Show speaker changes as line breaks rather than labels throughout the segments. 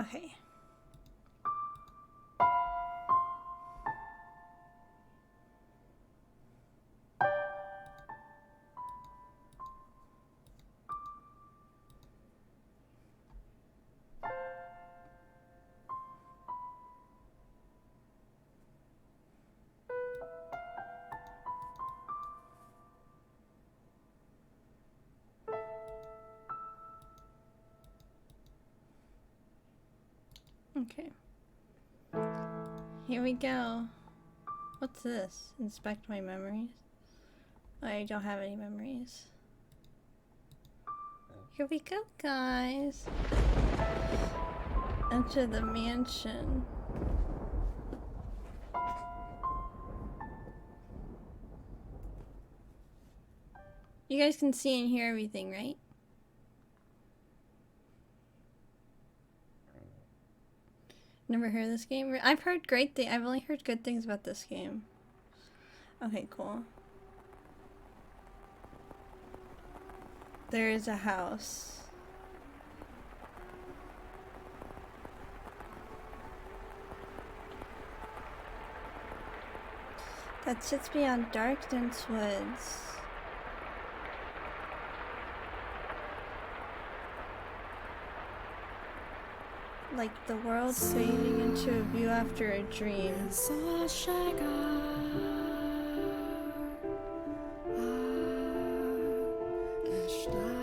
Okay. Okay. Here we go. What's this? Inspect my memories? I don't have any memories. Here we go, guys. Enter the mansion. You guys can see and hear everything, right? Never heard of this game? I've heard great things. I've only heard good things about this game. Okay, cool. There is a house. That sits beyond dark, dense woods. Like the world fading into a view after a dream.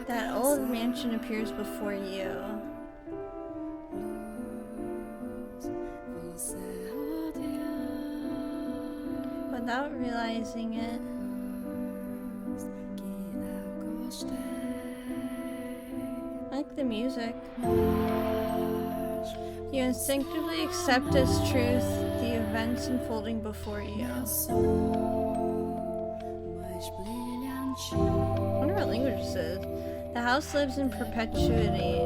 That old mansion appears before you. Without realizing it. I like the music. You instinctively accept as truth the events unfolding before you. I wonder what language this is. The house lives in perpetuity,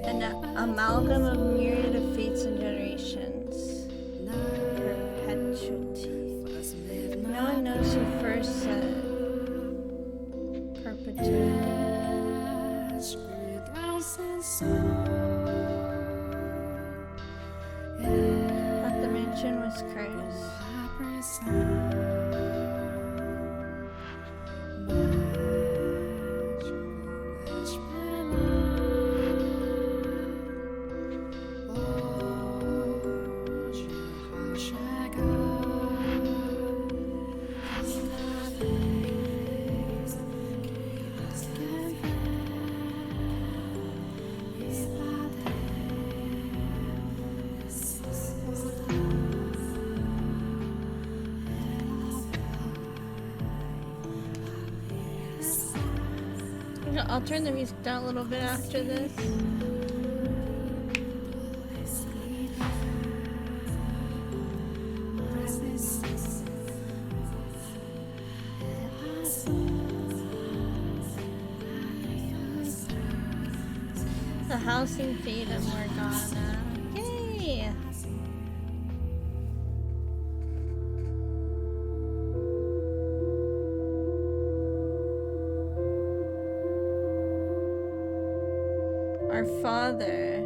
an amalgam of myriad of fates and generations. Perpetuity. No one knows who first said perpetuity. But the mansion was cursed. I'll turn the music down a little bit after this. The house in Fata, Morgana. Yay! Our Father,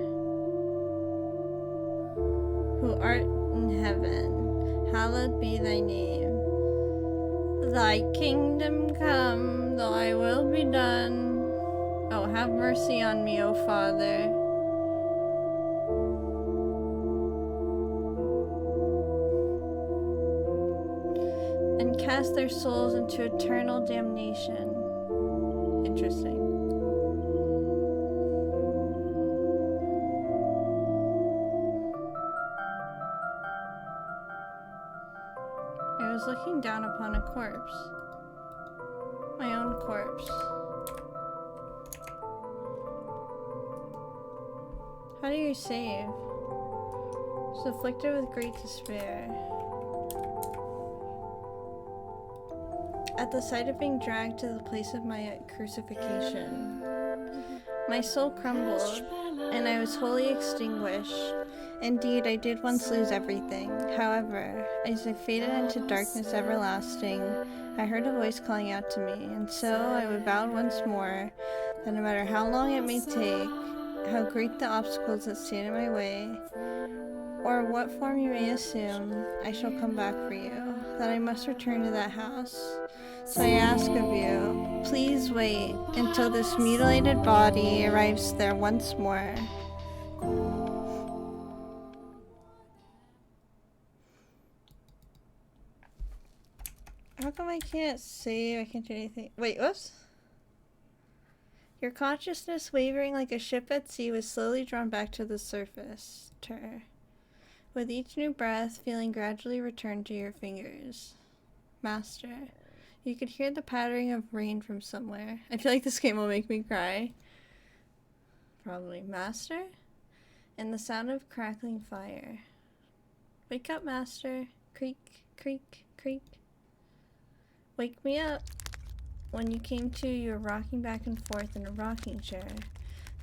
who art in heaven, hallowed be thy name. Thy kingdom come, thy will be done. Oh, have mercy on me, O Father. And cast their souls into eternal damnation. Interesting. I was looking down upon a corpse. My own corpse. How do you save? Was afflicted with great despair. At the sight of being dragged to the place of my crucifixion, my soul crumbled, and I was wholly extinguished. Indeed, I did once lose everything. However, as I faded into darkness everlasting, I heard a voice calling out to me, and so I vowed once more that no matter how long it may take, how great the obstacles that stand in my way, or what form you may assume, I shall come back for you, that I must return to that house. So I ask of you, please wait until this mutilated body arrives there once more. How come I can't save? I can't do anything. Wait, whoops. Your consciousness, wavering like a ship at sea, was slowly drawn back to the surface. With each new breath, feeling gradually return to your fingers. Master. You could hear the pattering of rain from somewhere. I feel like this game will make me cry. Probably. Master? And the sound of crackling fire. Wake up, Master. Creak, creak, creak. Wake me up. When you came to, you were rocking back and forth in a rocking chair.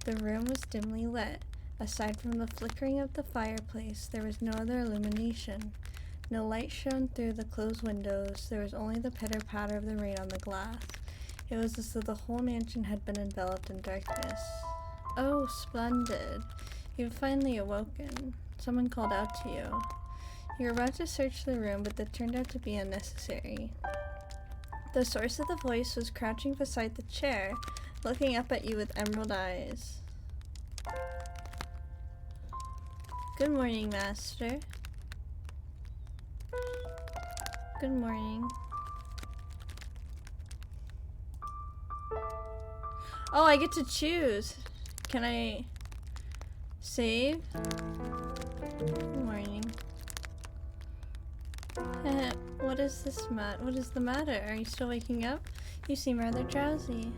The room was dimly lit. Aside from the flickering of the fireplace, there was no other illumination. No light shone through the closed windows. There was only the pitter-patter of the rain on the glass. It was as though the whole mansion had been enveloped in darkness. Oh, splendid. You've finally awoken. Someone called out to you. You were about to search the room, but that turned out to be unnecessary. The source of the voice was crouching beside the chair, looking up at you with emerald eyes. Good morning, Master. Good morning. Oh, I get to choose. Can I save? Good morning. What is the matter? Are you still waking up? You seem rather drowsy.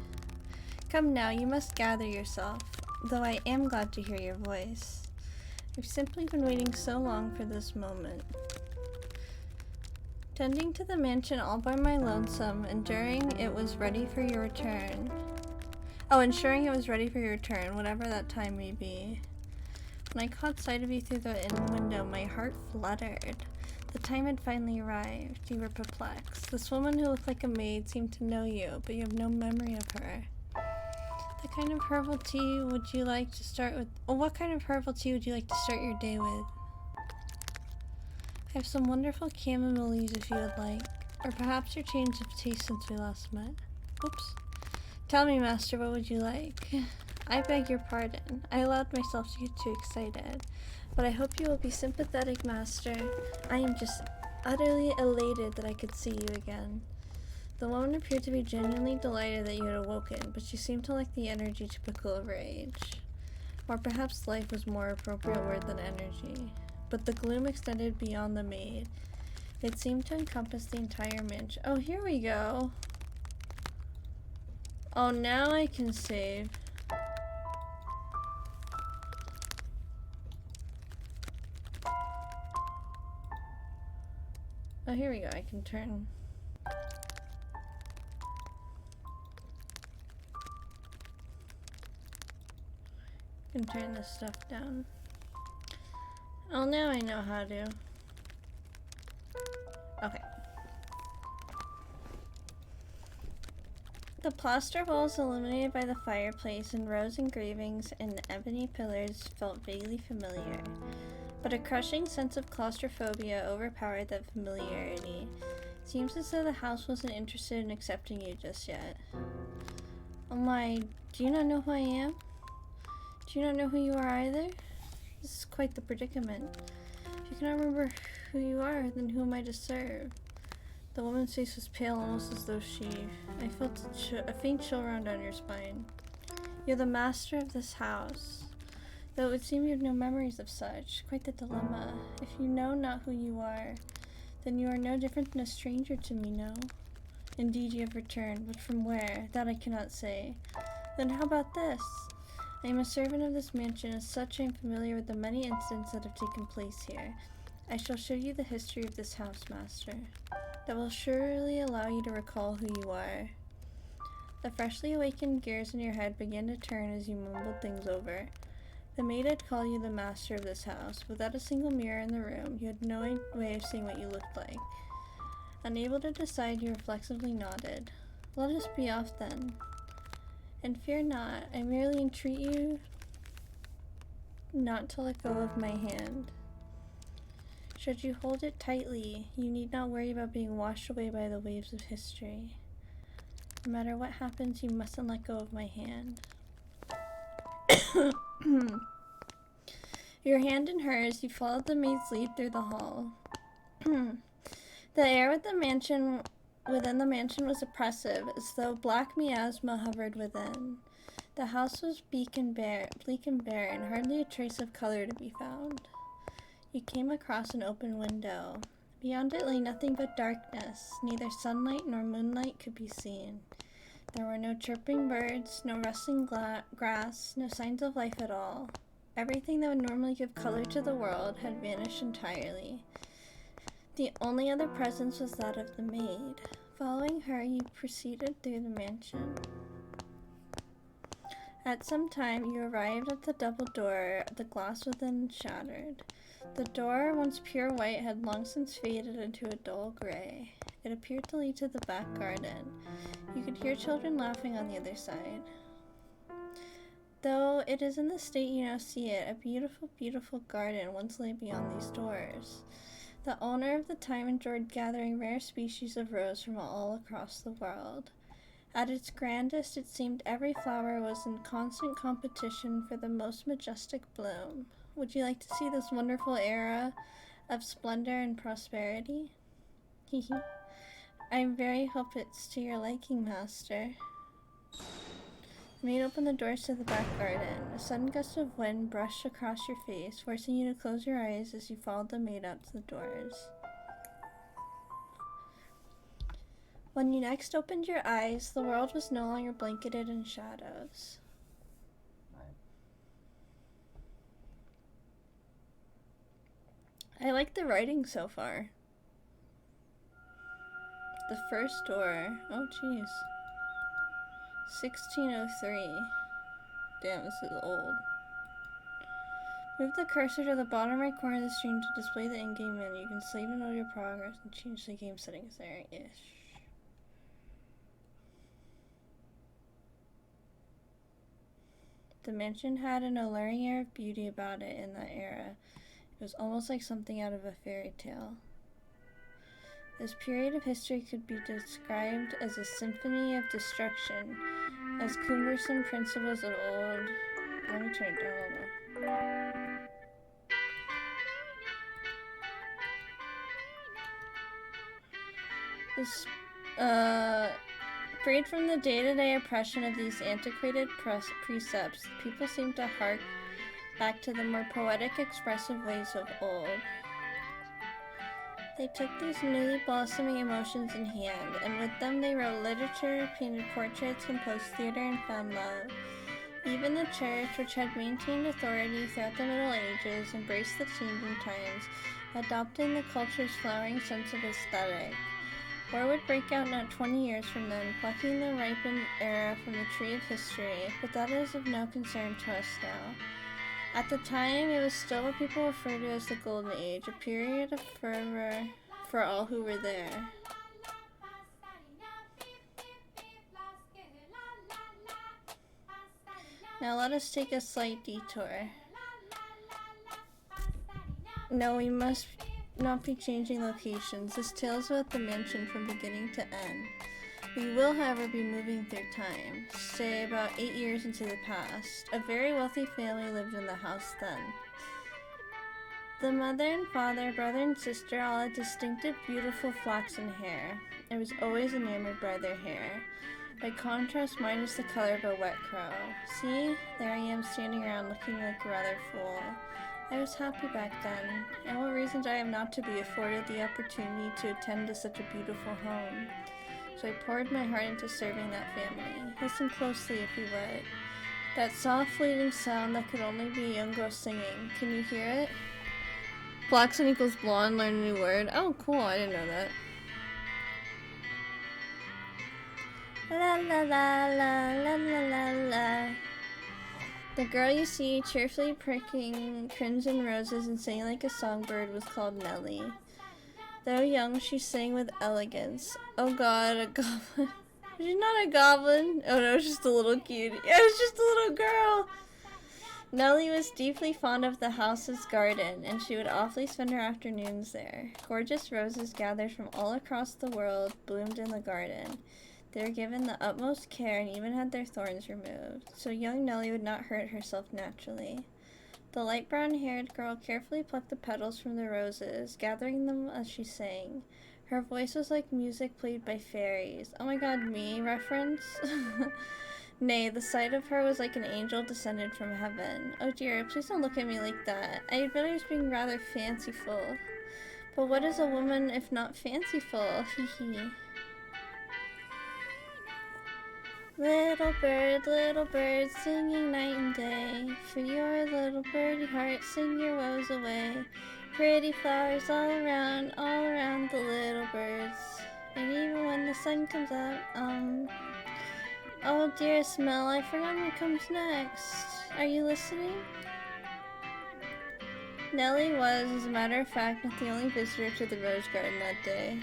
Come now, you must gather yourself, though I am glad to hear your voice. I've simply been waiting so long for this moment. Tending to the mansion all by my lonesome, ensuring it was ready for your return. Whatever that time may be. When I caught sight of you through the inn window, my heart fluttered. The time had finally arrived. You were perplexed. This woman who looked like a maid seemed to know you, but you have no memory of her. What kind of herbal tea would you like to start your day with? I have some wonderful chamomile if you would like, or perhaps your change of taste since we last met. Oops. Tell me, Master, what would you like? I beg your pardon. I allowed myself to get too excited, but I hope you will be sympathetic, Master. I am just utterly elated that I could see you again. The woman appeared to be genuinely delighted that you had awoken, but she seemed to lack the energy typical of her age. Or perhaps life was more appropriate word than energy. But the gloom extended beyond the maid. It seemed to encompass the entire mansion. Oh, here we go. Oh, now I can save. Oh, here we go. I can turn. I can turn this stuff down. Oh, now I know how to. Okay. The plaster walls illuminated by the fireplace and rose engravings and ebony pillars felt vaguely familiar, but a crushing sense of claustrophobia overpowered that familiarity. Seems as though the house wasn't interested in accepting you just yet. Oh my, do you not know who I am? Do you not know who you are either? This is quite the predicament. If you cannot remember who you are, then who am I to serve? The woman's face was pale, almost as though I felt a faint chill run down your spine. You're the master of this house. Though it would seem you have no memories of such. Quite the dilemma. If you know not who you are, then you are no different than a stranger to me, no? Indeed, you have returned, but from where? That I cannot say. Then how about this? I am a servant of this mansion, as such I am familiar with the many incidents that have taken place here. I shall show you the history of this house, master. That will surely allow you to recall who you are. The freshly awakened gears in your head began to turn as you mumbled things over. The maid had called you the master of this house. Without a single mirror in the room, you had no way of seeing what you looked like. Unable to decide, you reflexively nodded. Let us be off then. And fear not, I merely entreat you not to let go of my hand. Should you hold it tightly, you need not worry about being washed away by the waves of history. No matter what happens, you mustn't let go of my hand. Your hand in hers, you followed the maid's lead through the hall. The air within the mansion was oppressive, as though black miasma hovered within. The house was bleak and barren, hardly a trace of color to be found. You came across an open window. Beyond it lay nothing but darkness. Neither sunlight nor moonlight could be seen. There were no chirping birds, no rustling grass, no signs of life at all. Everything that would normally give color to the world had vanished entirely. The only other presence was that of the maid. Following her, you proceeded through the mansion. At some time, you arrived at the double door, the glass within shattered. The door, once pure white, had long since faded into a dull gray. It appeared to lead to the back garden. You could hear children laughing on the other side. Though it is in the state you now see it, a beautiful, beautiful garden once lay beyond these doors. The owner of the time enjoyed gathering rare species of rose from all across the world. At its grandest, it seemed every flower was in constant competition for the most majestic bloom. Would you like to see this wonderful era of splendor and prosperity? Hehe. I very hope it's to your liking, master. The maid opened the doors to the back garden. A sudden gust of wind brushed across your face, forcing you to close your eyes as you followed the maid out to the doors. When you next opened your eyes, the world was no longer blanketed in shadows. I like the writing so far. The first door. Oh, jeez. 1603. Damn, this is old. Move the cursor to the bottom right corner of the screen to display the in-game menu. You can save and know your progress and change the game settings there-ish. The mansion had an alluring air of beauty about it in that era. It was almost like something out of a fairy tale. This period of history could be described as a symphony of destruction, as cumbersome principles of old... Let me turn it down a little. This, freed from the day-to-day oppression of these antiquated precepts, people seem to hark back to the more poetic, expressive ways of old. They took these newly blossoming emotions in hand, and with them they wrote literature, painted portraits, composed theater, and found love. Even the church, which had maintained authority throughout the Middle Ages, embraced the changing times, adopting the culture's flowering sense of aesthetic. War would break out not 20 years from then, plucking the ripened era from the tree of history, but that is of no concern to us now. At the time, it was still what people refer to as the Golden Age, a period of fervor for all who were there. Now let us take a slight detour. No, we must not be changing locations. This tale is about the mansion from beginning to end. We will, however, be moving through time, say about 8 years into the past. A very wealthy family lived in the house then. The mother and father, brother and sister all had distinctive, beautiful flaxen hair. I was always enamored by their hair. By contrast, mine is the color of a wet crow. See, there I am standing around looking like a rather fool. I was happy back then, and what reasons I have not to be afforded the opportunity to attend to such a beautiful home. So I poured my heart into serving that family. Listen closely if you would. That soft fleeting sound that could only be a young girl singing. Can you hear it? Flaxen equals blonde, learn a new word. Oh, cool, I didn't know that. La la la la la la la la. The girl you see cheerfully pricking crimson roses and singing like a songbird was called Nellie. Though young, she sang with elegance. Oh god, a goblin. She's not a goblin. Oh no, it's just a little cutie. Yeah, it's just a little girl. Nellie was deeply fond of the house's garden, and she would often spend her afternoons there. Gorgeous roses gathered from all across the world bloomed in the garden. They were given the utmost care and even had their thorns removed, so young Nellie would not hurt herself naturally. The light brown-haired girl carefully plucked the petals from the roses, gathering them as she sang. Her voice was like music played by fairies. Oh my god, me reference? Nay, the sight of her was like an angel descended from heaven. Oh dear, please don't look at me like that. I admit I was being rather fanciful. But what is a woman if not fanciful? Hee hee. Little bird, singing night and day. For your little birdie heart, sing your woes away. Pretty flowers all around the little birds. And even when the sun comes up, oh dearest Mel, I forgot what comes next. Are you listening? Nellie was, as a matter of fact, not the only visitor to the rose garden that day.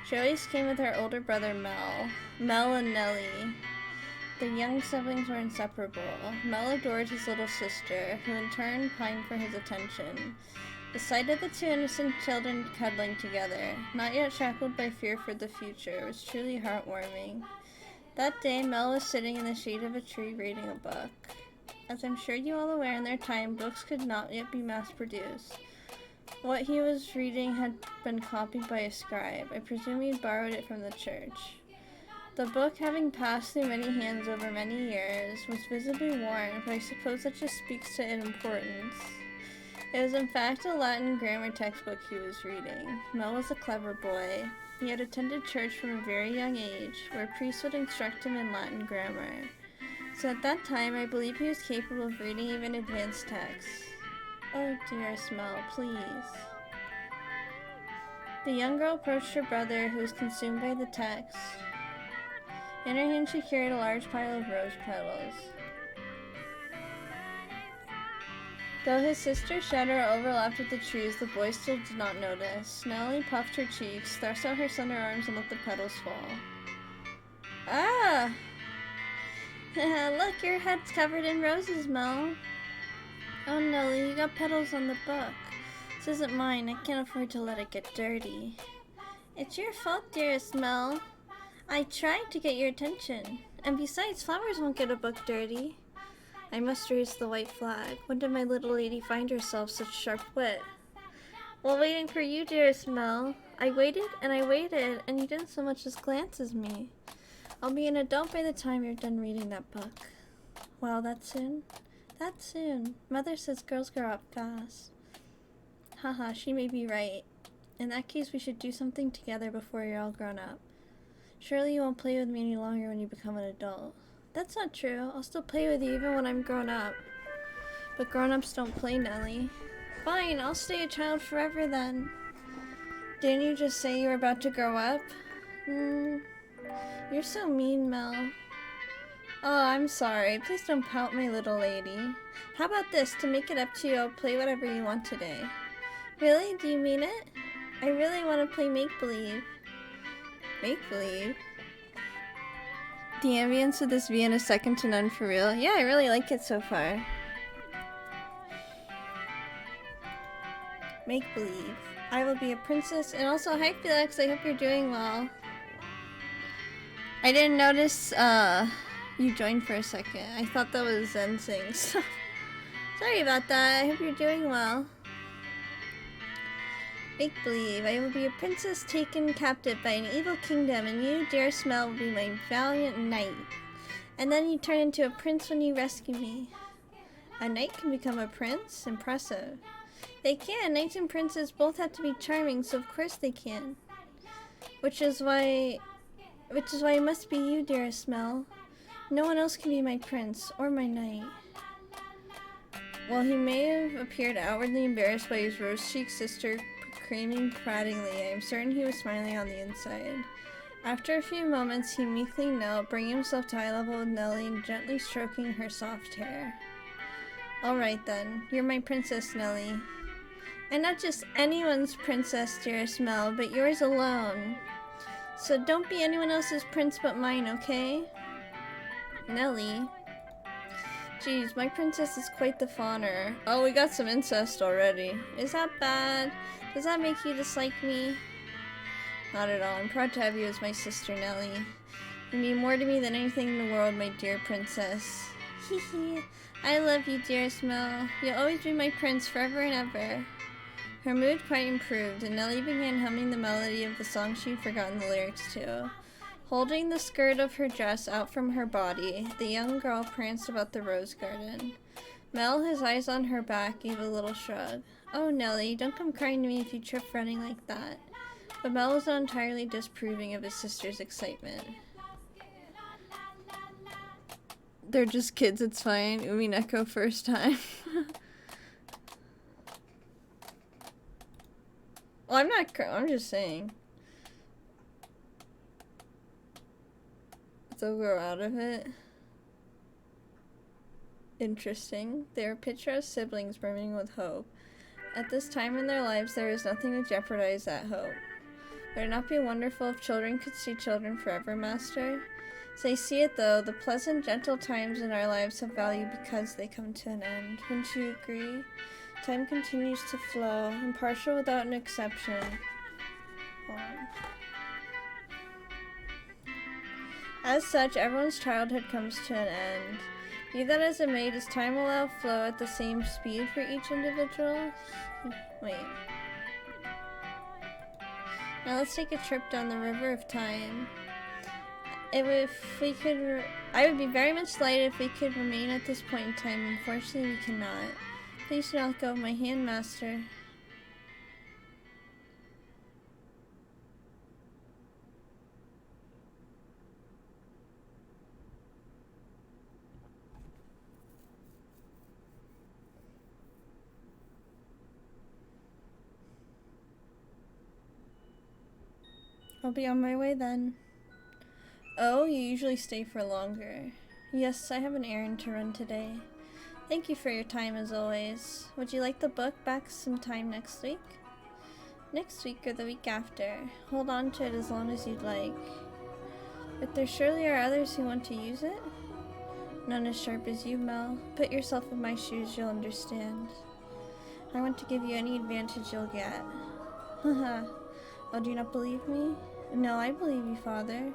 She always came with her older brother Mel. Mel and Nellie. Their young siblings were inseparable. Mel adored his little sister, who in turn pined for his attention. The sight of the two innocent children cuddling together, not yet shackled by fear for the future, was truly heartwarming. That day, Mel was sitting in the shade of a tree reading a book. As I'm sure you all aware, in their time, books could not yet be mass-produced. What he was reading had been copied by a scribe. I presume he had borrowed it from the church. The book, having passed through many hands over many years, was visibly worn, but I suppose that just speaks to its importance. It was in fact a Latin grammar textbook he was reading. Mel was a clever boy. He had attended church from a very young age, where priests would instruct him in Latin grammar. So at that time, I believe he was capable of reading even advanced texts. Oh, dearest Mel, please. The young girl approached her brother, who was consumed by the text. In her hand, she carried a large pile of rose petals. Though his sister's shadow overlapped with the trees, the boy still did not notice. Nellie puffed her cheeks, thrust out her slender arms, and let the petals fall. Ah! Look, your head's covered in roses, Mel. Oh, Nellie, you got petals on the book. This isn't mine. I can't afford to let it get dirty. It's your fault, dearest Mel. I tried to get your attention. And besides, flowers won't get a book dirty. I must raise the white flag. When did my little lady find herself such sharp wit? While waiting for you, dearest Mel, I waited, and you didn't so much as glance at me. I'll be an adult by the time you're done reading that book. Wow, that soon? That soon. Mother says girls grow up fast. Haha, she may be right. In that case, we should do something together before you're all grown up. Surely you won't play with me any longer when you become an adult. That's not true. I'll still play with you even when I'm grown up. But grown-ups don't play, Nellie. Fine, I'll stay a child forever then. Didn't you just say you were about to grow up? You're so mean, Mel. Oh, I'm sorry. Please don't pout, my little lady. How about this? To make it up to you, I'll play whatever you want today. Really? Do you mean it? I really want to play make-believe. Make-believe? The ambience of this Vienna is second to none for real. Yeah, I really like it so far. Make-believe. I will be a princess. And also, hi Felix, I hope you're doing well. I didn't notice you joined for a second. I thought that was Zen Sings. Sorry about that. I hope you're doing well. Make-believe. I will be a princess taken captive by an evil kingdom, and you, dearest Mel, will be my valiant knight. And then you turn into a prince when you rescue me. A knight can become a prince? Impressive. They can. Knights and princes both have to be charming, so of course they can. Which is why it must be you, dearest Mel. No one else can be my prince, or my knight. While he may have appeared outwardly embarrassed by his rose-cheeked sister proclaiming prattingly, I am certain he was smiling on the inside. After a few moments, he meekly knelt, bringing himself to eye level with Nellie and gently stroking her soft hair. Alright then, you're my princess, Nellie. And not just anyone's princess, dearest Mel, but yours alone. So don't be anyone else's prince but mine, okay? Nellie. Geez, my princess is quite the fawner. Oh, we got some incest already. Is that bad? Does that make you dislike me? Not at all. I'm proud to have you as my sister, Nellie. You mean more to me than anything in the world, my dear princess. Hee hee. I love you, dearest Mel. You'll always be my prince forever and ever. Her mood quite improved, and Nellie began humming the melody of the song she'd forgotten the lyrics to. Holding the skirt of her dress out from her body, the young girl pranced about the rose garden. Mel, his eyes on her back, gave a little shrug. Oh, Nellie, don't come crying to me if you trip running like that. But Mel was not entirely disapproving of his sister's excitement. They're just kids, it's fine. Umineko first time. Well, I'm not I'm just saying. They'll grow out of it. Interesting. They are picturesque siblings brimming with hope. At this time in their lives, there is nothing to jeopardize that hope. Would it not be wonderful if children could see children forever, Master? As they see it, though, the pleasant, gentle times in our lives have value because they come to an end. Wouldn't you agree? Time continues to flow, impartial without an exception. Hold on. As such, everyone's childhood comes to an end. Be that as it may, does time allow flow at the same speed for each individual? Wait. Now let's take a trip down the river of time. I would be very much delighted if we could remain at this point in time. Unfortunately, we cannot. Please do not let go of my hand, Master. I'll be on my way then. Oh, you usually stay for longer. Yes, I have an errand to run today. Thank you for your time as always. Would you like the book back sometime next week? Next week or the week after. Hold on to it as long as you'd like. But there surely are others who want to use it? None as sharp as you, Mel. Put yourself in my shoes, you'll understand. I want to give you any advantage you'll get. Haha. Oh, do you not believe me? No, I believe you, Father.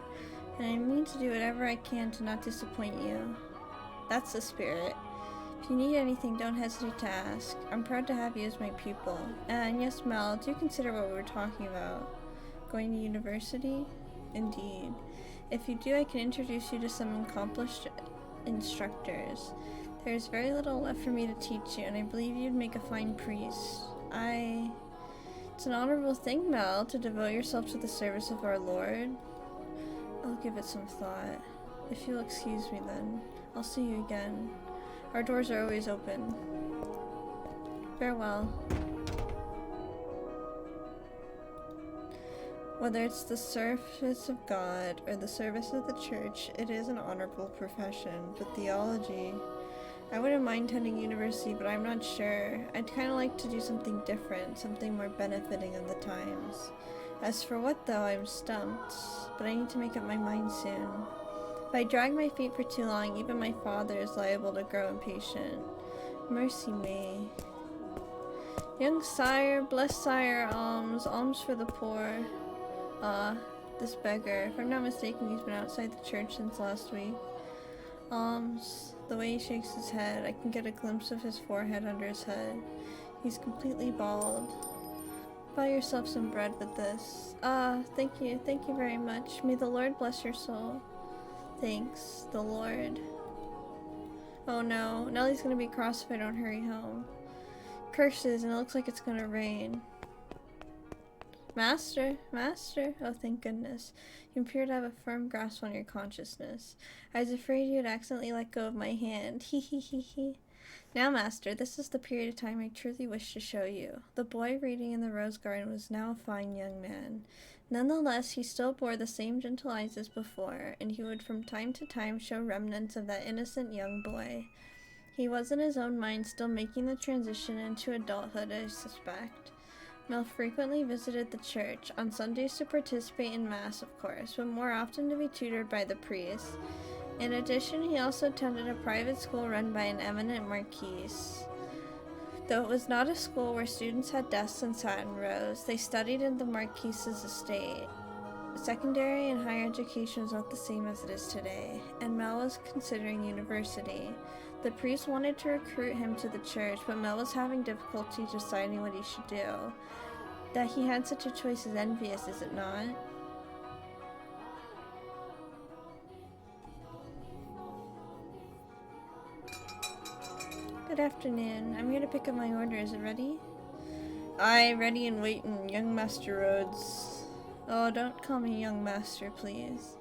And I mean to do whatever I can to not disappoint you. That's the spirit. If you need anything, don't hesitate to ask. I'm proud to have you as my pupil. And yes, Mel, do consider what we were talking about. Going to university? Indeed. If you do, I can introduce you to some accomplished instructors. There is very little left for me to teach you, and I believe you'd make a fine priest. It's an honorable thing, Mel, to devote yourself to the service of our Lord. I'll give it some thought. If you'll excuse me then, I'll see you again. Our doors are always open. Farewell. Whether it's the service of God or the service of the church, it is an honorable profession, but theology... I wouldn't mind attending university, but I'm not sure. I'd kind of like to do something different, something more benefiting of the times. As for what, though, I'm stumped, but I need to make up my mind soon. If I drag my feet for too long, even my father is liable to grow impatient. Mercy me. Young sire, bless sire, alms for the poor. This beggar. If I'm not mistaken, he's been outside the church since last week. Alms. The way he shakes his head, I can get a glimpse of his forehead under his head. He's completely bald. Buy yourself some bread with this. Thank you very much. May the Lord bless your soul. Thanks, the Lord. Oh no, Nellie's gonna be cross if I don't hurry home. Curses, and it looks like it's gonna rain. Master? Oh, thank goodness. You appear to have a firm grasp on your consciousness. I was afraid you would accidentally let go of my hand. Hee hee hee hee. Now, Master, this is the period of time I truly wish to show you. The boy reading in the rose garden was now a fine young man. Nonetheless, he still bore the same gentle eyes as before, and he would from time to time show remnants of that innocent young boy. He was in his own mind still making the transition into adulthood, I suspect. Mel frequently visited the church, on Sundays to participate in Mass, of course, but more often to be tutored by the priest. In addition, he also attended a private school run by an eminent marquise. Though it was not a school where students had desks and sat in rows, they studied in the marquise's estate. Secondary and higher education was not the same as it is today, and Mel was considering university. The priest wanted to recruit him to the church, but Mel was having difficulty deciding what he should do. That he had such a choice is envious, is it not? Good afternoon. I'm here to pick up my order. Is it ready? Aye, ready and waiting, young Master Rhodes. Oh, don't call me young master, please.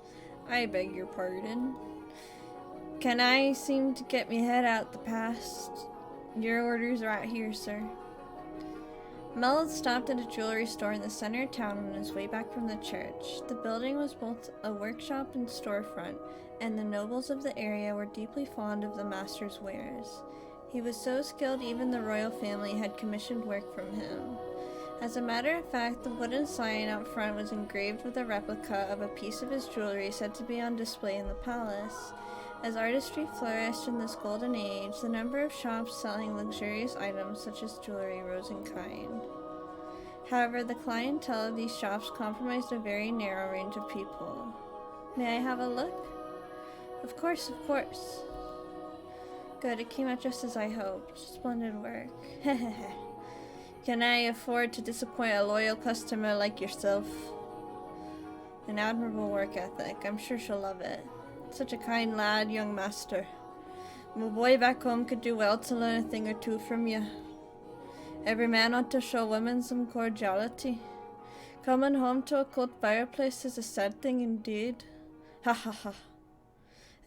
I beg your pardon. Can I seem to get me head out the past? Your order's right here, sir. Mel had stopped at a jewelry store in the center of town on his way back from the church. The building was both a workshop and storefront, and the nobles of the area were deeply fond of the master's wares. He was so skilled even the royal family had commissioned work from him. As a matter of fact, the wooden sign out front was engraved with a replica of a piece of his jewelry said to be on display in the palace. As artistry flourished in this golden age, the number of shops selling luxurious items such as jewelry rose in kind. However, the clientele of these shops comprised a very narrow range of people. May I have a look? Of course, of course. Good, it came out just as I hoped. Splendid work. Hehehe. Can I afford to disappoint a loyal customer like yourself? An admirable work ethic. I'm sure she'll love it. Such a kind lad, young master. My boy back home could do well to learn a thing or two from you. Every man ought to show women some cordiality. Coming home to a cold fireplace is a sad thing indeed. Ha ha ha.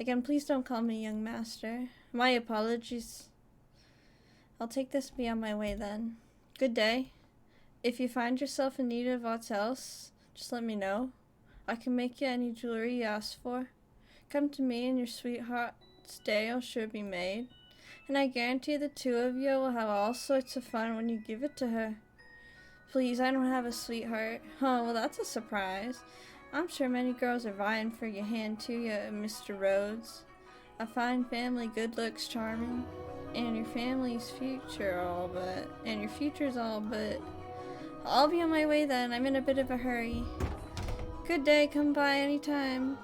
Again, please don't call me young master. My apologies. I'll take this and be on my way then. Good day. If you find yourself in need of aught else, just let me know. I can make you any jewelry you ask for. Come to me and your sweetheart's day will sure be made. And I guarantee the two of you will have all sorts of fun when you give it to her. Please, I don't have a sweetheart. Oh, well, that's a surprise. I'm sure many girls are vying for your hand too, Mr. Rhodes. A fine family, good looks, charming. And your family's future all but. And your future's all but. I'll be on my way then. I'm in a bit of a hurry. Good day, come by anytime.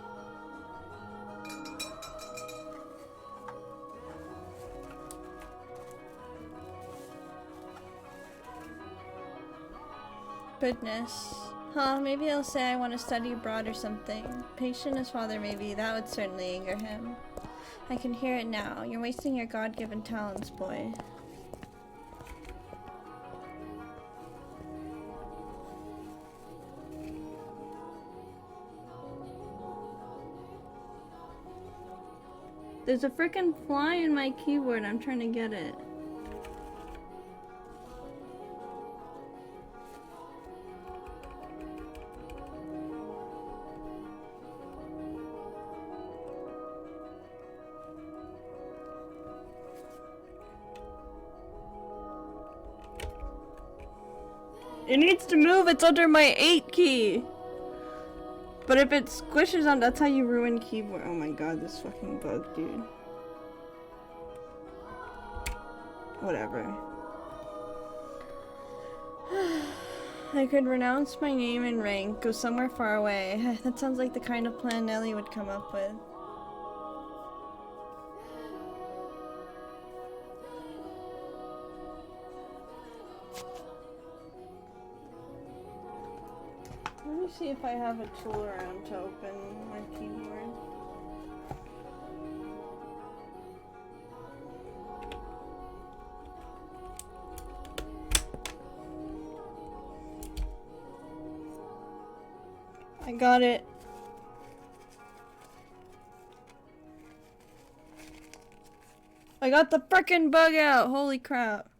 Goodness. Huh, maybe he'll say I want to study abroad or something. Patient as father may be, that would certainly anger him. I can hear it now. You're wasting your God-given talents, boy. There's a frickin' fly in my keyboard. I'm trying to get it. It needs to move, it's under my 8 key. But if it squishes on, that's how you ruin keyboard. Oh my god, this fucking bug, dude. Whatever. I could renounce my name and rank, go somewhere far away. That sounds like the kind of plan Nellie would come up with. Let me see if I have a tool around to open my keyboard. I got it. I got the frickin' bug out! Holy crap.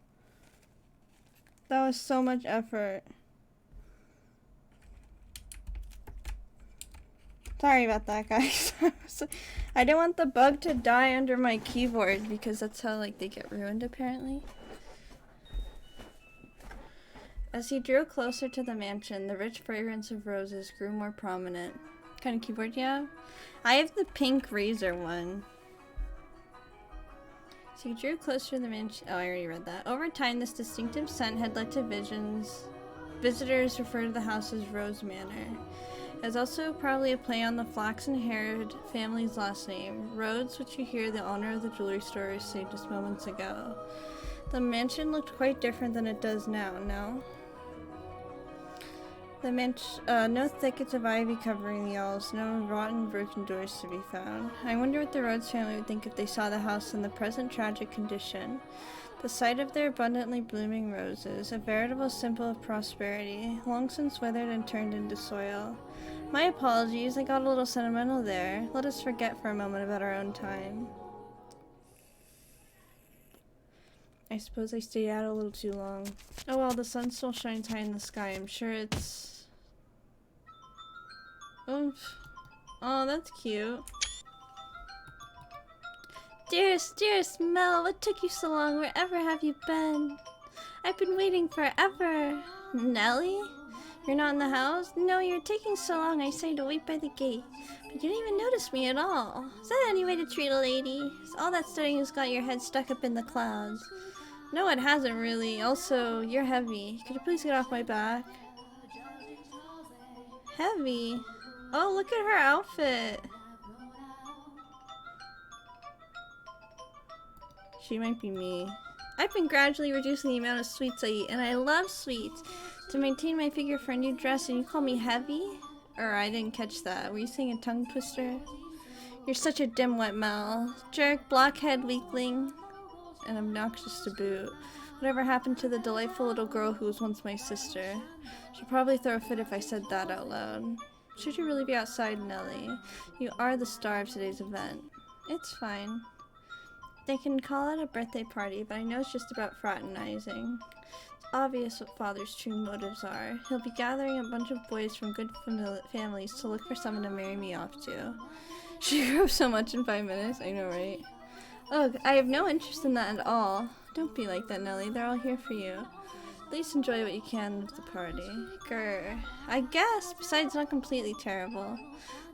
That was so much effort. Sorry about that, guys. I didn't want the bug to die under my keyboard because that's how, like, they get ruined, apparently. As he drew closer to the mansion, the rich fragrance of roses grew more prominent. kind of keyboard you have? I have the pink razor one. So you drew closer to the mansion. Oh, I already read that. Over time, this distinctive scent had led to visions. Visitors refer to the house as Rose Manor. It was also probably a play on the flaxen-haired family's last name, Rhodes, which you hear the owner of the jewelry store say just moments ago. The mansion looked quite different than it does now, no? The no thickets of ivy covering the walls, no rotten, broken doors to be found. I wonder what the Rhodes family would think if they saw the house in the present tragic condition. The sight of their abundantly blooming roses, a veritable symbol of prosperity, long since withered and turned into soil. My apologies, I got a little sentimental there. Let us forget for a moment about our own time. I suppose I stayed out a little too long. Oh well, the sun still shines high in the sky. I'm sure it's... Oof. Oh, that's cute. Dearest Mel, what took you so long? Wherever have you been? I've been waiting forever. Nellie? You're not in the house? No, you're taking so long. I said to wait by the gate. But you didn't even notice me at all. Is that any way to treat a lady? All that studying has got your head stuck up in the clouds. No, it hasn't really. Also, you're heavy. Could you please get off my back? Heavy? Oh, look at her outfit. She might be me. I've been gradually reducing the amount of sweets I eat, and I love sweets. To maintain my figure for a new dress, and you call me heavy? Or I didn't catch that. Were you saying a tongue twister? You're such a dimwit, Mel. Jerk, blockhead, weakling, and obnoxious to boot. Whatever happened to the delightful little girl who was once my sister? She'd probably throw a fit if I said that out loud. Should you really be outside, Nellie? You are the star of today's event. It's fine. They can call it a birthday party, but I know it's just about fraternizing. It's obvious what Father's true motives are. He'll be gathering a bunch of boys from good families to look for someone to marry me off to. She grew up so much in 5 minutes. I know, right? Ugh, I have no interest in that at all. Don't be like that, Nellie. They're all here for you. At least enjoy what you can of the party. Grr. I guess. Besides, not completely terrible.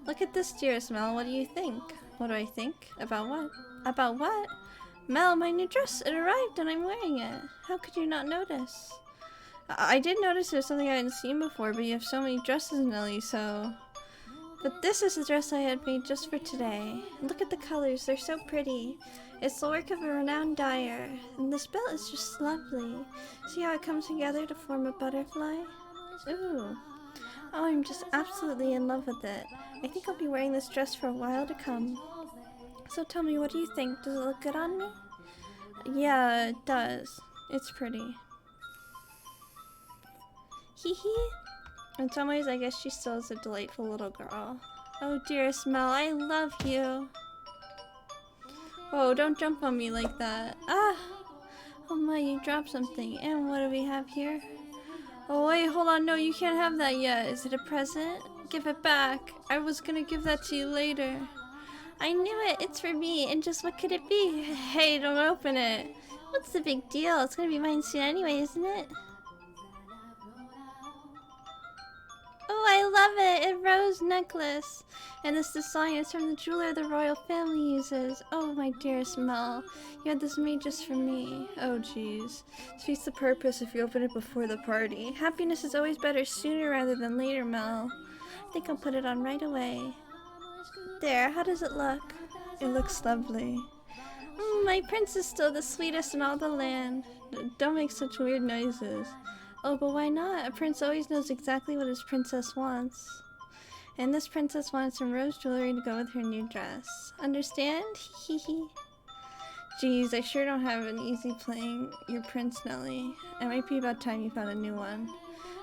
Look at this, dearest Mel. What do you think? What do I think? About what? About what? Mel, my new dress. It arrived and I'm wearing it. How could you not notice? I did notice it was something I hadn't seen before, but you have so many dresses, Nellie, so... But this is the dress I had made just for today. Look at the colors. They're so pretty. It's the work of a renowned dyer, and this belt is just lovely. See how it comes together to form a butterfly? Ooh. Oh, I'm just absolutely in love with it. I think I'll be wearing this dress for a while to come. So tell me, what do you think? Does it look good on me? Yeah, it does. It's pretty. Hee hee. In some ways, I guess she still is a delightful little girl. Oh, dearest Mel, I love you. Whoa, don't jump on me like that. Ah! Oh my, you dropped something. And what do we have here? Oh wait, hold on. No, you can't have that yet. Is it a present? Give it back. I was gonna give that to you later. I knew it. It's for me. And just what could it be? Hey, don't open it. What's the big deal? It's gonna be mine soon anyway, isn't it? Oh, I love it! A rose necklace! And this design is from the jeweler the royal family uses. Oh, my dearest Mel, you had this made just for me. Oh, jeez. Defeats the purpose if you open it before the party. Happiness is always better sooner rather than later, Mel. I think I'll put it on right away. There, how does it look? It looks lovely. My prince is still the sweetest in all the land. Don't make such weird noises. Oh, but why not? A prince always knows exactly what his princess wants. And this princess wanted some rose jewelry to go with her new dress. Understand? Hee hee. Geez, I sure don't have an easy playing your prince, Nellie. It might be about time you found a new one.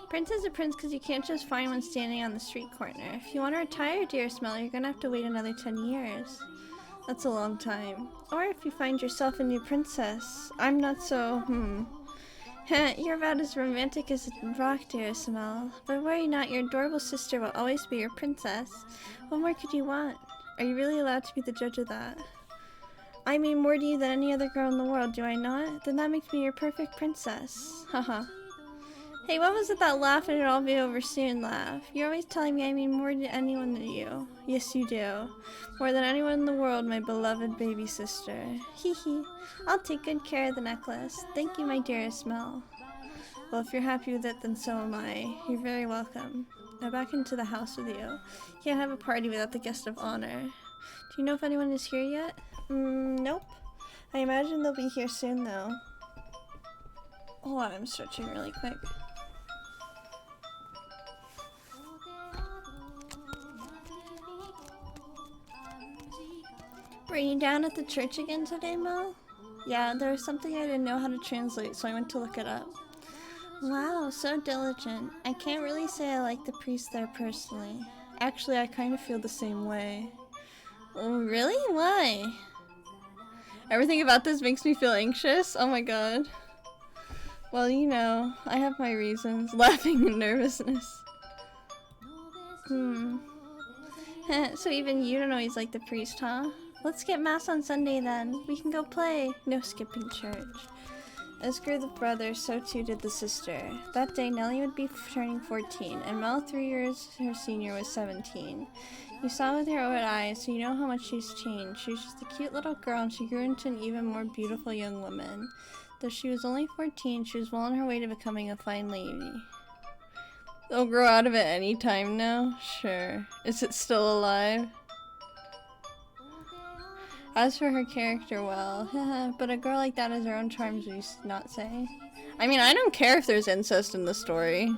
Prince is a prince because you can't just find one standing on the street corner. If you want to retire, dearest Mel, you're gonna have to wait another 10 years. That's a long time. Or if you find yourself a new princess. I'm not so, You're about as romantic as a rock, dearest Mel. But worry not, your adorable sister will always be your princess. What more could you want? Are you really allowed to be the judge of that? I mean more to you than any other girl in the world, do I not? Then that makes me your perfect princess. Haha. Hey, what was it that laugh and it'll all be over soon laugh? You're always telling me I mean more than anyone to you. Yes, you do. More than anyone in the world, my beloved baby sister. Hee hee. I'll take good care of the necklace. Thank you, my dearest Mel. Well, if you're happy with it, then so am I. You're very welcome. Now back into the house with you. Can't have a party without the guest of honor. Do you know if anyone is here yet? Nope. I imagine they'll be here soon, though. Hold on, I'm searching really quick. Were you down at the church again today, Mel? Yeah, there was something I didn't know how to translate, so I went to look it up. Wow, so diligent. I can't really say I like the priest there personally. Actually, I kind of feel the same way. Oh, really? Why? Everything about this makes me feel anxious? Oh my god. Well, you know, I have my reasons. Laughing and nervousness. So even you don't always like the priest, huh? Let's get mass on Sunday then. We can go play. No skipping church. As grew the brother, so too did the sister. That day, Nellie would be turning 14, and Mel, 3 years her senior, was 17. You saw with your own eyes, so you know how much she's changed. She was just a cute little girl, and she grew into an even more beautiful young woman. Though she was only 14, she was well on her way to becoming a fine lady. They'll grow out of it any time now? Sure. Is it still alive? As for her character, well, but a girl like that has her own charms, would you not say? I mean, I don't care if there's incest in the story.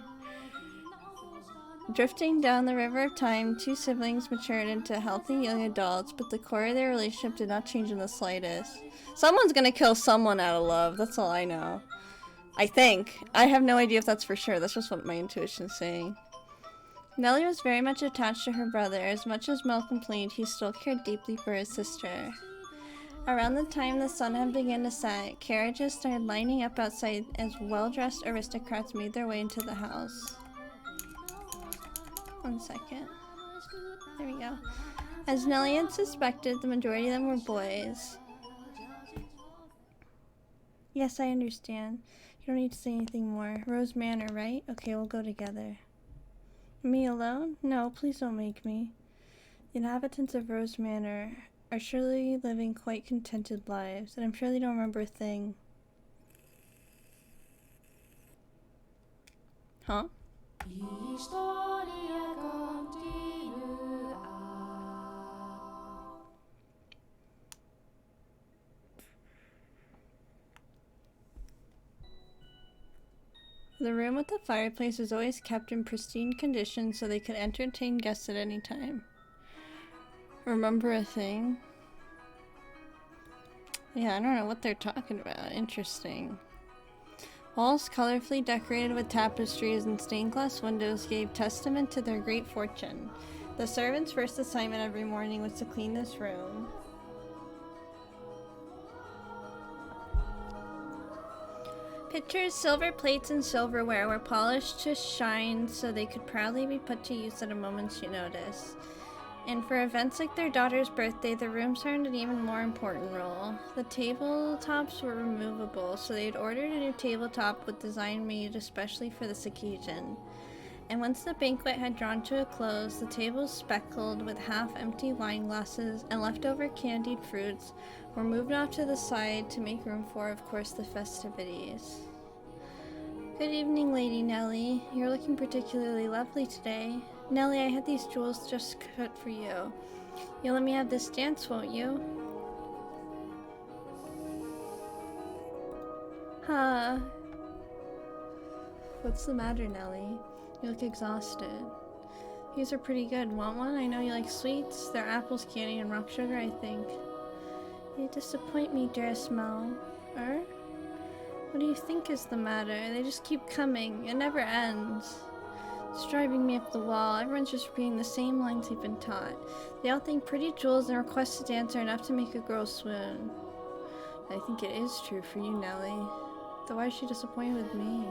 Drifting down the river of time, two siblings matured into healthy young adults, but the core of their relationship did not change in the slightest. Someone's gonna kill someone out of love, that's all I know. I think. I have no idea if that's for sure, that's just what my intuition's saying. Nellie was very much attached to her brother. As much as Mel complained, he still cared deeply for his sister. Around the time the sun had begun to set, carriages started lining up outside as well-dressed aristocrats made their way into the house. 1 second. There we go. As Nellie had suspected, the majority of them were boys. Yes, I understand. You don't need to say anything more. Rose Manor, right? Okay, we'll go together. Me alone? No, please don't make me. The inhabitants of Rose Manor are surely living quite contented lives, and I'm sure they don't remember a thing. Huh? The room with the fireplace was always kept in pristine condition so they could entertain guests at any time. Remember a thing? Yeah, I don't know what they're talking about. Interesting. Walls colorfully decorated with tapestries and stained glass windows gave testament to their great fortune. The servant's first assignment every morning was to clean this room. Pitchers, silver plates, and silverware were polished to shine so they could proudly be put to use at a moment's notice. And for events like their daughter's birthday, the rooms earned an even more important role. The tabletops were removable, so they had ordered a new tabletop with design made especially for this occasion. And once the banquet had drawn to a close, the tables speckled with half-empty wine glasses and leftover candied fruits were moved off to the side to make room for, of course, the festivities. Good evening, Lady Nellie. You're looking particularly lovely today. Nellie, I had these jewels just cut for you. You'll let me have this dance, won't you? Huh. What's the matter, Nellie? You look exhausted. These are pretty good. Want one? I know you like sweets. They're apples, candy, and rock sugar, I think. You disappoint me, dearest Mel. What do you think is the matter? They just keep coming. It never ends. It's driving me up the wall. Everyone's just repeating the same lines they've been taught. They all think pretty jewels and requests to dance are enough to make a girl swoon. I think it is true for you, Nellie. Though why is she disappointed with me?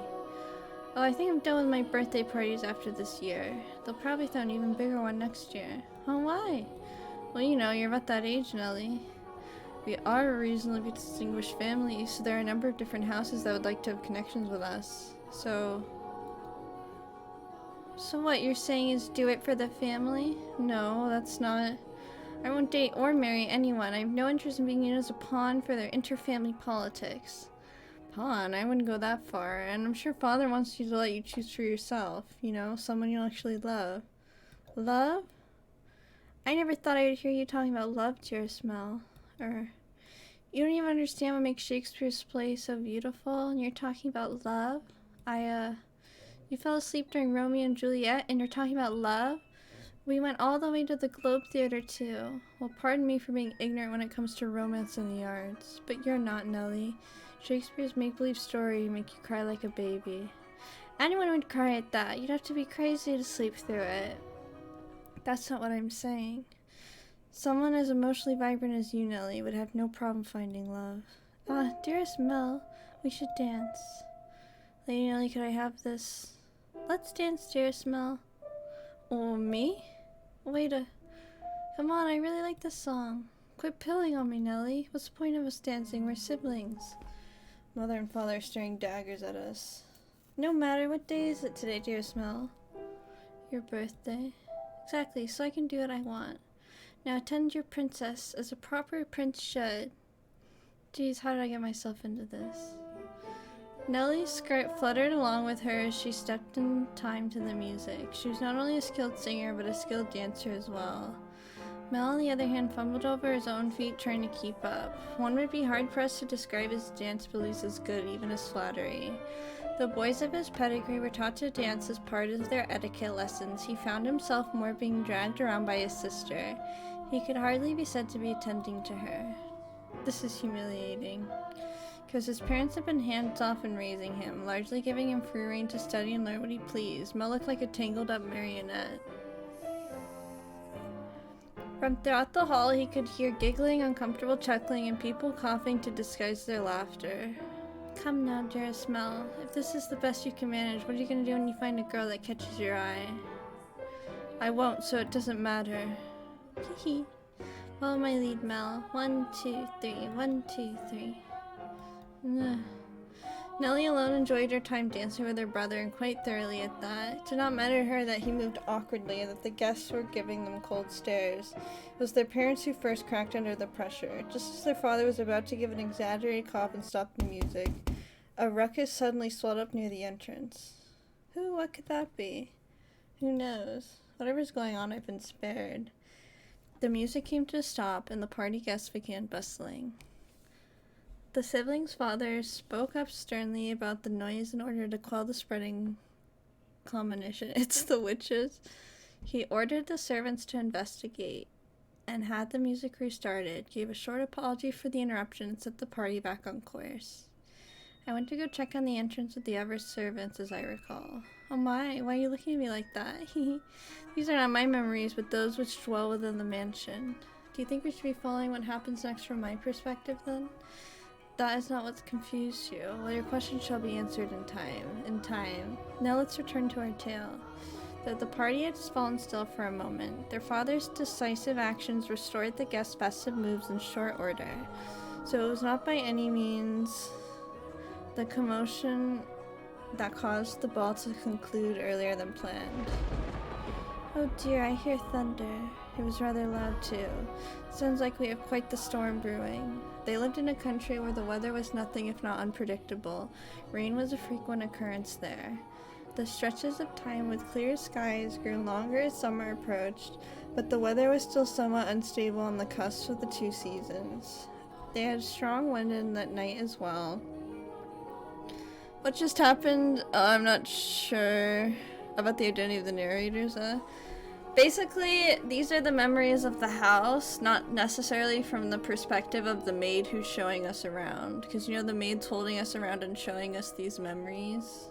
Oh, I think I'm done with my birthday parties after this year. They'll probably throw an even bigger one next year. Oh, why? Well, you know, you're about that age, Nellie. We are a reasonably distinguished family, so there are a number of different houses that would like to have connections with us. So, So what you're saying is do it for the family? No, that's not. I won't date or marry anyone. I have no interest in being used as a pawn for their interfamily politics. Pawn? I wouldn't go that far. And I'm sure Father wants you to let you choose for yourself. You know, someone you'll actually love. Love? I never thought I would hear you talking about love, dearest Mel. You don't even understand what makes Shakespeare's play so beautiful, and you're talking about love? You fell asleep during Romeo and Juliet, and you're talking about love? We went all the way to the Globe Theatre, too. Well, pardon me for being ignorant when it comes to romance in the arts, but you're not, Nellie. Shakespeare's make-believe story make you cry like a baby. Anyone would cry at that. You'd have to be crazy to sleep through it. That's not what I'm saying. Someone as emotionally vibrant as you, Nellie, would have no problem finding love. Dearest Mel, we should dance. Lady Nellie, could I have this? Let's dance, dearest Mel. Oh, me? Come on, I really like this song. Quit pilling on me, Nellie. What's the point of us dancing? We're siblings. Mother and father are staring daggers at us. No matter, what day is it today, dearest Mel? Your birthday. Exactly, so I can do what I want. Now attend your princess as a proper prince should. Geez, how did I get myself into this? Nellie's skirt fluttered along with her as she stepped in time to the music. She was not only a skilled singer, but a skilled dancer as well. Mel, on the other hand, fumbled over his own feet trying to keep up. One would be hard-pressed to describe his dance abilities as good, even as flattery. Though boys of his pedigree were taught to dance as part of their etiquette lessons, he found himself more being dragged around by his sister. He could hardly be said to be attending to her. This is humiliating. Because his parents had been hands-off in raising him, largely giving him free rein to study and learn what he pleased. Mel looked like a tangled-up marionette. From throughout the hall, he could hear giggling, uncomfortable chuckling, and people coughing to disguise their laughter. Come now, dearest Mel. If this is the best you can manage, what are you going to do when you find a girl that catches your eye? I won't, so it doesn't matter. Hee. Follow my lead, Mel. 1, 2, 3. 1, 2, 3. Nellie alone enjoyed her time dancing with her brother, and quite thoroughly at that. It did not matter to her that he moved awkwardly and that the guests were giving them cold stares. It was their parents who first cracked under the pressure. Just as their father was about to give an exaggerated cough and stop the music, a ruckus suddenly swelled up near the entrance. What could that be? Who knows? Whatever's going on, I've been spared. The music came to a stop, and the party guests began bustling. The siblings' father spoke up sternly about the noise in order to quell the spreading combination. It's the witches. He ordered the servants to investigate and had the music restarted, gave a short apology for the interruption, and set the party back on course. I went to go check on the entrance with the other servants, as I recall. Oh my, why are you looking at me like that? These are not my memories, but those which dwell within the mansion. Do you think we should be following what happens next from my perspective, then? That is not what's confused you. Well, your question shall be answered in time. Now let's return to our tale. Though the party had fallen still for a moment, their father's decisive actions restored the guests' festive moves in short order. So it was not by any means the commotion that caused the ball to conclude earlier than planned. Oh dear, I hear thunder. It was rather loud too. Sounds like we have quite the storm brewing. They lived in a country where the weather was nothing if not unpredictable. Rain was a frequent occurrence there. The stretches of time with clear skies grew longer as summer approached, but the weather was still somewhat unstable on the cusp of the two seasons. They had strong wind in that night as well. What just happened? I'm not sure about the identity of the narrators. Basically, these are the memories of the house, not necessarily from the perspective of the maid who's showing us around. Because, you know, the maid's holding us around and showing us these memories.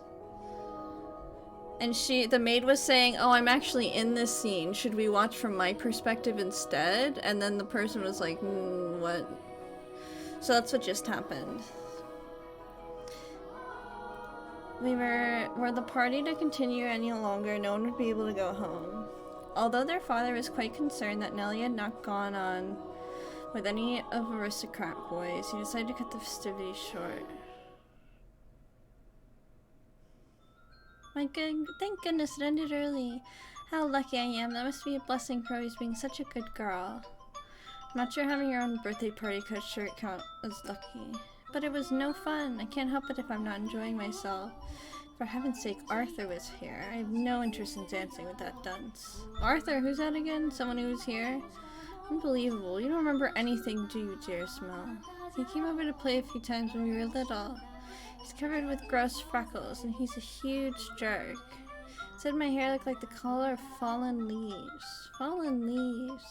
And the maid was saying, oh, I'm actually in this scene. Should we watch from my perspective instead? And then the person was like, what? So that's what just happened. Were the party to continue any longer, no one would be able to go home. Although their father was quite concerned that Nellie had not gone on with any of aristocrat boys, he decided to cut the festivities short. Thank goodness it ended early. How lucky I am. That must be a blessing for always being such a good girl. I'm not sure having your own birthday party cut shirt count as lucky. But it was no fun. I can't help it if I'm not enjoying myself. For heaven's sake, Arthur was here. I have no interest in dancing with that dunce. Arthur, who's that again? Someone who was here? Unbelievable. You don't remember anything, do you, dear Smell? He came over to play a few times when we were little. He's covered with gross freckles, and he's a huge jerk. Said my hair looked like the color of fallen leaves. Fallen leaves.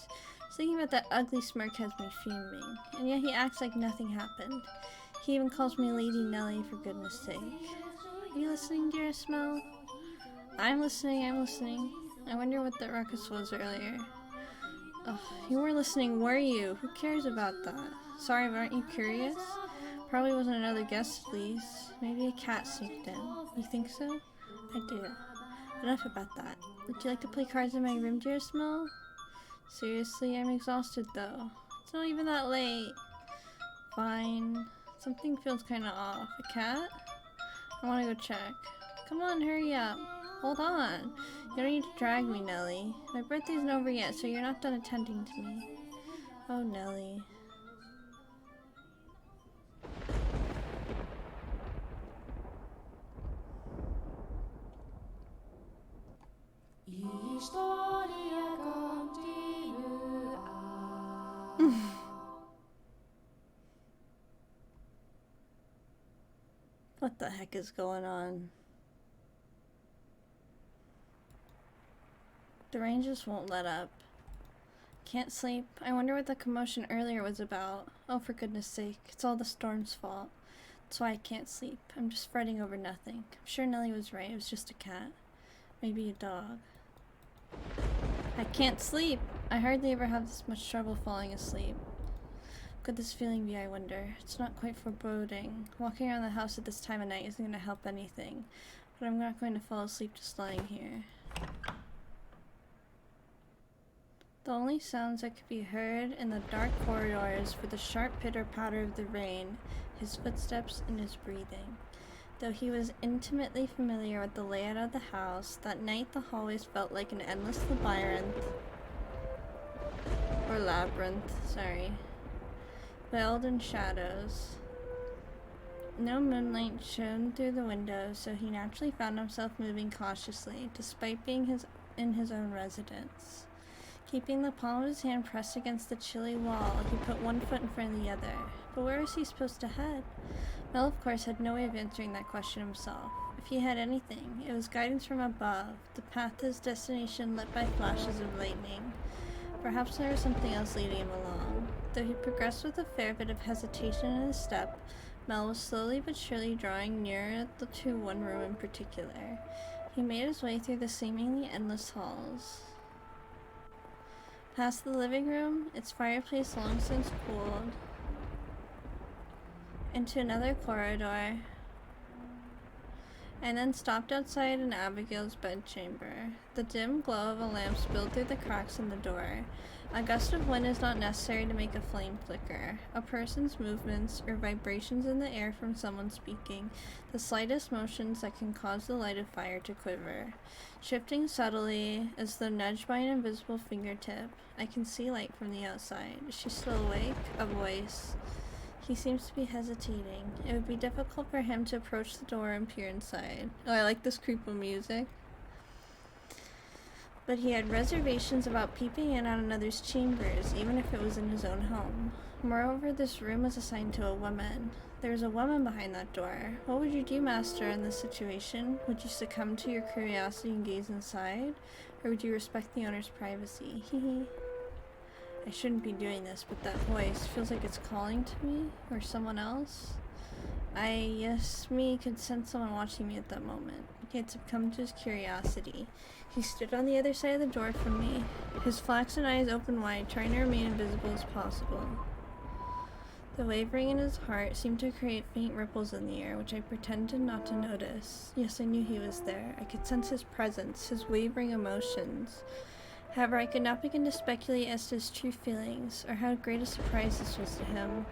Thinking about that ugly smirk has me fuming, and yet he acts like nothing happened. He even calls me Lady Nellie, for goodness sake. Are you listening, dear Smell? I'm listening. I wonder what that ruckus was earlier. Ugh, you weren't listening, were you? Who cares about that? Sorry, but aren't you curious? Probably wasn't another guest, at least. Maybe a cat sneaked in. You think so? I do. Enough about that. Would you like to play cards in my room, dear Smell? Seriously, I'm exhausted though. It's not even that late. Fine. Something feels kinda off. A cat? I wanna go check. Come on, hurry up. Hold on. You don't need to drag me, Nellie. My birthday's not over yet, so you're not done attending to me. Oh, Nellie. What the heck is going on? The rain just won't let up. Can't sleep. I wonder what the commotion earlier was about. Oh, for goodness sake. It's all the storm's fault. That's why I can't sleep. I'm just fretting over nothing. I'm sure Nellie was right. It was just a cat. Maybe a dog. I can't sleep! I hardly ever have this much trouble falling asleep. What could this feeling be, I wonder? It's not quite foreboding. Walking around the house at this time of night isn't going to help anything. But I'm not going to fall asleep just lying here. The only sounds that could be heard in the dark corridors were the sharp pitter-patter of the rain, his footsteps, and his breathing. Though he was intimately familiar with the layout of the house, that night the hallways felt like an endless labyrinth. Or labyrinth, sorry. Veiled in shadows. No moonlight shone through the windows, so he naturally found himself moving cautiously, despite being in his own residence. Keeping the palm of his hand pressed against the chilly wall, he put one foot in front of the other. But where was he supposed to head? Mel, of course, had no way of answering that question himself. If he had anything, it was guidance from above, the path to his destination lit by flashes of lightning. Perhaps there was something else leading him along. Though he progressed with a fair bit of hesitation in his step, Mel was slowly but surely drawing nearer to one room in particular. He made his way through the seemingly endless halls. Past the living room, its fireplace long since cooled, into another corridor, and then stopped outside in Abigail's bedchamber. The dim glow of a lamp spilled through the cracks in the door. A gust of wind is not necessary to make a flame flicker. A person's movements or vibrations in the air from someone speaking, the slightest motions that can cause the light of fire to quiver. Shifting subtly, as though nudged by an invisible fingertip. I can see light from the outside. Is she still awake? A voice. He seems to be hesitating. It would be difficult for him to approach the door and peer inside. Oh, I like this creepy music. But he had reservations about peeping in on another's chambers, even if it was in his own home. Moreover, this room was assigned to a woman. There was a woman behind that door. What would you do, master, in this situation? Would you succumb to your curiosity and gaze inside? Or would you respect the owner's privacy? Hee. I shouldn't be doing this, but that voice feels like it's calling to me, or someone else. Me, could sense someone watching me at that moment. He had succumbed to his curiosity. He stood on the other side of the door from me, his flaxen eyes open wide, trying to remain invisible as possible. The wavering in his heart seemed to create faint ripples in the air, which I pretended not to notice. Yes, I knew he was there. I could sense his presence, his wavering emotions. However, I could not begin to speculate as to his true feelings, or how great a surprise this was to him.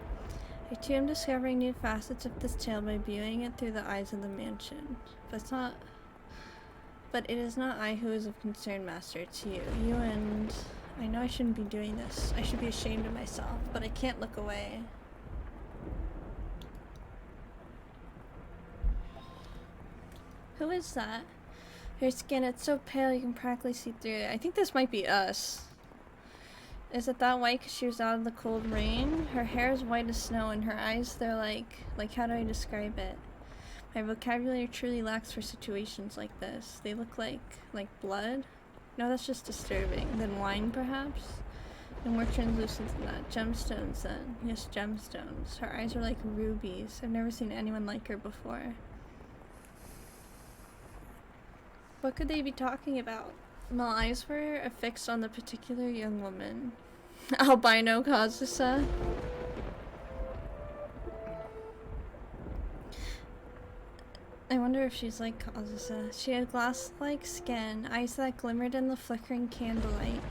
I too am discovering new facets of this tale by viewing it through the eyes of the mansion. But it's not... But it is not I who is of concern, Master. It's you. You and... I know I shouldn't be doing this. I should be ashamed of myself, but I can't look away. Who is that? Her skin, it's so pale you can practically see through it. I think this might be us. Is it that white because she was out of the cold rain? Her hair is white as snow and her eyes, they're like how do I describe it? My vocabulary truly lacks for situations like this. They look like blood? No, that's just disturbing. Then wine, perhaps? No more translucent than that. Gemstones, then. Yes, gemstones. Her eyes are like rubies. I've never seen anyone like her before. What could they be talking about? My eyes were affixed on the particular young woman. Albino Kazusa. I wonder if she's like Kazusa. She had glass-like skin, eyes that glimmered in the flickering candlelight,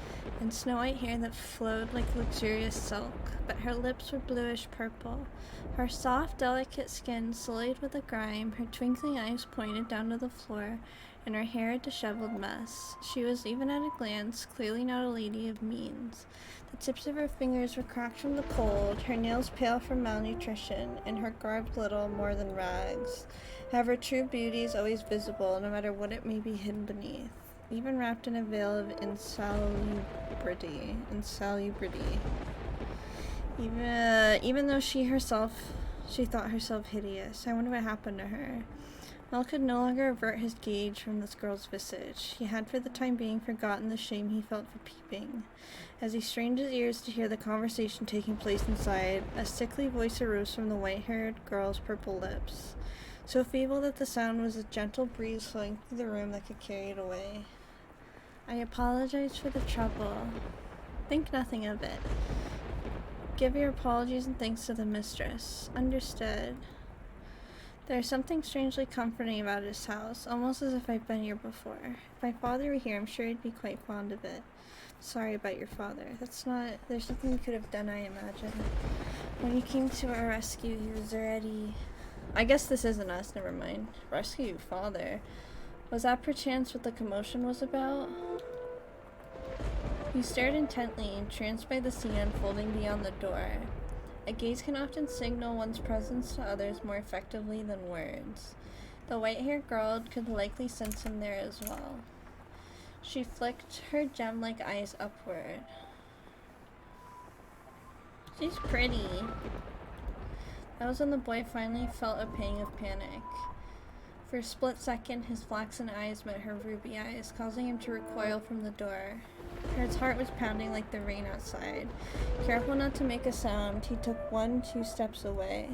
and snow white hair that flowed like luxurious silk, but her lips were bluish purple. Her soft, delicate skin sullied with the grime, her twinkling eyes pointed down to the floor, and her hair a disheveled mess. She was, even at a glance, clearly not a lady of means. The tips of her fingers were cracked from the cold, her nails pale from malnutrition, and her garb little more than rags. However, true beauty is always visible, no matter what it may be hidden beneath, even wrapped in a veil of insalubrity. Even though she thought herself hideous. I wonder what happened to her. Mel could no longer avert his gaze from this girl's visage. He had for the time being forgotten the shame he felt for peeping. As he strained his ears to hear the conversation taking place inside, a sickly voice arose from the white-haired girl's purple lips, so feeble that the sound was a gentle breeze flowing through the room that could carry it away. I apologize for the trouble. Think nothing of it. Give your apologies and thanks to the mistress. Understood. There's something strangely comforting about his house, almost as if I've been here before. If my father were here, I'm sure he'd be quite fond of it. Sorry about your father. There's nothing you could have done, I imagine. When you came to our rescue, he was already... I guess this isn't us, never mind. Rescue father. Was that perchance what the commotion was about? He stared intently, entranced by the scene unfolding beyond the door. A gaze can often signal one's presence to others more effectively than words. The white-haired girl could likely sense him there as well. She flicked her gem-like eyes upward. She's pretty. That was when the boy finally felt a pang of panic. For a split second, his flaxen eyes met her ruby eyes, causing him to recoil from the door. His heart was pounding like the rain outside. Careful not to make a sound, he took 1-2 steps away.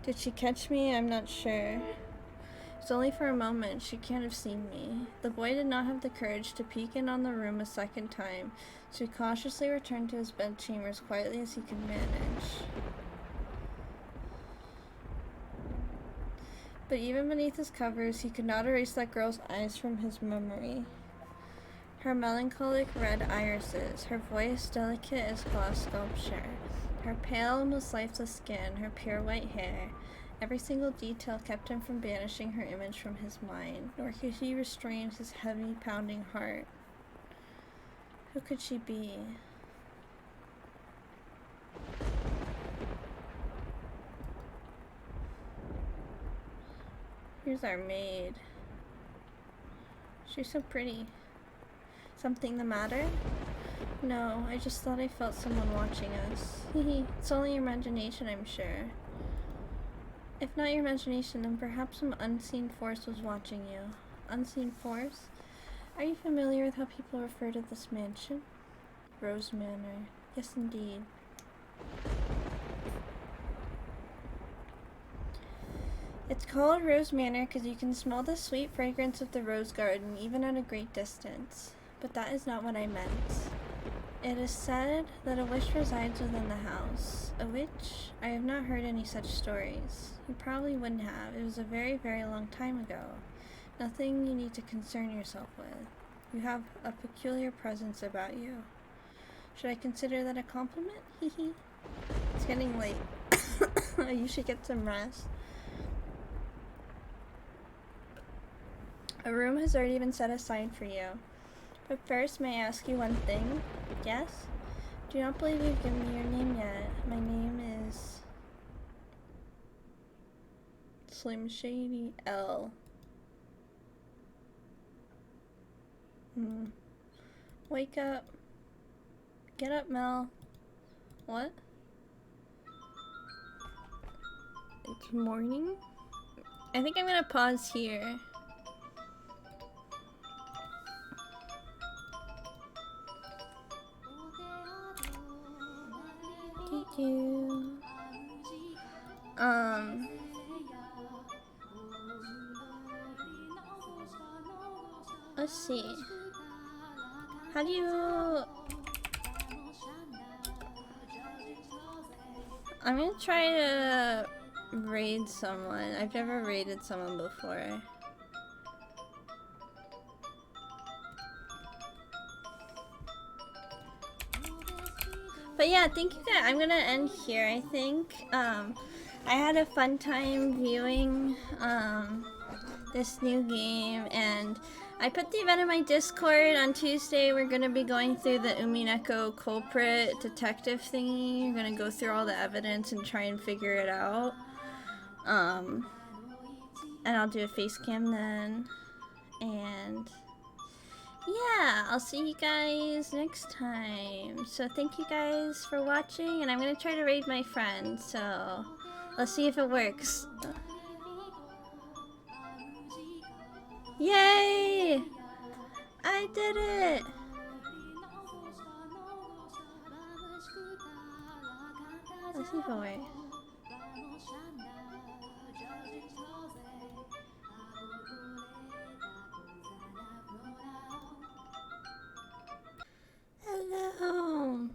Did she catch me? I'm not sure. It's only for a moment. She can't have seen me. The boy did not have the courage to peek in on the room a second time, so he cautiously returned to his bedchamber as quietly as he could manage. But even beneath his covers, he could not erase that girl's eyes from his memory. Her melancholic red irises, her voice delicate as glass sculpture, her pale, almost lifeless skin, her pure white hair. Every single detail kept him from banishing her image from his mind, nor could he restrain his heavy, pounding heart. Who could she be? Here's our maid. She's so pretty. Something the matter? No, I just thought I felt someone watching us. Hehe, it's only your imagination, I'm sure. If not your imagination, then perhaps some unseen force was watching you. Unseen force? Are you familiar with how people refer to this mansion? Rose Manor. Yes, indeed. It's called Rose Manor because you can smell the sweet fragrance of the rose garden even at a great distance. But that is not what I meant. It is said that a witch resides within the house. A witch? I have not heard any such stories. You probably wouldn't have. It was a very, very long time ago. Nothing you need to concern yourself with. You have a peculiar presence about you. Should I consider that a compliment? Hehe. It's getting late. You should get some rest. A room has already been set aside for you. But first, may I ask you one thing? Yes? Do not believe you've given me your name yet. My name is... Slim Shady L. Wake up. Get up, Mel. What? It's morning? I think I'm gonna pause here. Let's see. How do you... I'm gonna try to raid someone. I've never raided someone before. But yeah, thank you guys. I'm gonna end here, I think. I had a fun time viewing this new game, and I put the event in my Discord. On Tuesday we're gonna be going through the Umineko culprit detective thingy. We're gonna go through all the evidence and try and figure it out. And I'll do a face cam then. And yeah, I'll see you guys next time. So thank you guys for watching, and I'm gonna try to raid my friend, so let's see if it works. Yay! I did it! Let's see if it works. Hello!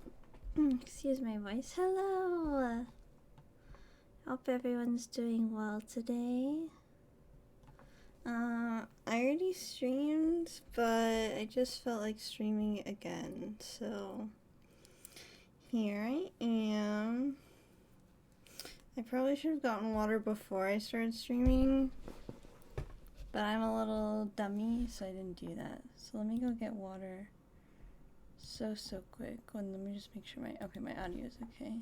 Excuse my voice. Hello! Hope everyone's doing well today. I already streamed, but I just felt like streaming again, so here I am. I probably should have gotten water before I started streaming, but I'm a little dummy, so I didn't do that. So let me go get water so quick. Let me just make sure my audio is okay.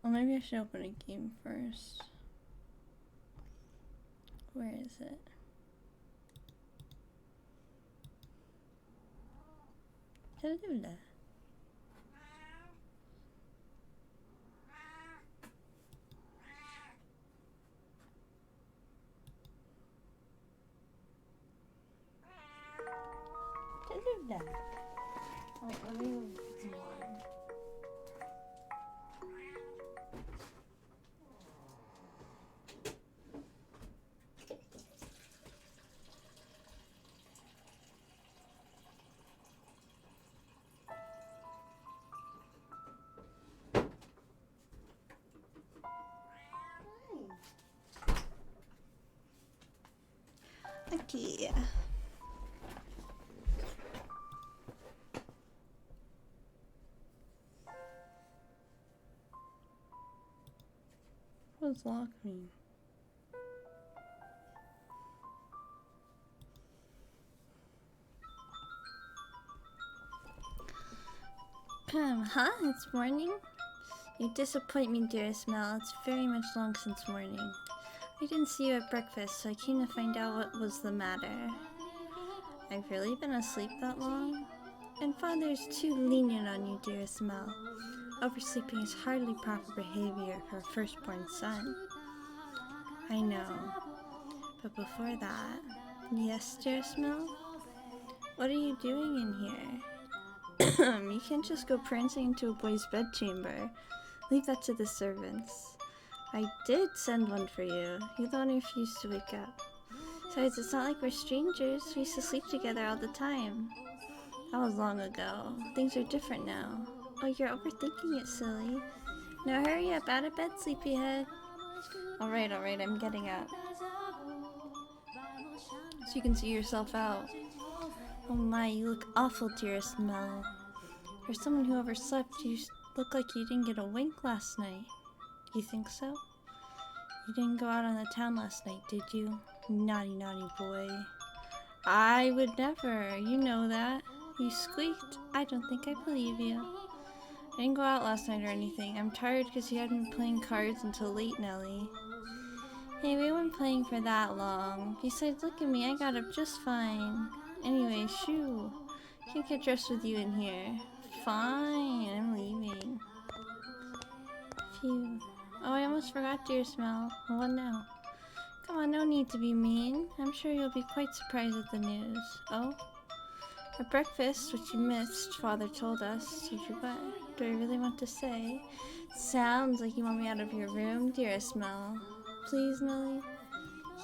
Well, maybe I should open a game first. Where is it? Hello. Wait, let me get some water. Okay. What does lock mean? Huh? It's morning? You disappoint me, dearest Mel. It's very much long since morning. I didn't see you at breakfast, so I came to find out what was the matter. I've really been asleep that long? And Father is too lenient on you, dearest Mel. Oversleeping is hardly proper behavior for a firstborn son. I know. But before that... Yes, dearest Mel? What are you doing in here? You can't just go prancing into a boy's bedchamber. Leave that to the servants. I did send one for you. You're the one who refused to wake up. Besides, it's not like we're strangers. We used to sleep together all the time. That was long ago. Things are different now. Oh, you're overthinking it, silly. Now hurry up, out of bed, sleepyhead. Alright, I'm getting up. So you can see yourself out. Oh my, you look awful, dearest Mel. For someone who overslept, you look like you didn't get a wink last night. You think so? You didn't go out on the town last night, did you? Naughty, naughty boy. I would never. You know that. You squeaked. I don't think I believe you. I didn't go out last night or anything. I'm tired because you hadn't been playing cards until late, Nellie. Hey, we weren't playing for that long. Besides, look at me. I got up just fine. Anyway, shoo. Can't get dressed with you in here. Fine, I'm leaving. Phew. Oh, I almost forgot your smell. What now? Come on, no need to be mean. I'm sure you'll be quite surprised at the news. Oh? At breakfast, which you missed, Father told us. Did you what? Do I really want to say? Sounds like you want me out of your room, dearest Mel. Please, Millie?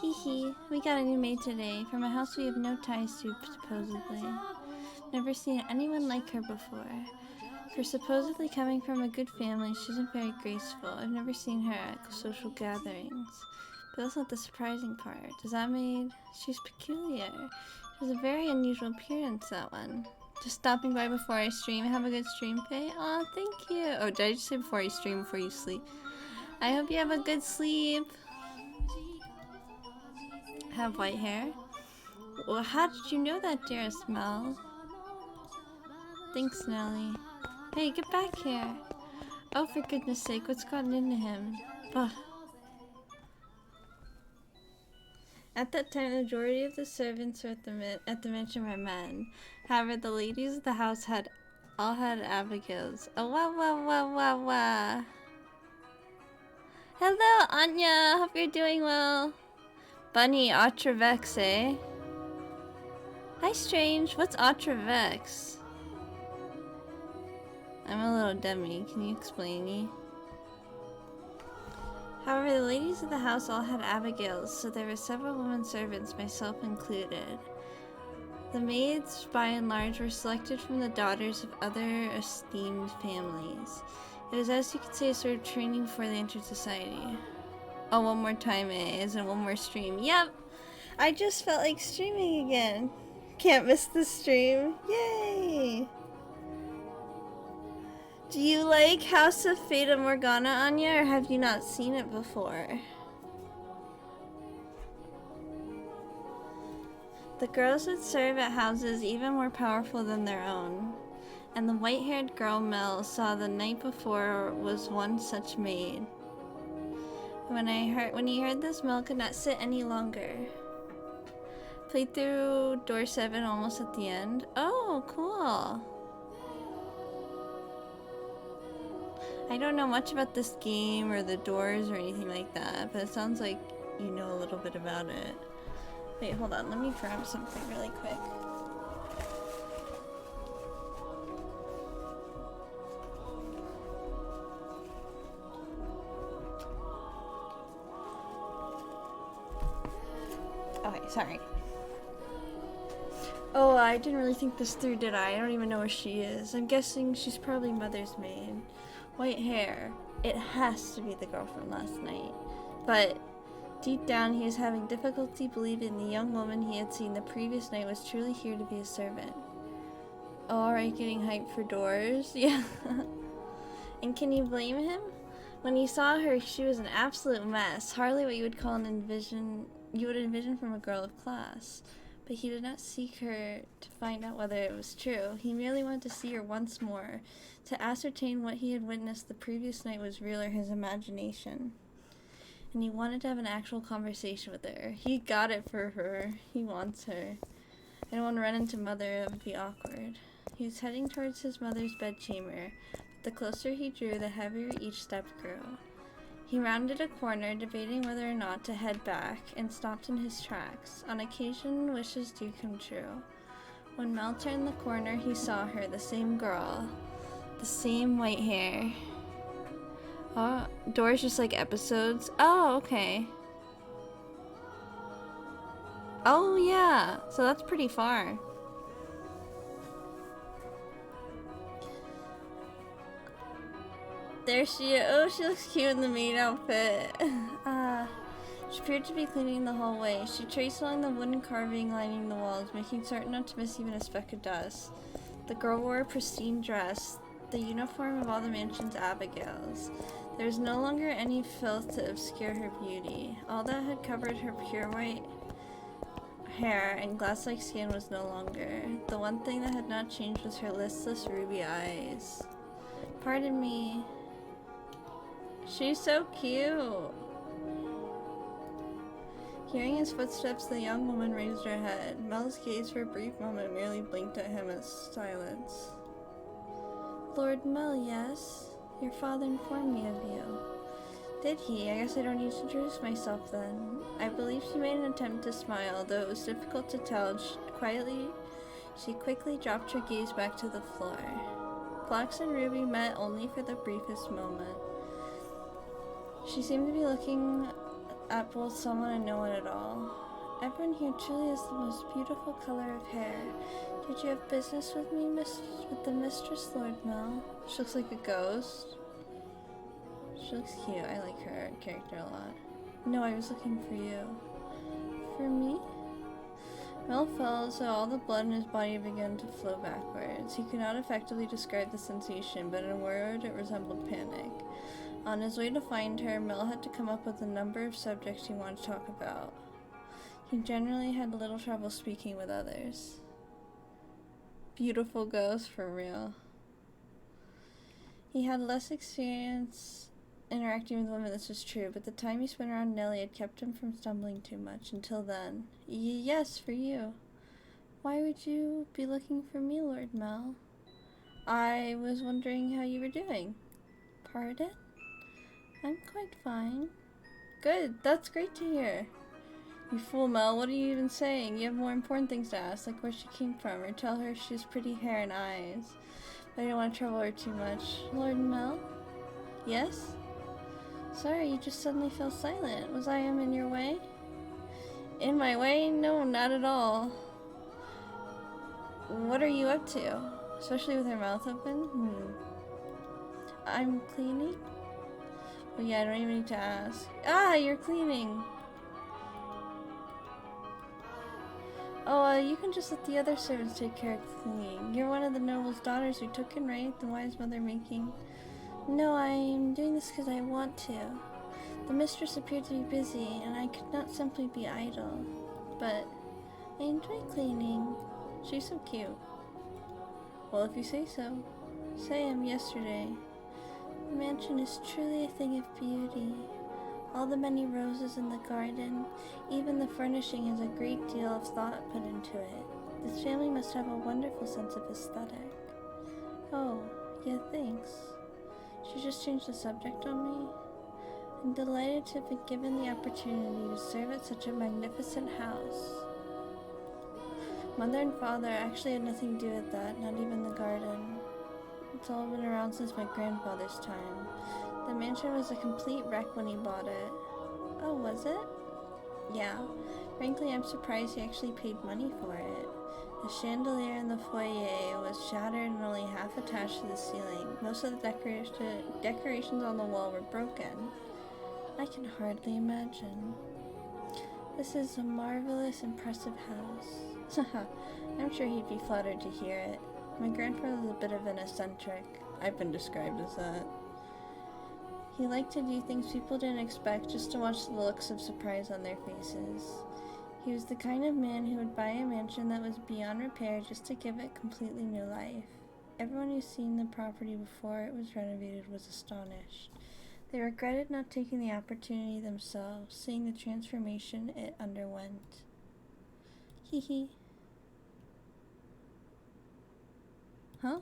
Hee hee. We got a new maid today, from a house we have no ties to, supposedly. Never seen anyone like her before. For supposedly coming from a good family, she isn't very graceful. I've never seen her at social gatherings. But that's not the surprising part. Does that mean she's peculiar? She has a very unusual appearance, that one. Just stopping by before I stream. Have a good stream, Faye. Aw, thank you. Oh, did I just say before you stream, before you sleep? I hope you have a good sleep. Have white hair? Well, how did you know that, dearest Mel? Thanks, Nellie. Hey, get back here. Oh, for goodness sake, what's gotten into him? Ugh. At that time, the majority of the servants at the mansion were men. However, the ladies of the house all had Abigails. Oh, wah. Hello, Anya. Hope you're doing well. Bunny, Atravex, eh? Hi, Strange. What's Atravex? I'm a little dummy. Can you explain me? However, the ladies of the house all had Abigails, so there were several women servants, myself included. The maids, by and large, were selected from the daughters of other esteemed families. It was, as you could say, a sort of training before they entered society. Oh, one more time, isn't one more stream. Yep! I just felt like streaming again. Can't miss the stream. Yay! Do you like House of Fata Morgana, Anya, or have you not seen it before? The girls would serve at houses even more powerful than their own, and the white-haired girl Mel saw the night before was one such maid. When he heard this, Mel could not sit any longer. Played through door 7 almost at the end. Oh, cool. I don't know much about this game or the doors or anything like that, but it sounds like you know a little bit about it. Wait, hold on. Let me grab something really quick. Okay, sorry. Oh, I didn't really think this through, did I? I don't even know where she is. I'm guessing she's probably Mother's maid. White hair. It has to be the girl from last night. But deep down, he was having difficulty believing the young woman he had seen the previous night was truly here to be a servant. Oh, alright, getting hyped for doors? Yeah. And can you blame him? When he saw her, she was an absolute mess. Hardly what you would call you would envision from a girl of class. But he did not seek her to find out whether it was true. He merely wanted to see her once more, to ascertain what he had witnessed the previous night was real or his imagination. And he wanted to have an actual conversation with her. He got it for her. He wants her. I don't want to run into Mother. That would be awkward. He was heading towards his mother's bedchamber, but the closer he drew, the heavier each step grew. He rounded a corner, debating whether or not to head back, and stopped in his tracks. On occasion, wishes do come true. When Mel turned the corner, he saw her, the same girl, the same white hair. Oh, doors just like episodes? Oh, okay. Oh, yeah. So that's pretty far. There she is. Oh, she looks cute in the maid outfit. She appeared to be cleaning the hallway. She traced along the wooden carving lining the walls, making certain not to miss even a speck of dust. The girl wore a pristine dress, the uniform of all the mansion's Abigails. There was no longer any filth to obscure her beauty. All that had covered her hair and glass-like skin was no longer. The one thing that had not changed was her listless ruby eyes. Pardon me. She's so cute. Hearing his footsteps, the young woman raised her head. Mel's gaze for a brief moment merely blinked at him as silence. Lord Mel, yes? Your father informed me of you. Did he? I guess I don't need to introduce myself then. I believe she made an attempt to smile, though it was difficult to tell. She quickly dropped her gaze back to the floor. Fox and Ruby met only for the briefest moment. She seemed to be looking at both someone and no one at all. Everyone here truly has the most beautiful color of hair. Did you have business with me, with the Mistress Lord Mel? She looks like a ghost. She looks cute. I like her character a lot. No, I was looking for you. For me? Mel fell so all the blood in his body began to flow backwards. He could not effectively describe the sensation, but in a word, it resembled panic. On his way to find her, Mel had to come up with a number of subjects he wanted to talk about. He generally had little trouble speaking with others. Beautiful ghost, for real. He had less experience interacting with women, this was true, but the time he spent around Nellie had kept him from stumbling too much until then. Yes, for you. Why would you be looking for me, Lord Mel? I was wondering how you were doing. Pardon? I'm quite fine. Good, that's great to hear. You fool, Mel, what are you even saying? You have more important things to ask, like where she came from, or tell her she has pretty hair and eyes. But I don't want to trouble her too much. Lord Mel? Yes? Sorry, you just suddenly fell silent. Was I in your way? In my way? No, not at all. What are you up to? Especially with her mouth open? I'm cleaning? Well, yeah, I don't even need to ask. Ah, you're cleaning! Oh, you can just let the other servants take care of cleaning. You're one of the noble's daughters we took in, right? The wise mother making... No, I'm doing this because I want to. The mistress appeared to be busy, and I could not simply be idle. But I enjoy cleaning. She's so cute. Well, if you say so. Say am yesterday. The mansion is truly a thing of beauty. All the many roses in the garden, even the furnishing has a great deal of thought put into it. This family must have a wonderful sense of aesthetic. Oh, yeah, thanks. She just changed the subject on me. I'm delighted to have been given the opportunity to serve at such a magnificent house. Mother and father actually had nothing to do with that, not even the garden. It's all been around since my grandfather's time. The mansion was a complete wreck when he bought it. Oh, was it? Yeah. Frankly, I'm surprised he actually paid money for it. The chandelier in the foyer was shattered and only half attached to the ceiling. Most of the decorations on the wall were broken. I can hardly imagine. This is a marvelous, impressive house. I'm sure he'd be flattered to hear it. My grandfather was a bit of an eccentric. I've been described as that. He liked to do things people didn't expect just to watch the looks of surprise on their faces. He was the kind of man who would buy a mansion that was beyond repair just to give it completely new life. Everyone who's seen the property before it was renovated was astonished. They regretted not taking the opportunity themselves, seeing the transformation it underwent. Hee hee. Huh?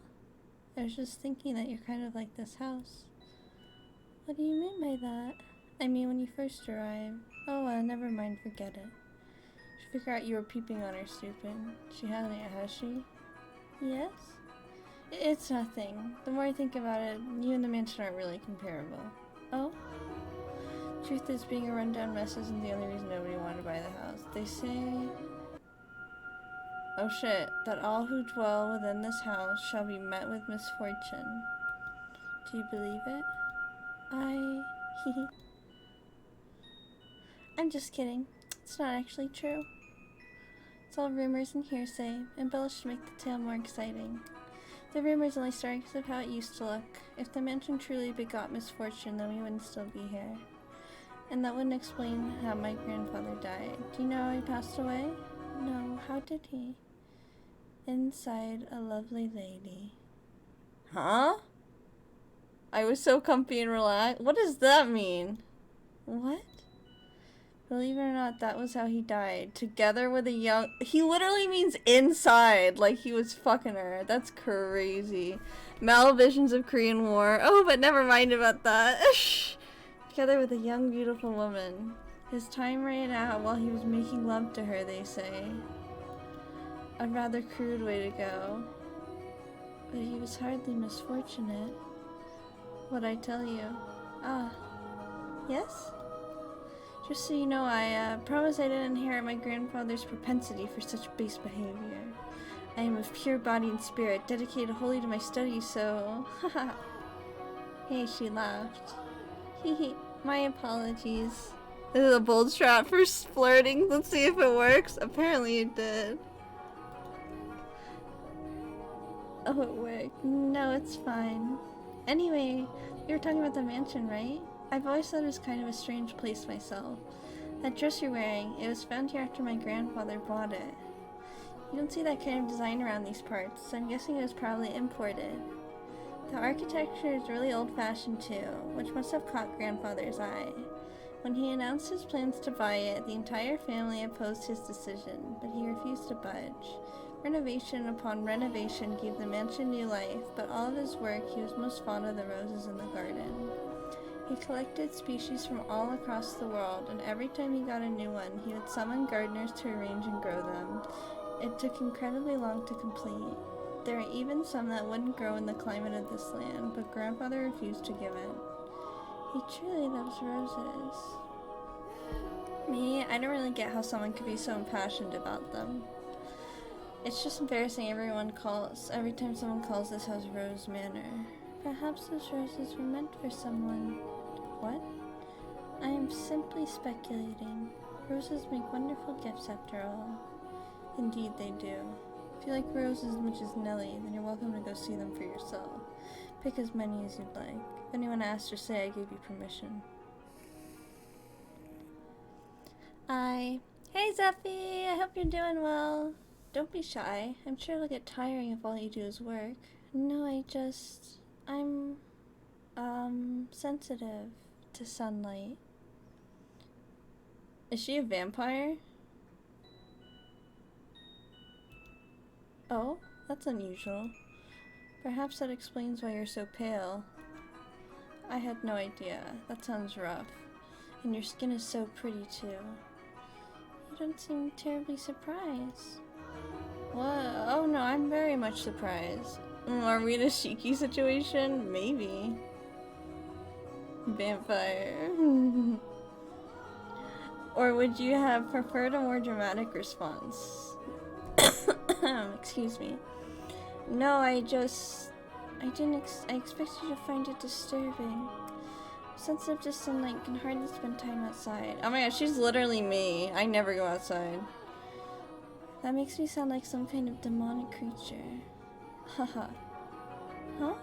I was just thinking that you're kind of like this house. What do you mean by that? I mean when you first arrived. Oh, never mind, forget it. She figured out you were peeping on her, stupid. She hasn't yet, has she? Yes? It's nothing. The more I think about it, you and the mansion aren't really comparable. Oh? Truth is, being a rundown mess isn't the only reason nobody wanted to buy the house. They say... Oh shit, that all who dwell within this house shall be met with misfortune. Do you believe it? I'm just kidding. It's not actually true. It's all rumors and hearsay, embellished to make the tale more exciting. The rumors only start because of how it used to look. If the mansion truly begot misfortune, then we wouldn't still be here. And that wouldn't explain how my grandfather died. Do you know how he passed away? No, how did he? Inside a lovely lady. Huh? I was so comfy and relaxed. What does that mean? What? Believe it or not, that was how he died. Together with a young... He literally means inside, like he was fucking her. That's crazy. Malvisions of Korean War. Oh, but never mind about that. Together with a young, beautiful woman. His time ran out while he was making love to her, they say. A rather crude way to go. But he was hardly misfortunate. What'd I tell you? Ah. Yes? Just so you know, I promise I didn't inherit my grandfather's propensity for such base behavior. I am of pure body and spirit, dedicated wholly to my studies, so... Haha. Hey, she laughed. Hehe, my apologies. This is a bold strat for flirting. Let's see if it works. Apparently it did. Oh, it worked. No, it's fine. Anyway, you were talking about the mansion, right? I've always thought it was kind of a strange place myself. That dress you're wearing, it was found here after my grandfather bought it. You don't see that kind of design around these parts, so I'm guessing it was probably imported. The architecture is really old-fashioned too, which must have caught grandfather's eye. When he announced his plans to buy it, the entire family opposed his decision, but he refused to budge. Renovation upon renovation gave the mansion new life, but all of his work, he was most fond of the roses in the garden. He collected species from all across the world, and every time he got a new one, he would summon gardeners to arrange and grow them. It took incredibly long to complete. There are even some that wouldn't grow in the climate of this land, but grandfather refused to give in. He truly loves roses. Me, I don't really get how someone could be so impassioned about them. It's just embarrassing every time someone calls this house Rose Manor. Perhaps those roses were meant for someone. What? I am simply speculating. Roses make wonderful gifts after all. Indeed they do. If you like roses as much as Nellie, then you're welcome to go see them for yourself. Pick as many as you'd like. If anyone asks, just say I gave you permission. Hey Zeffy, I hope you're doing well. Don't be shy. I'm sure it'll get tiring if all you do is work. No, I'm sensitive to sunlight. Is she a vampire? Oh, that's unusual. Perhaps that explains why you're so pale. I had no idea. That sounds rough. And your skin is so pretty too. You don't seem terribly surprised. What? Oh no, I'm very much surprised. Are we in a Shiki situation? Maybe. Vampire. Or would you have preferred a more dramatic response? Excuse me. No, I expected you to find it disturbing. Sensitive to sunlight, can hardly spend time outside. Oh my god, she's literally me. I never go outside. That makes me sound like some kind of demonic creature. Haha. Huh?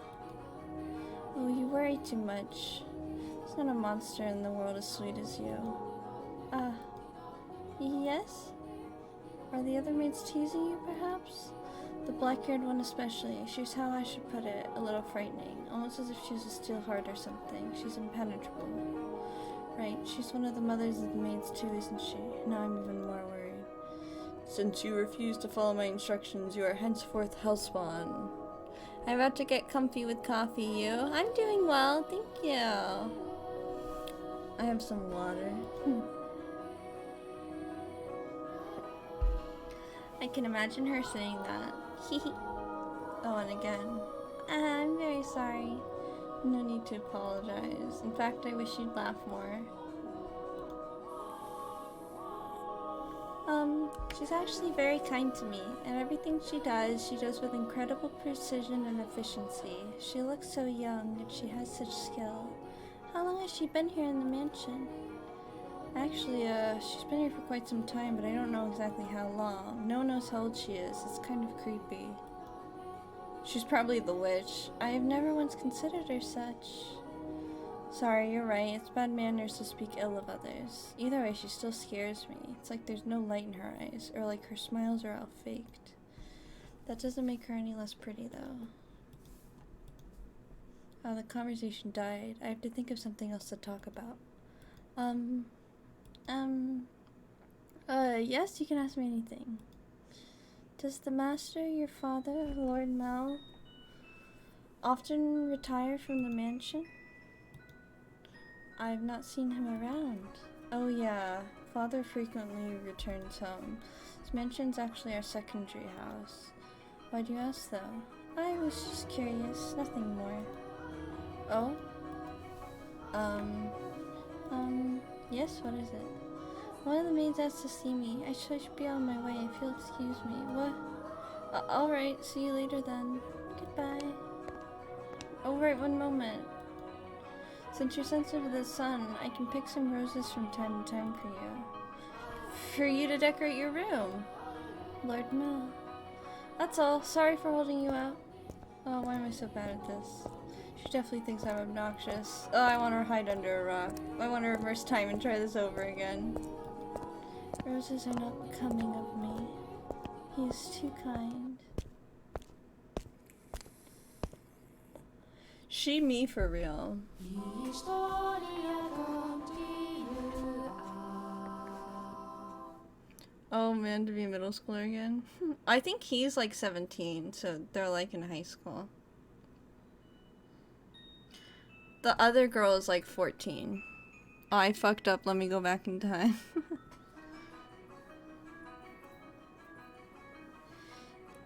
Oh, you worry too much. There's not a monster in the world as sweet as you. Yes? Are the other maids teasing you, perhaps? The black-haired one especially. She's how I should put it, a little frightening. Almost as if she has a steel heart or something. She's impenetrable. Right, she's one of the mothers of the maids too, isn't she? Now I'm even more worried. Since you refuse to follow my instructions, you are henceforth hellspawn. I'm about to get comfy with coffee, you. I'm doing well, thank you. I have some water. I can imagine her saying that. Oh, and again. I'm very sorry. No need to apologize. In fact, I wish you'd laugh more. She's actually very kind to me, and everything she does with incredible precision and efficiency. She looks so young, and she has such skill. How long has she been here in the mansion? Actually, she's been here for quite some time, but I don't know exactly how long. No one knows how old she is. It's kind of creepy. She's probably the witch. I have never once considered her such. Sorry, you're right. It's bad manners to speak ill of others. Either way, she still scares me. It's like there's no light in her eyes, or like her smiles are all faked. That doesn't make her any less pretty, though. Oh, the conversation died. I have to think of something else to talk about. Yes, you can ask me anything. Does the master, your father, Lord Mel, often retire from the mansion? I've not seen him around. Oh yeah, father frequently returns home. This mansion's actually our secondary house. Why do you ask, though? I was just curious, nothing more. Oh? Yes, what is it? One of the maids asked to see me. I should be on my way if you'll excuse me. What? Alright, see you later then. Goodbye. Oh, right, one moment. Since you're sensitive to the sun, I can pick some roses from time to time for you. For you to decorate your room. Lord Mel. That's all. Sorry for holding you out. Oh, why am I so bad at this? She definitely thinks I'm obnoxious. Oh, I want to hide under a rock. I want to reverse time and try this over again. Roses are not becoming of me. He is too kind. She me for real. Oh man, to be a middle schooler again. I think he's like 17, so they're like in high school. The other girl is like 14. Oh, I fucked up. Let me go back in time.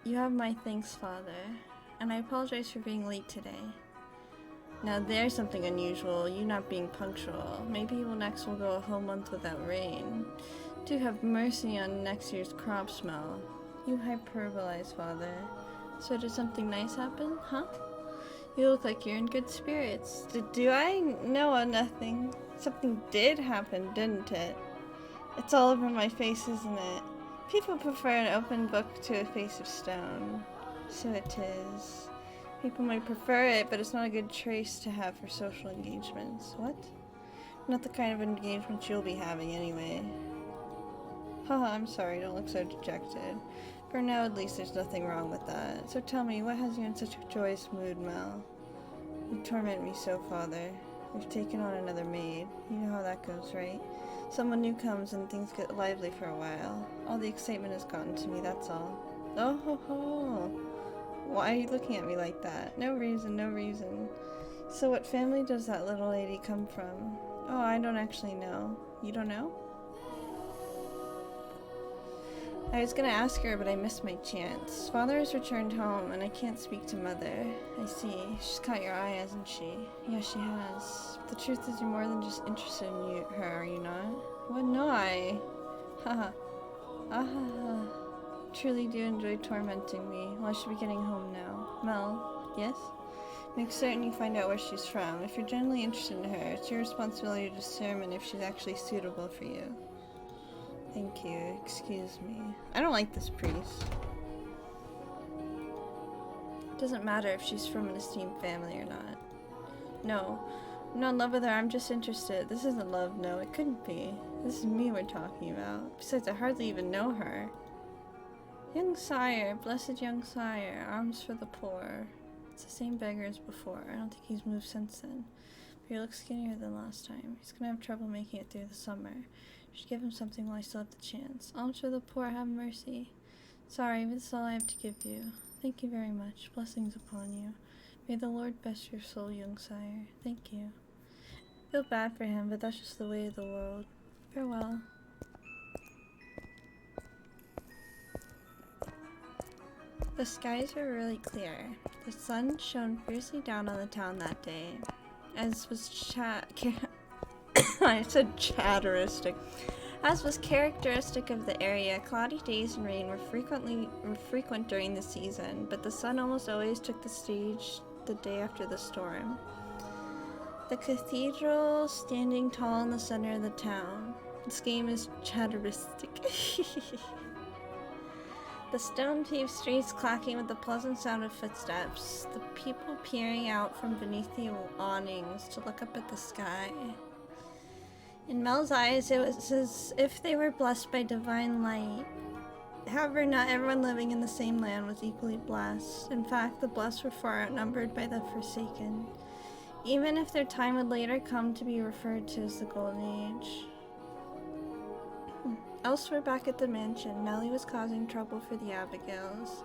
You have my thanks, Father. And I apologize for being late today. Now there's something unusual, you not being punctual. Maybe next we'll go a whole month without rain. Do have mercy on next year's crop smell. You hyperbolize, Father. So did something nice happen, huh? You look like you're in good spirits. Do I? No, nothing. Something did happen, didn't it? It's all over my face, isn't it? People prefer an open book to a face of stone. So it is. People might prefer it, but it's not a good trace to have for social engagements. What? Not the kind of engagement you'll be having anyway. Haha, I'm sorry, don't look so dejected. For now, at least, there's nothing wrong with that. So tell me, what has you in such a joyous mood, Mel? You torment me so, Father. We've taken on another maid. You know how that goes, right? Someone new comes and things get lively for a while. All the excitement has gotten to me, that's all. Oh ho ho! Why are you looking at me like that? No reason, no reason. So what family does that little lady come from? Oh, I don't actually know. You don't know? I was gonna ask her, but I missed my chance. Father has returned home, and I can't speak to Mother. I see. She's caught your eye, hasn't she? Yes, she has. But the truth is, you're more than just interested in her, are you not? What? No, I... Haha. Ah. Truly do enjoy tormenting me. Well, I should be getting home now. Mel? Yes? Make certain you find out where she's from. If you're genuinely interested in her, it's your responsibility to determine if she's actually suitable for you. Thank you. Excuse me. I don't like this priest. Doesn't matter if she's from an esteemed family or not. No. I'm not in love with her. I'm just interested. This isn't love. No, it couldn't be. This is me we're talking about. Besides, I hardly even know her. Young sire, blessed young sire, alms for the poor. It's the same beggar as before. I don't think he's moved since then. But he looks skinnier than last time. He's gonna have trouble making it through the summer. Should give him something while I still have the chance. Alms for the poor, have mercy. Sorry, but this is all I have to give you. Thank you very much. Blessings upon you. May the Lord bless your soul, young sire. Thank you. I feel bad for him, but that's just the way of the world. Farewell. The skies were really clear. The sun shone fiercely down on the town that day, as was I said chatteristic. As was characteristic of the area, cloudy days and rain were frequent during the season, but the sun almost always took the stage the day after the storm. The cathedral standing tall in the center of the town. This game is chatteristic. The stone-paved streets clacking with the pleasant sound of footsteps, the people peering out from beneath the awnings to look up at the sky. In Mel's eyes, it was as if they were blessed by divine light. However, not everyone living in the same land was equally blessed. In fact, the blessed were far outnumbered by the forsaken, even if their time would later come to be referred to as the Golden Age. Elsewhere back at the mansion, Nellie was causing trouble for the Abigails.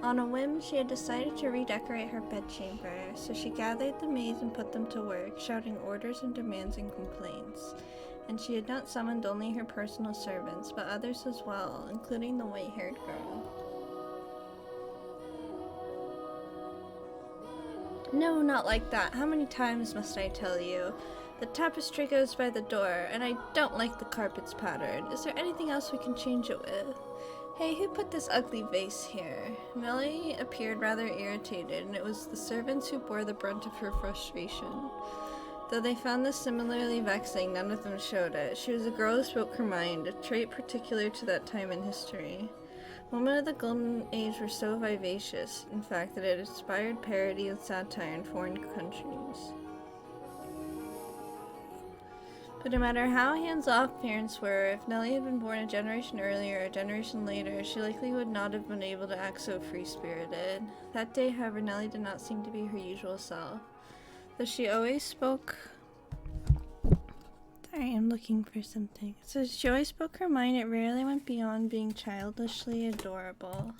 On a whim, she had decided to redecorate her bedchamber, so she gathered the maids and put them to work, shouting orders and demands and complaints. And she had not summoned only her personal servants, but others as well, including the white-haired girl. No, not like that. How many times must I tell you? The tapestry goes by the door, and I don't like the carpet's pattern. Is there anything else we can change it with? Hey, who put this ugly vase here? Melly appeared rather irritated, and it was the servants who bore the brunt of her frustration. Though they found this similarly vexing, none of them showed it. She was a girl who spoke her mind, a trait particular to that time in history. Women of the Golden Age were so vivacious, in fact, that it inspired parody and satire in foreign countries. But no matter how hands-off parents were, if Nellie had been born a generation earlier or a generation later, she likely would not have been able to act so free-spirited. That day, however, Nellie did not seem to be her usual self. Though she always spoke... Sorry, I'm looking for something. So she always spoke her mind, it rarely went beyond being childishly adorable.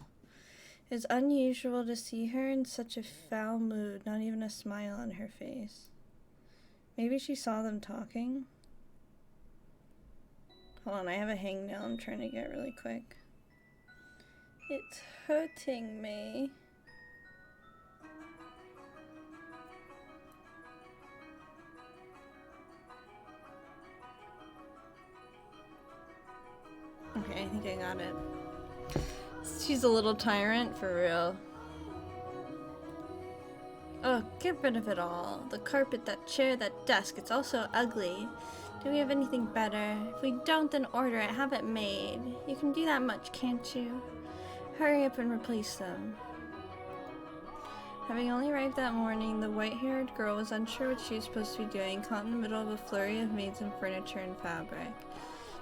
It was unusual to see her in such a foul mood, not even a smile on her face. Maybe she saw them talking? Hold on, I have a hangnail I'm trying to get really quick. It's hurting me. Okay, I think I got it. She's a little tyrant, for real. Oh, get rid of it all. The carpet, that chair, that desk, it's all so ugly. Do we have anything better? If we don't, then order it, have it made. You can do that much, can't you? Hurry up and replace them. Having only arrived that morning, the white-haired girl was unsure what she was supposed to be doing, caught in the middle of a flurry of maids and furniture and fabric.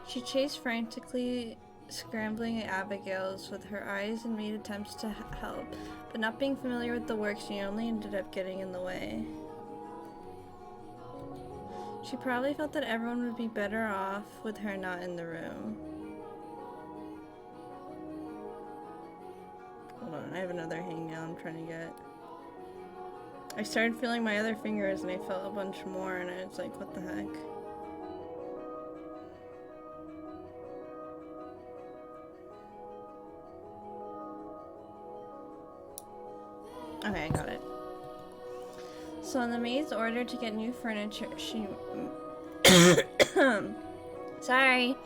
She chased frantically, scrambling at Abigail's with her eyes and made attempts to help, but not being familiar with the work, she only ended up getting in the way. She probably felt that everyone would be better off with her not in the room. Hold on, I have another hangnail I'm trying to get. I started feeling my other fingers and I felt a bunch more and I was like, what the heck? Okay, I got it. So when the maids ordered to get new furniture, Sorry.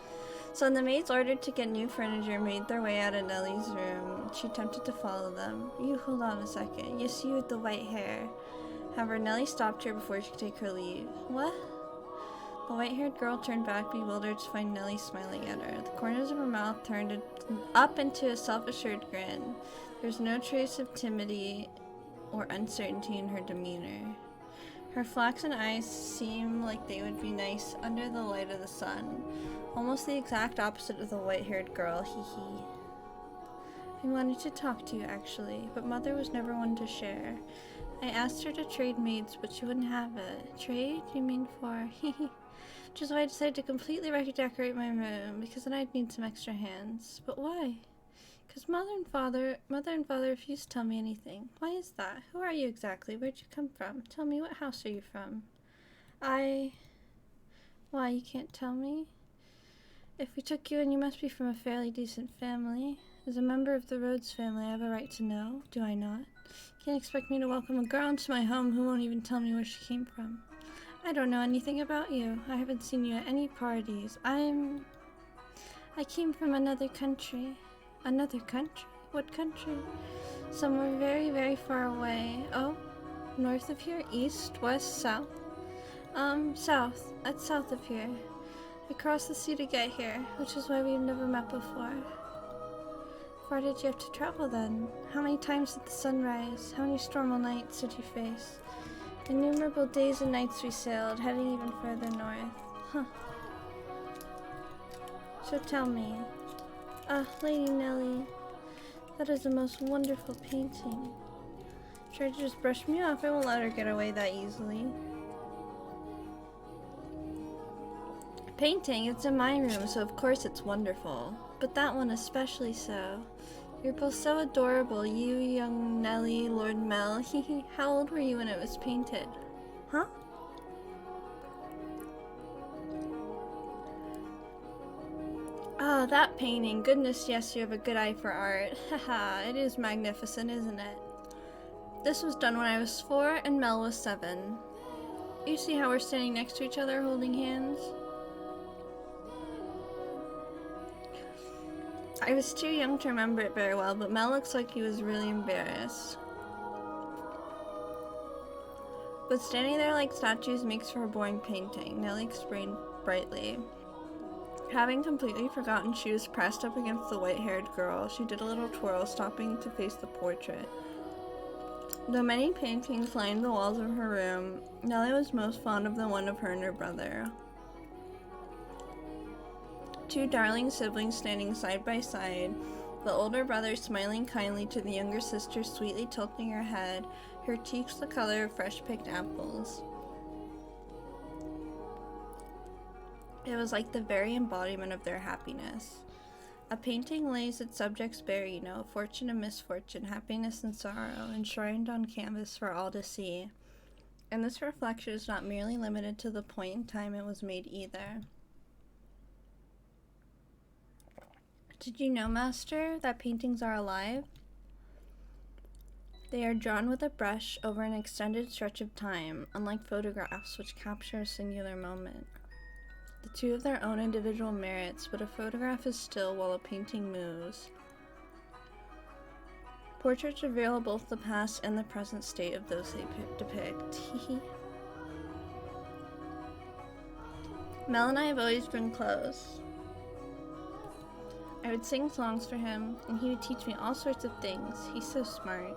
So when the maids ordered to get new furniture made their way out of Nellie's room, she attempted to follow them. You hold on a second. Yes, you with the white hair. However, Nellie stopped her before she could take her leave. What? The white-haired girl turned back, bewildered to find Nellie smiling at her. The corners of her mouth turned up into a self-assured grin. There was no trace of timidity or uncertainty in her demeanor. Her flaxen eyes seemed like they would be nice under the light of the sun. Almost the exact opposite of the white-haired girl, hee. I wanted to talk to you, actually, but Mother was never one to share. I asked her to trade maids, but she wouldn't have it. Trade? You mean for hee. Which is why I decided to completely redecorate my room, because then I'd need some extra hands. But why? Because Mother and Father refused to tell me anything. Why is that? Who are you exactly? Where'd you come from? Tell me, what house are you from? Why, you can't tell me? If we took you in, you must be from a fairly decent family. As a member of the Rhodes family, I have a right to know, do I not? You can't expect me to welcome a girl into my home who won't even tell me where she came from. I don't know anything about you. I haven't seen you at any parties. I came from another country. Another country? What country? Somewhere very, very far away. Oh? North of here? East? West? South? South. That's south of here. I crossed the sea to get here, which is why we've never met before. far did you have to travel then? How many times did the sun rise? How many stormy nights did you face? Innumerable days and nights we sailed, heading even further north. Huh. So tell me. Lady Nellie, that is the most wonderful painting. Try to just brush me off, I won't let her get away that easily. Painting, it's in my room, so of course it's wonderful. But that one especially so. You're both so adorable, you, young Nellie, Lord Mel. Hehe, how old were you when it was painted? Huh? Oh, that painting. Goodness, yes, you have a good eye for art. Haha, it is magnificent, isn't it? This was done when I was 4 and Mel was 7. You see how we're standing next to each other holding hands? I was too young to remember it very well, but Mel looks like he was really embarrassed. But standing there like statues makes for a boring painting, Nellie explained brightly. Having completely forgotten she was pressed up against the white-haired girl, she did a little twirl, stopping to face the portrait. Though many paintings lined the walls of her room, Nellie was most fond of the one of her and her brother. Two darling siblings standing side by side, the older brother smiling kindly to the younger sister, sweetly tilting her head, her cheeks the color of fresh-picked apples. It was like the very embodiment of their happiness. A painting lays its subjects bare, you know, fortune and misfortune, happiness and sorrow, enshrined on canvas for all to see. And this reflection is not merely limited to the point in time it was made either. Did you know, Master, that paintings are alive? They are drawn with a brush over an extended stretch of time, unlike photographs which capture a singular moment. The two have their own individual merits, but a photograph is still while a painting moves. Portraits reveal both the past and the present state of those they depict. Mel and I have always been close. I would sing songs for him, and he would teach me all sorts of things. He's so smart.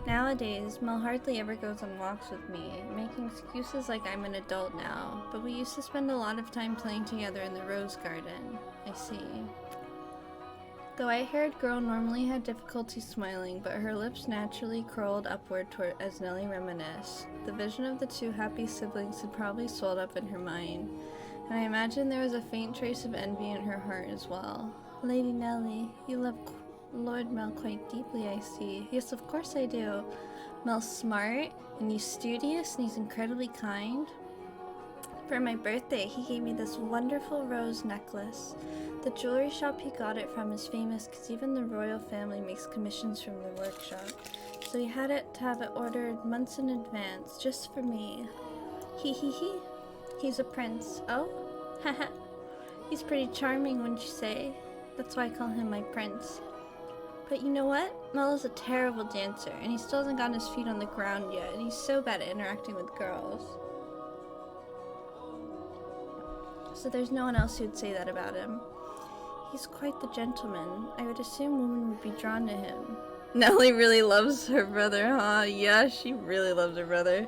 Nowadays, Mel hardly ever goes on walks with me, making excuses like I'm an adult now, but we used to spend a lot of time playing together in the rose garden. I see. The white-haired girl normally had difficulty smiling, but her lips naturally curled upward toward as Nellie reminisced. The vision of the two happy siblings had probably swelled up in her mind, and I imagine there was a faint trace of envy in her heart as well. Lady Nellie, you love Lord Mel quite deeply, I see. Yes, of course I do. Mel's smart, and he's studious, and he's incredibly kind. For my birthday, he gave me this wonderful rose necklace. The jewelry shop he got it from is famous because even the royal family makes commissions from the workshop. So he had to have it ordered months in advance, just for me. Hee. He's a prince. Oh? Haha. He's pretty charming, wouldn't you say? That's why I call him my prince. But you know what? Mel is a terrible dancer, and he still hasn't gotten his feet on the ground yet, and he's so bad at interacting with girls. So there's no one else who'd say that about him. He's quite the gentleman. I would assume women would be drawn to him. Nellie really loves her brother, huh? Yeah, she really loves her brother.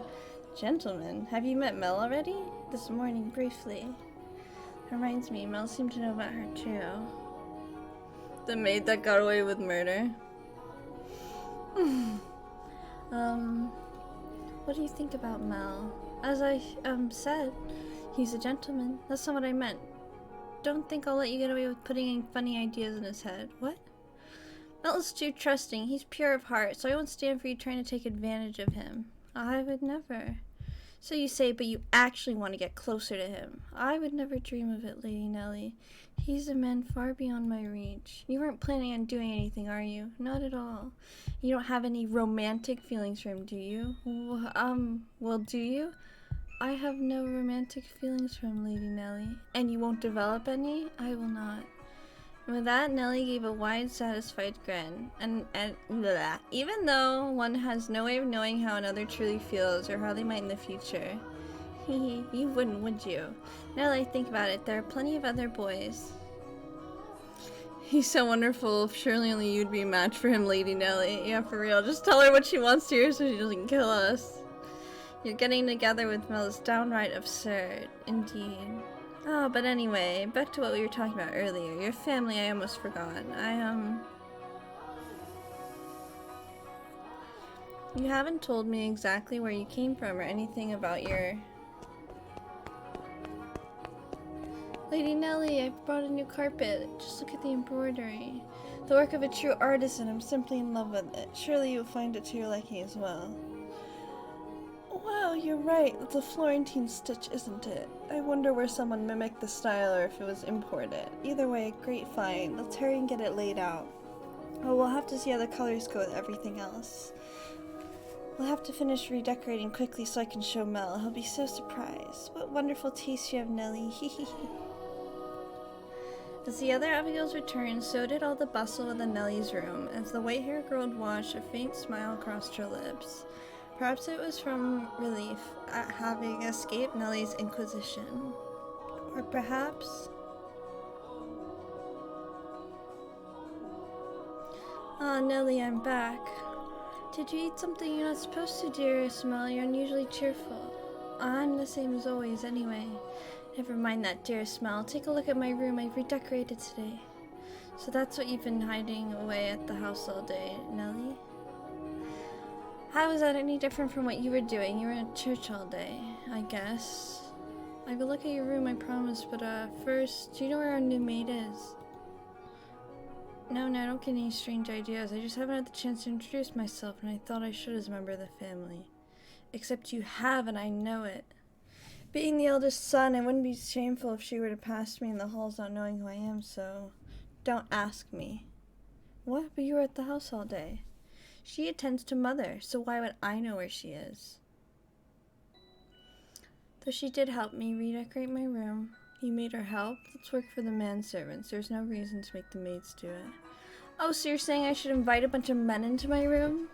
Gentleman? Have you met Mel already? This morning, briefly. Reminds me, Mel seemed to know about her too. The maid that got away with murder. What do you think about Mel? As I, said, he's a gentleman. That's not what I meant. Don't think I'll let you get away with putting any funny ideas in his head. What? Mel is too trusting. He's pure of heart, so I won't stand for you trying to take advantage of him. I would never. So you say, but you actually want to get closer to him. I would never dream of it, Lady Nellie. He's a man far beyond my reach. You weren't planning on doing anything, are you? Not at all. You don't have any romantic feelings for him, do you? Well, do you? I have no romantic feelings for him, Lady Nellie. And you won't develop any? I will not. And with that, Nellie gave a wide, satisfied grin. And blah. Even though one has no way of knowing how another truly feels or how they might in the future. You wouldn't, would you? Now that I think about it, there are plenty of other boys. He's so wonderful. Surely only you'd be a match for him, Lady Nelly. Yeah, for real. Just tell her what she wants to hear so she doesn't kill us. You're getting together with Mel is downright absurd. Indeed. Oh, but anyway, back to what we were talking about earlier. Your family, I almost forgot. You haven't told me exactly where you came from or anything about your... Lady Nelly, I brought a new carpet. Just look at the embroidery. The work of a true artisan. I'm simply in love with it. Surely you'll find it to your liking as well. Wow, you're right. It's a Florentine stitch, isn't it? I wonder where someone mimicked the style or if it was imported. Either way, great find. Let's hurry and get it laid out. Oh, we'll have to see how the colors go with everything else. We'll have to finish redecorating quickly so I can show Mel. He'll be so surprised. What wonderful taste you have, Nelly. As the other Abigails returned, so did all the bustle within Nelly's room. As the white-haired girl watched, a faint smile crossed her lips. Perhaps it was from relief at having escaped Nelly's inquisition. Or perhaps... Ah, Nelly, I'm back. Did you eat something you're not supposed to, dearest Mel? You're unusually cheerful. I'm the same as always, anyway. Never mind that, dearest Mel. Take a look at my room. I've redecorated today. So that's what you've been hiding away at the house all day, Nelly? How is that any different from what you were doing? You were at church all day, I guess. I will look at your room, I promise, but first, do you know where our new maid is? No, I don't get any strange ideas. I just haven't had the chance to introduce myself, and I thought I should as a member of the family. Except you have, and I know it. Being the eldest son, I wouldn't be shameful if she were to pass me in the halls not knowing who I am, so don't ask me. What? But you were at the house all day. She attends to Mother, so why would I know where she is? Though she did help me redecorate my room. You made her help? That's work for the manservants. There's no reason to make the maids do it. Oh, so you're saying I should invite a bunch of men into my room?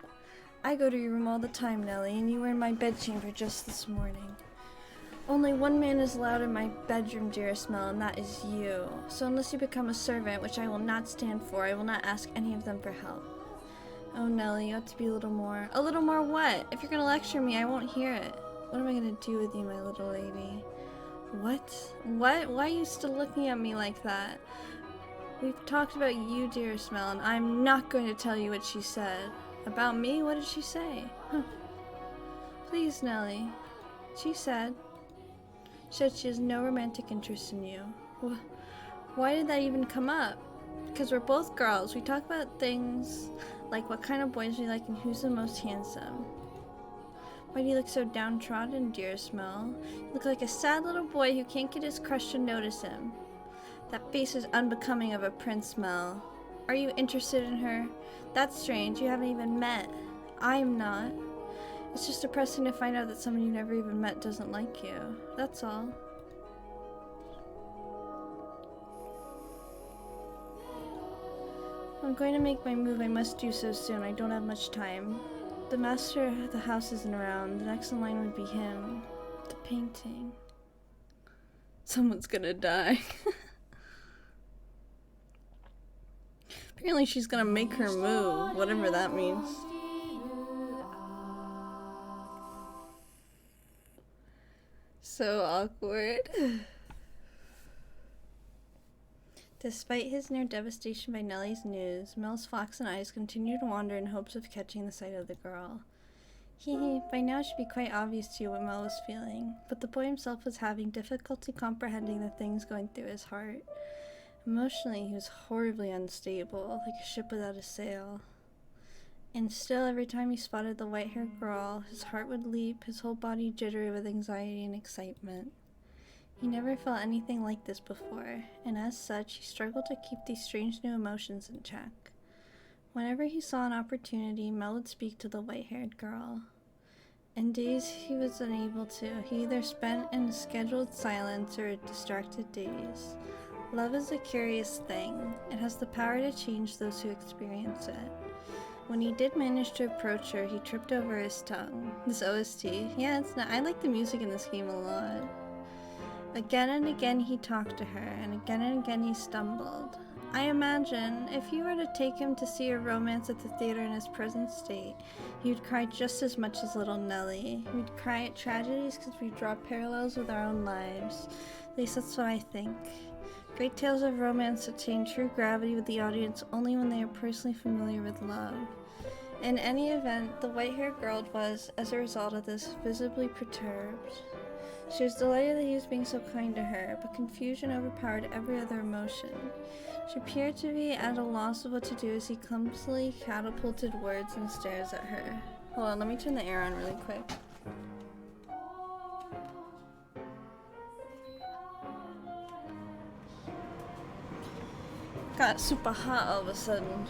I go to your room all the time, Nelly, and you were in my bedchamber just this morning. Only one man is allowed in my bedroom, dearest Mel, and that is you. So unless you become a servant, which I will not stand for, I will not ask any of them for help. Oh, Nelly, you ought to be a little more... A little more what? If you're going to lecture me, I won't hear it. What am I going to do with you, my little lady? What? What? Why are you still looking at me like that? We've talked about you, dearest Mel, and I'm not going to tell you what she said. About me? What did she say? Huh. Please, Nelly. She said she has no romantic interest in you. Why did that even come up? Because we're both girls. We talk about things like what kind of boys we like and who's the most handsome. Why do you look so downtrodden, dearest Mel? You look like a sad little boy who can't get his crush to notice him. That face is unbecoming of a prince, Mel. Are you interested in her? That's strange. You haven't even met. I'm not. It's just depressing to find out that someone you never even met doesn't like you. That's all. I'm going to make my move. I must do so soon. I don't have much time. The master of the house isn't around. The next in line would be him. The painting. Someone's gonna die. Apparently she's gonna make her move, whatever that means. So awkward. Despite his near devastation by Nelly's news, Mel's flaxen eyes continued to wander in hopes of catching the sight of the girl. By now it should be quite obvious to you what Mel was feeling, but the boy himself was having difficulty comprehending the things going through his heart. Emotionally, he was horribly unstable, like a ship without a sail. And still, every time he spotted the white-haired girl, his heart would leap, his whole body jittery with anxiety and excitement. He never felt anything like this before, and as such, he struggled to keep these strange new emotions in check. Whenever he saw an opportunity, Mel would speak to the white-haired girl. In days he was unable to, he either spent in scheduled silence or distracted days. Love is a curious thing. It has the power to change those who experience it. When he did manage to approach her, he tripped over his tongue. This OST, yeah, I like the music in this game a lot. Again and again he talked to her, and again he stumbled. I imagine if you were to take him to see a romance at the theater in his present state, you'd cry just as much as little Nellie. We'd cry at tragedies because we draw parallels with our own lives. At least that's what I think. Great tales of romance attain true gravity with the audience only when they are personally familiar with love. In any event, the white-haired girl was, as a result of this, visibly perturbed. She was delighted that he was being so kind to her, but confusion overpowered every other emotion. She appeared to be at a loss of what to do as he clumsily catapulted words and stares at her. Hold on, let me turn the air on really quick. Got super hot all of a sudden.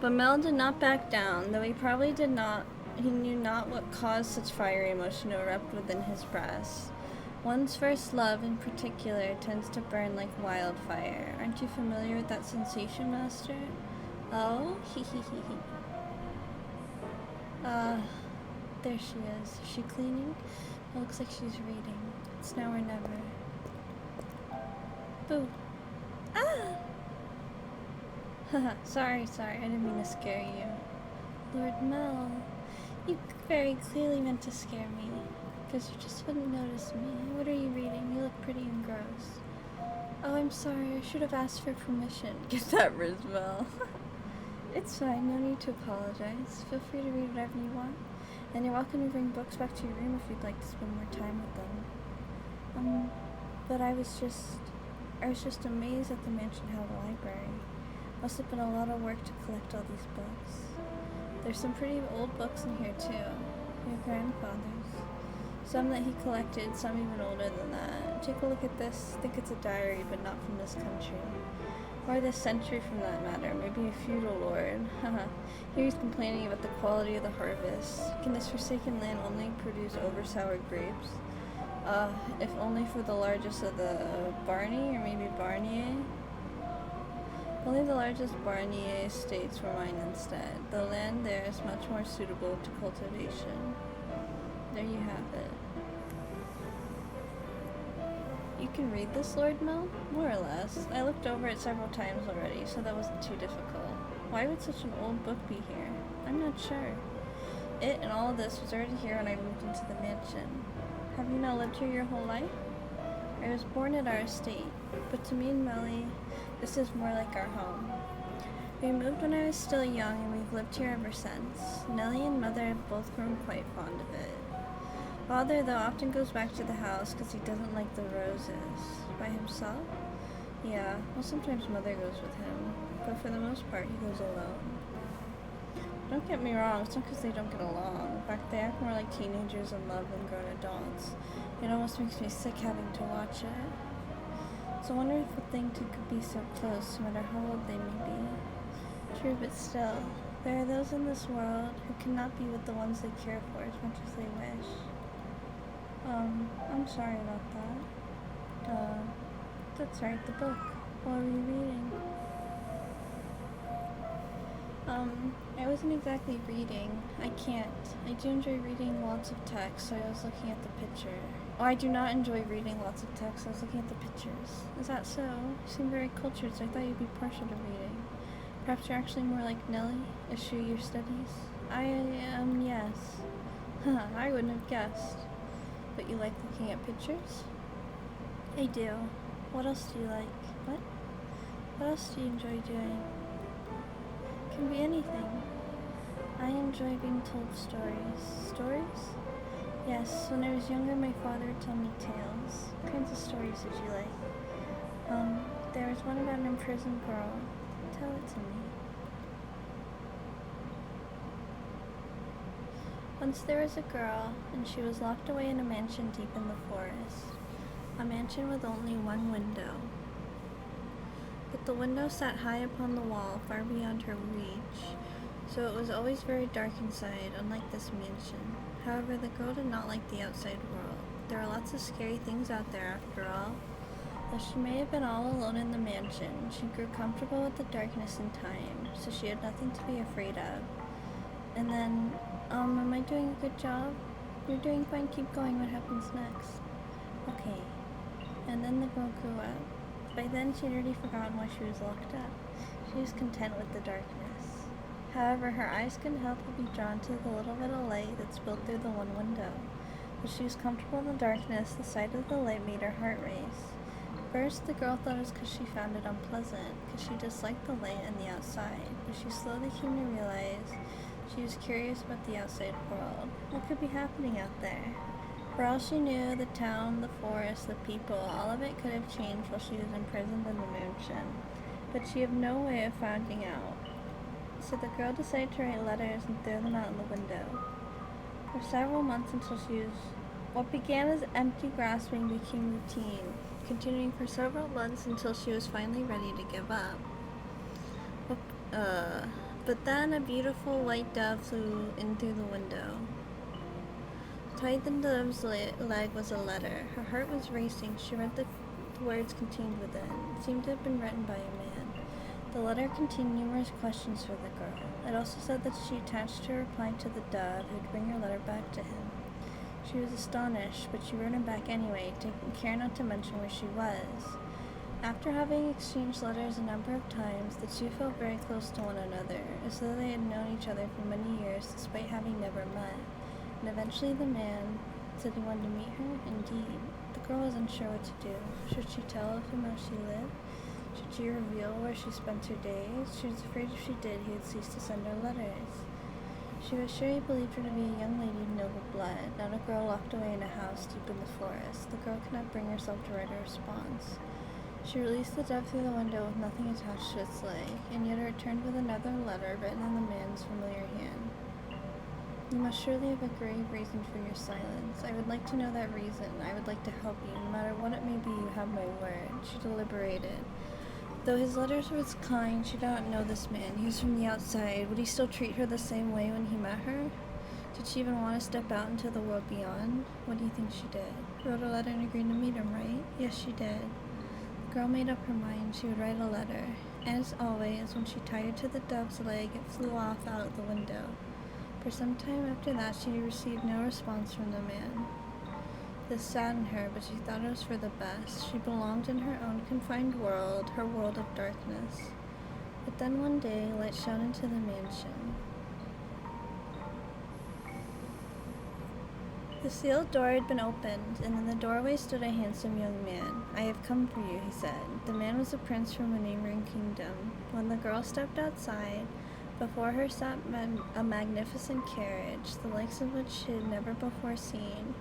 But Mel did not back down, though he probably did not. He knew not what caused such fiery emotion to erupt within his breast. One's first love, in particular, tends to burn like wildfire. Aren't you familiar with that sensation, Master? Oh, hee hee hee hee. There she is. Is she cleaning? It looks like she's reading. It's now or never. Boo. Ah! Haha, sorry, I didn't mean to scare you. Lord Mel, you very clearly meant to scare me. Because you just wouldn't notice me. What are you reading? You look pretty and gross. Oh, I'm sorry. I should have asked for permission. Get that, Rizmel. It's fine. No need to apologize. Feel free to read whatever you want. And you're welcome to bring books back to your room if you'd like to spend more time with them. But I was just amazed that the mansion had a library. Must have been a lot of work to collect all these books. There's some pretty old books in here, too. Your grandfather's. Some that he collected, some even older than that. Take a look at this. I think it's a diary, but not from this country. Or this century, for that matter. Maybe a feudal lord. Haha. Here he's complaining about the quality of the harvest. Can this forsaken land only produce over-sour grapes? If only for the largest of the Barney, or maybe Barnier? Only the largest Barnier estates were mine instead. The land there is much more suitable to cultivation. There you have it. You can read this, Lord Mel? More or less. I looked over it several times already, so that wasn't too difficult. Why would such an old book be here? I'm not sure. It and all of this was already here when I moved into the mansion. Have you not lived here your whole life? I was born at our estate, but to me and Melly, this is more like our home. We moved when I was still young, and we've lived here ever since. Nellie and Mother have both grown quite fond of it. Father, though, often goes back to the house because he doesn't like the roses. By himself? Yeah, well, sometimes Mother goes with him, but for the most part, he goes alone. Don't get me wrong, it's not because they don't get along. In fact, they act more like teenagers in love than grown adults. It almost makes me sick having to watch it. It's a wonderful thing to be so close, no matter how old they may be. True, but still, there are those in this world who cannot be with the ones they care for as much as they wish. I'm sorry about that. That's right, the book. What were you reading? I wasn't exactly reading. I can't. I do enjoy reading lots of text, so I was looking at the picture. Oh, I do not enjoy reading lots of text, I was looking at the pictures. Is that so? You seem very cultured, so I thought you'd be partial to reading. Perhaps you're actually more like Nellie? Eschew your studies? Yes. I wouldn't have guessed. But you like looking at pictures? I do. What else do you like? What? What else do you enjoy doing? It can be anything. I enjoy being told stories. Stories? Yes, when I was younger, my father would tell me tales. What kinds of stories did you like? There was one about an imprisoned girl. Tell it to me. Once there was a girl, and she was locked away in a mansion deep in the forest. A mansion with only one window. But the window sat high upon the wall, far beyond her reach, so it was always very dark inside, unlike this mansion. However, the girl did not like the outside world. There are lots of scary things out there, after all. Though she may have been all alone in the mansion, she grew comfortable with the darkness in time, so she had nothing to be afraid of. And then, am I doing a good job? You're doing fine, keep going, what happens next? Okay. And then the girl grew up. By then, she'd already forgotten why she was locked up. She was content with the darkness. However, her eyes couldn't help but be drawn to the little bit of light that spilled through the one window. Though she was comfortable in the darkness, the sight of the light made her heart race. First, the girl thought it was because she found it unpleasant, because she disliked the light and the outside, but she slowly came to realize she was curious about the outside world. What could be happening out there? For all she knew, the town, the forest, the people, all of it could have changed while she was imprisoned in the mansion. But she had no way of finding out. So the girl decided to write letters and throw them out in the window. For several months until what began as empty grasping became routine, continuing for several months until she was finally ready to give up. But then a beautiful white dove flew in through the window. Tied in the dove's leg was a letter. Her heart was racing. She read the words contained within. It seemed to have been written by a man. The letter contained numerous questions for the girl. It also said that she attached her reply to the dove, who would bring her letter back to him. She was astonished, but she wrote him back anyway, taking care not to mention where she was. After having exchanged letters a number of times, the two felt very close to one another, as though they had known each other for many years despite having never met. And eventually the man said he wanted to meet her. Indeed, the girl was unsure what to do. Should she tell him how she lived? Should she reveal where she spent her days? She was afraid if she did, he would cease to send her letters. She was sure he believed her to be a young lady of noble blood, not a girl locked away in a house deep in the forest. The girl could not bring herself to write a response. She released the dove through the window with nothing attached to its leg, and yet it returned with another letter written in the man's familiar hand. You must surely have a grave reason for your silence. I would like to know that reason. I would like to help you. No matter what it may be, you have my word. She deliberated. Though his letters were kind, she did not know this man. He was from the outside. Would he still treat her the same way when he met her? Did she even want to step out into the world beyond? What do you think she did? Wrote a letter and agreed to meet him, right? Yes, she did. The girl made up her mind. She would write a letter. As always, when she tied it to the dove's leg, it flew off out the window. For some time after that, she received no response from the man. This saddened her, but she thought it was for the best. She belonged in her own confined world, her world of darkness. But then one day, light shone into the mansion. The sealed door had been opened, and in the doorway stood a handsome young man. I have come for you, he said. The man was a prince from a neighboring kingdom. When the girl stepped outside, before her sat a magnificent carriage, the likes of which she had never before seen,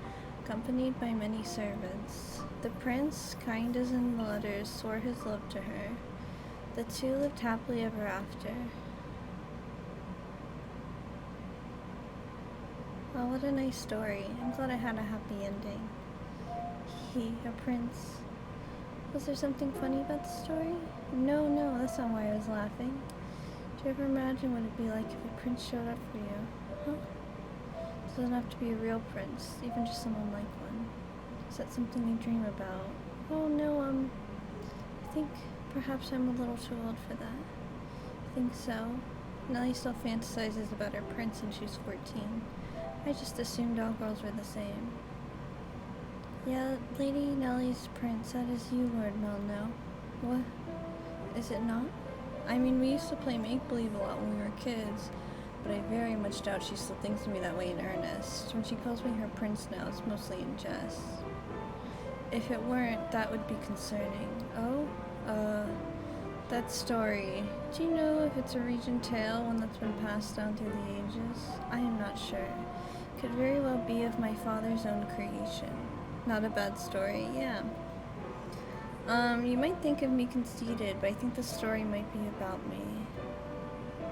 accompanied by many servants. The prince, kind as in the letters, swore his love to her. The two lived happily ever after. Oh, what a nice story. I'm glad I had a happy ending. He, a prince. Was there something funny about the story? No, that's not why I was laughing. Do you ever imagine what it'd be like if a prince showed up for you? Huh? It doesn't have to be a real prince, even just someone like one. Is that something you dream about? Oh no, I think perhaps I'm a little too old for that. I think so. Nellie still fantasizes about her prince and she's 14. I just assumed all girls were the same. Yeah, Lady Nellie's prince, that is you, Lord Melno. What? Is it not? I mean, we used to play make-believe a lot when we were kids, but I very much doubt she still thinks of me that way in earnest. When she calls me her prince now, it's mostly in jest. If it weren't, that would be concerning. Oh? That story. Do you know if it's a Regent tale, one that's been passed down through the ages? I am not sure. Could very well be of my father's own creation. Not a bad story, yeah. You might think of me conceited, but I think the story might be about me.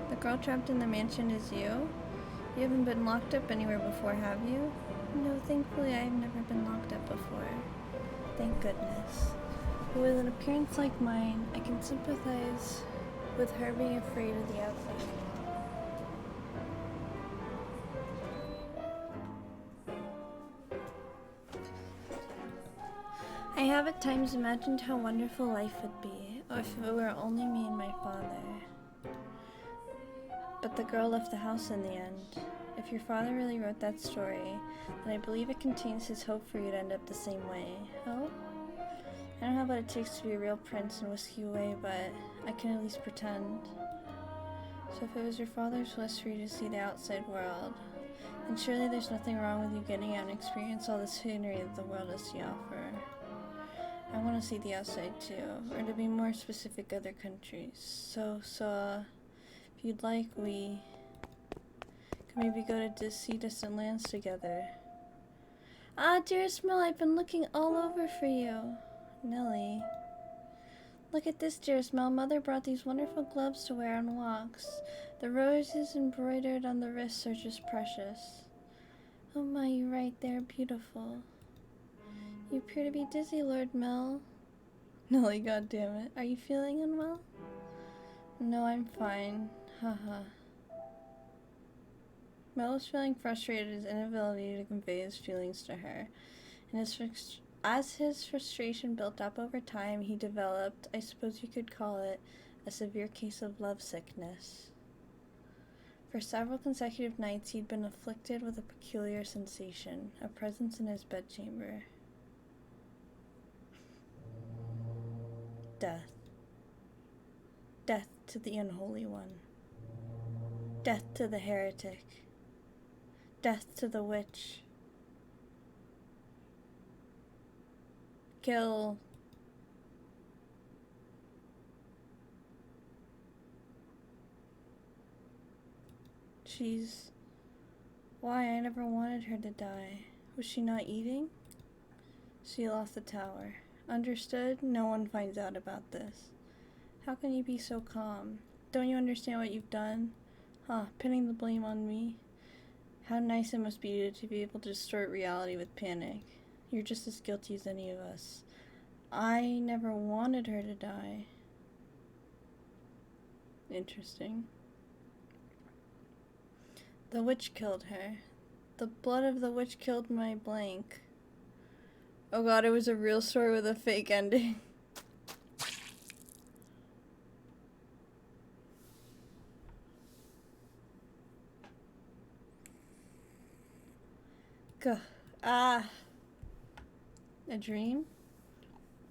The girl trapped in the mansion is you? You haven't been locked up anywhere before, have you? No, thankfully I have never been locked up before. Thank goodness. But with an appearance like mine, I can sympathize with her being afraid of the outside. I have at times imagined how wonderful life would be, or if it were only me and my father. But the girl left the house in the end. If your father really wrote that story, then I believe it contains his hope for you to end up the same way. Hope? I don't know what it takes to be a real prince and whisk you away, but I can at least pretend. So if it was your father's wish for you to see the outside world, then surely there's nothing wrong with you getting out and experience all the scenery that the world has to offer. I want to see the outside too, or to be more specific, other countries. So, if you'd like, we could maybe go to see distant lands together. Ah, dearest Mill, I've been looking all over for you. Nellie. Look at this, dearest Mel. Mother brought these wonderful gloves to wear on walks. The roses embroidered on the wrists are just precious. Oh my, you're right, they're beautiful. You appear to be dizzy, Lord Mel. Nellie, goddammit. Are you feeling unwell? No, I'm fine. Haha. Mel was feeling frustrated at his inability to convey his feelings to her, and as his frustration built up over time, he developed, I suppose you could call it, a severe case of lovesickness. For several consecutive nights, he'd been afflicted with a peculiar sensation, a presence in his bedchamber. Death. Death to the unholy one. Death to the heretic. Death to the witch. Kill. Why, I never wanted her to die. Was she not eating? She lost the tower. Understood? No one finds out about this. How can you be so calm? Don't you understand what you've done? Pinning the blame on me? How nice it must be to be able to distort reality with panic. You're just as guilty as any of us. I never wanted her to die. Interesting. The witch killed her. The blood of the witch killed my blank. Oh god, it was a real story with a fake ending. A dream?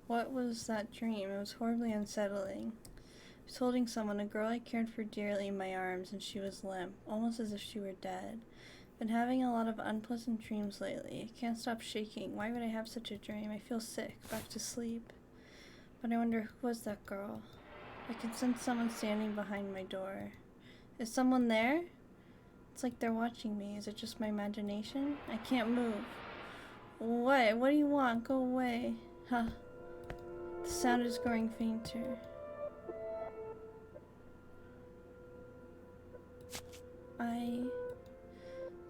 What was that dream? It was horribly unsettling. I was holding someone, a girl I cared for dearly, in my arms, and she was limp, almost as if she were dead. Been having a lot of unpleasant dreams lately. I can't stop shaking. Why would I have such a dream? I feel sick, back to sleep. But I wonder, who was that girl? I can sense someone standing behind my door. Is someone there? It's like they're watching me. Is it just my imagination? I can't move. What? What do you want? Go away. The sound is growing fainter.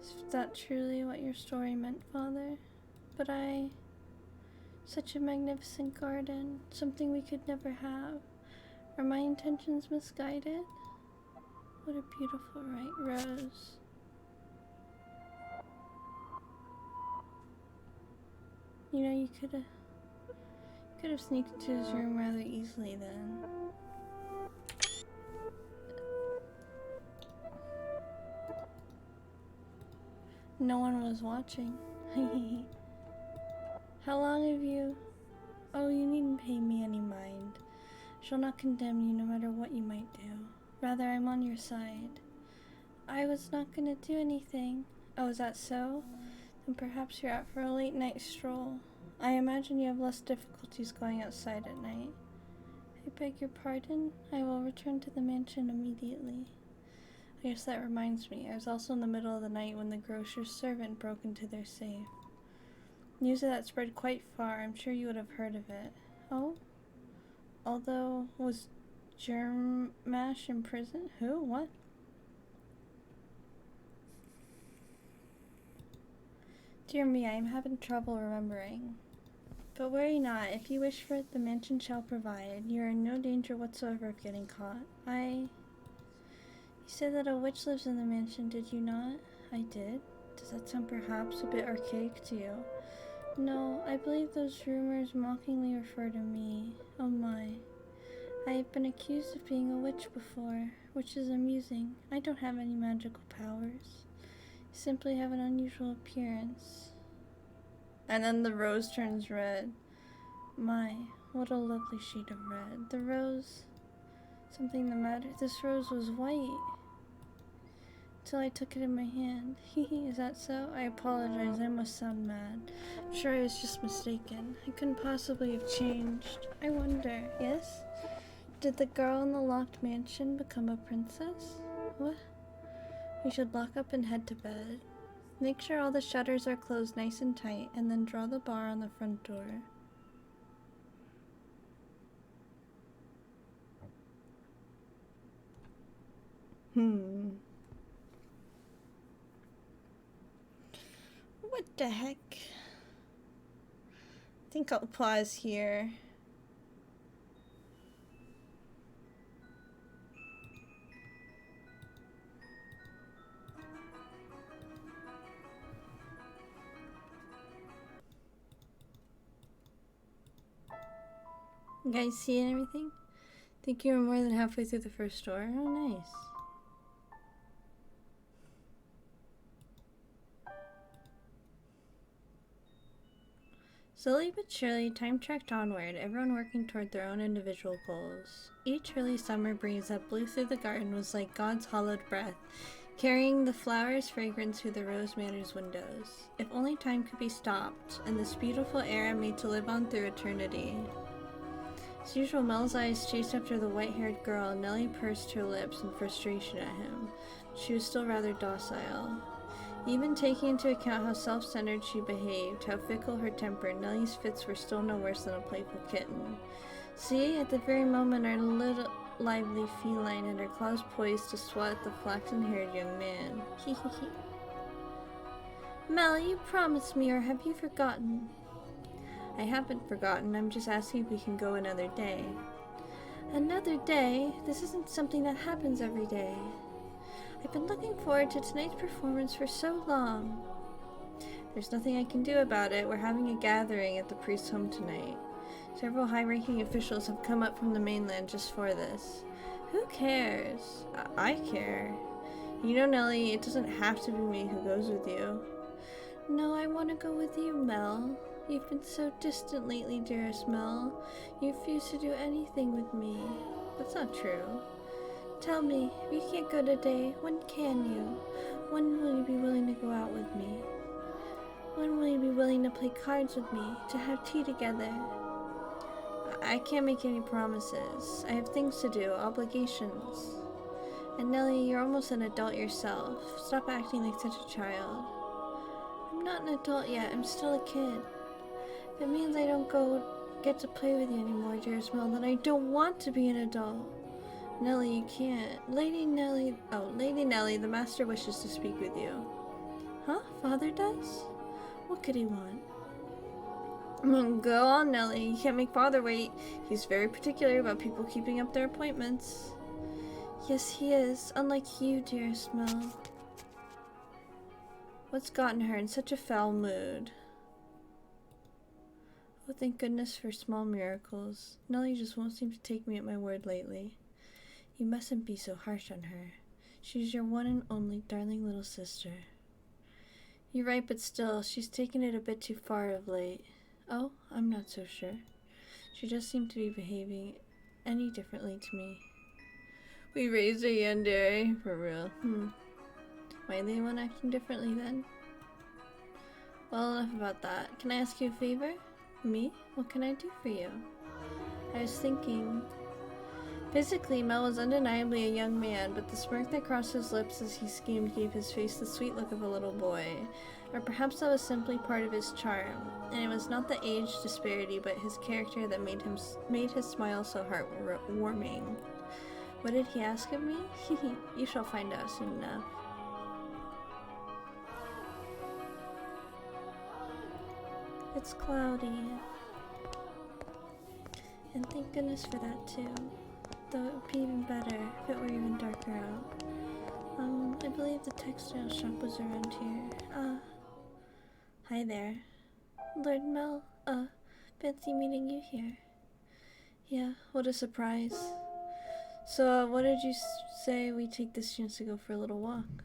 Is that truly what your story meant, Father? But such a magnificent garden, something we could never have. Are my intentions misguided? What a beautiful rose. You know, you could have sneaked into his room rather easily then. No one was watching. How long have you... Oh, you needn't pay me any mind. I shall not condemn you no matter what you might do. Rather, I'm on your side. I was not going to do anything. Oh, is that so? Then perhaps you're out for a late night stroll. I imagine you have less difficulties going outside at night. I beg your pardon. I will return to the mansion immediately. I guess that reminds me, I was also in the middle of the night when the grocer's servant broke into their safe. News of that spread quite far. I'm sure you would have heard of it. Oh? Although, was Germash in prison? Who? What? Dear me, I am having trouble remembering. But worry not. If you wish for it, the mansion shall provide. You are in no danger whatsoever of getting caught. You said that a witch lives in the mansion, did you not? I did. Does that sound perhaps a bit archaic to you? No, I believe those rumors mockingly refer to me. Oh my. I have been accused of being a witch before, which is amusing. I don't have any magical powers. I simply have an unusual appearance. And then the rose turns red. My, what a lovely shade of red. The rose, something the matter. This rose was white. Till I took it in my hand. Hehe, is that so? I apologize, I must sound mad. I'm sure I was just mistaken. I couldn't possibly have changed. I wonder, yes? Did the girl in the locked mansion become a princess? What? We should lock up and head to bed. Make sure all the shutters are closed nice and tight, and then draw the bar on the front door. What the heck? I think I'll pause here. You guys see everything? Think you were more than halfway through the first door? Oh, nice. Slowly but surely, time tracked onward, everyone working toward their own individual goals. Each early summer breeze that blew through the garden was like God's hollowed breath, carrying the flowers' fragrance through the Rose Manor's windows. If only time could be stopped, and this beautiful era made to live on through eternity. As usual, Mel's eyes chased after the white-haired girl, and Nellie pursed her lips in frustration at him. She was still rather docile. Even taking into account how self-centered she behaved, how fickle her temper, Nellie's fits were still no worse than a playful kitten. See, at the very moment our little lively feline had her claws poised to swat at the flaxen-haired young man. Hee. Mel, you promised me, or have you forgotten? I haven't forgotten, I'm just asking if we can go another day. Another day? This isn't something that happens every day. I've been looking forward to tonight's performance for so long. There's nothing I can do about it. We're having a gathering at the priest's home tonight. Several high-ranking officials have come up from the mainland just for this. Who cares? I care. You know, Nellie, it doesn't have to be me who goes with you. No, I want to go with you, Mel. You've been so distant lately, dearest Mel. You refuse to do anything with me. That's not true. Tell me, if you can't go today, when can you? When will you be willing to go out with me? When will you be willing to play cards with me, to have tea together? I can't make any promises. I have things to do, obligations. And Nellie, you're almost an adult yourself. Stop acting like such a child. I'm not an adult yet, I'm still a kid. If it means I don't get to play with you anymore, dearest Mel, then I don't want to be an adult. Nellie, you can't. Lady Nellie, the master wishes to speak with you. Huh? Father does? What could he want? Go on, Nellie. You can't make Father wait. He's very particular about people keeping up their appointments. Yes, he is. Unlike you, dearest Mel. What's gotten her in such a foul mood? Oh, thank goodness for small miracles. Nellie just won't seem to take me at my word lately. You mustn't be so harsh on her. She's your one and only darling little sister. You're right, but still, she's taken it a bit too far of late. Oh, I'm not so sure. She just seemed to be behaving any differently to me. We raised a yandere, for real. Why are they one acting differently then? Well, enough about that. Can I ask you a favor? Me? What can I do for you? I was thinking... Physically, Mel was undeniably a young man, but the smirk that crossed his lips as he schemed gave his face the sweet look of a little boy. Or perhaps that was simply part of his charm, and it was not the age disparity but his character that made his smile so heartwarming. What did he ask of me? You shall find out soon enough. It's cloudy. And thank goodness for that too. Though it would be even better if it were even darker out. I believe the textile shop was around here. Hi there. Lord Mel, fancy meeting you here. Yeah, what a surprise. So, what did you say we take this chance to go for a little walk?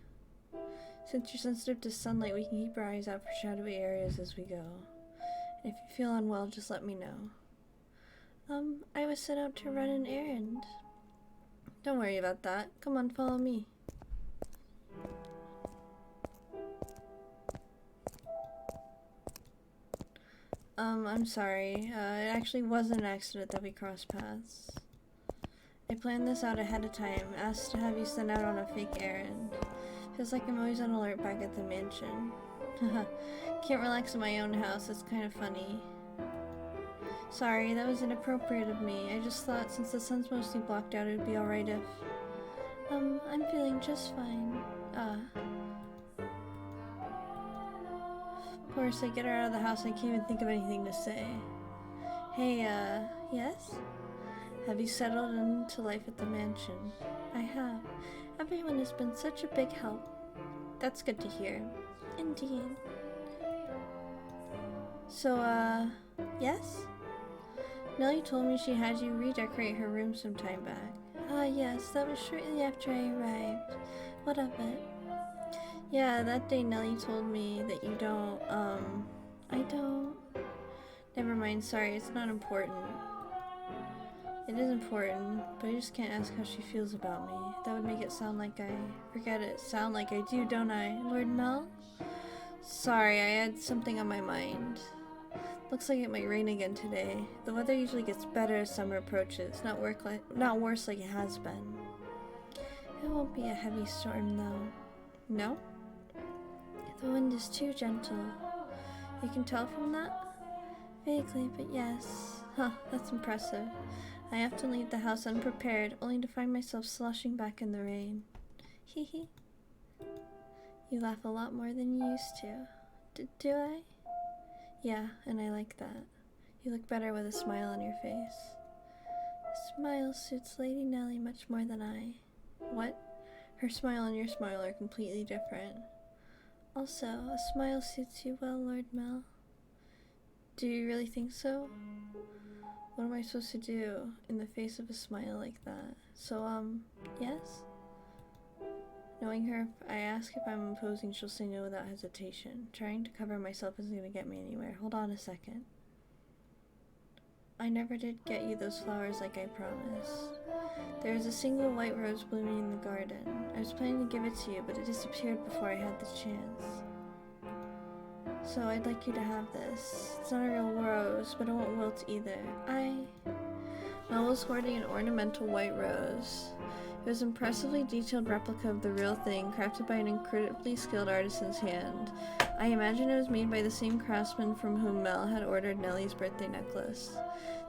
Since you're sensitive to sunlight, we can keep our eyes out for shadowy areas as we go. And if you feel unwell, just let me know. I was sent out to run an errand. Don't worry about that. Come on, follow me. I'm sorry. It actually was an accident that we crossed paths. I planned this out ahead of time, asked to have you sent out on a fake errand. Feels like I'm always on alert back at the mansion. Can't relax in my own house, it's kind of funny. Sorry, that was inappropriate of me. I just thought since the sun's mostly blocked out, it would be alright if... I'm feeling just fine. Of course, I get her out of the house and I can't even think of anything to say. Hey, yes? Have you settled into life at the mansion? I have. Everyone has been such a big help. That's good to hear. Indeed. So, yes? Nellie told me she had you redecorate her room some time back. Yes, that was shortly after I arrived. What of it? Yeah, that day Nellie told me that you don't, I don't... Never mind, sorry, it's not important. It is important, but I just can't ask how she feels about me. That would make it sound like I... Forget it, sound like I do, don't I? Lord Mel? Sorry, I had something on my mind. Looks like it might rain again today. The weather usually gets better as summer approaches, not worse like it has been. It won't be a heavy storm, though. No? The wind is too gentle. You can tell from that? Vaguely, but yes. Huh, that's impressive. I often leave the house unprepared, only to find myself sloshing back in the rain. Hee hee. You laugh a lot more than you used to. Do I? Yeah, and I like that. You look better with a smile on your face. A smile suits Lady Nellie much more than I. What? Her smile and your smile are completely different. Also, a smile suits you well, Lord Mel. Do you really think so? What am I supposed to do in the face of a smile like that? So, yes? Knowing her, if I ask if I'm imposing, she'll say no without hesitation. Trying to cover myself isn't going to get me anywhere. Hold on a second. I never did get you those flowers like I promised. There was a single white rose blooming in the garden. I was planning to give it to you, but it disappeared before I had the chance. So I'd like you to have this. It's not a real rose, but it won't wilt either. Mel was hoarding an ornamental white rose. It was an impressively detailed replica of the real thing, crafted by an incredibly skilled artisan's hand. I imagine it was made by the same craftsman from whom Mel had ordered Nellie's birthday necklace.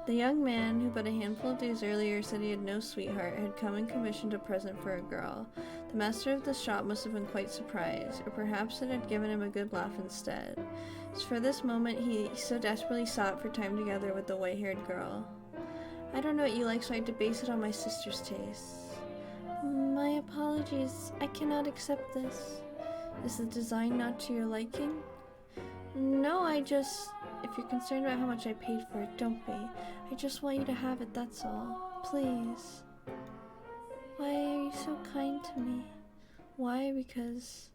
The young man, who but a handful of days earlier said he had no sweetheart, had come and commissioned a present for a girl. The master of the shop must have been quite surprised, or perhaps it had given him a good laugh instead. As for this moment, he so desperately sought for time together with the white-haired girl. I don't know what you like, so I had to base it on my sister's tastes. My apologies. I cannot accept this. Is the design not to your liking? No, if you're concerned about how much I paid for it, don't be. I just want you to have it, that's all. Please. Why are you so kind to me? Why? Because...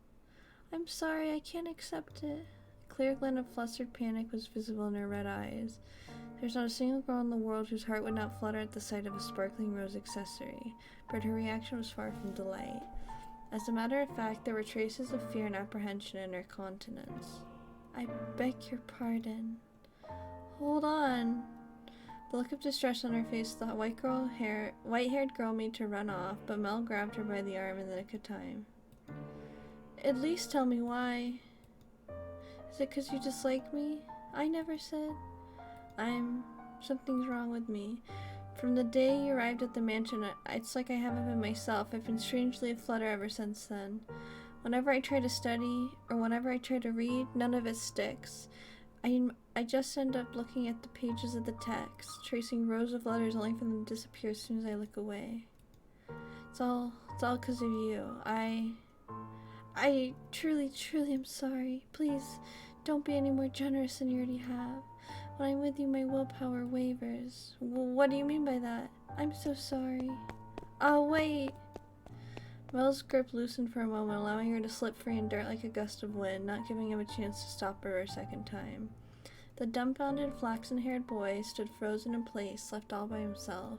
I'm sorry, I can't accept it. A clear glint of flustered panic was visible in her red eyes. There's not a single girl in the world whose heart would not flutter at the sight of a sparkling rose accessory, but her reaction was far from delight. As a matter of fact, there were traces of fear and apprehension in her countenance. I beg your pardon. Hold on. The look of distress on her face, the white-haired girl made to run off, but Mel grabbed her by the arm in the nick of time. At least tell me why. Is it 'cause you dislike me? I never said. Something's wrong with me. From the day you arrived at the mansion, it's like I haven't been myself. I've been strangely aflutter ever since then. Whenever I try to study, or whenever I try to read, none of it sticks. I just end up looking at the pages of the text, tracing rows of letters only for them to disappear as soon as I look away. It's all 'cause of you. I truly am sorry. Please, don't be any more generous than you already have. When I'm with you, my willpower wavers. What do you mean by that? I'm so sorry. Oh, wait. Mel's grip loosened for a moment, allowing her to slip free and dart like a gust of wind, not giving him a chance to stop her a second time. The dumbfounded flaxen-haired boy stood frozen in place, left all by himself.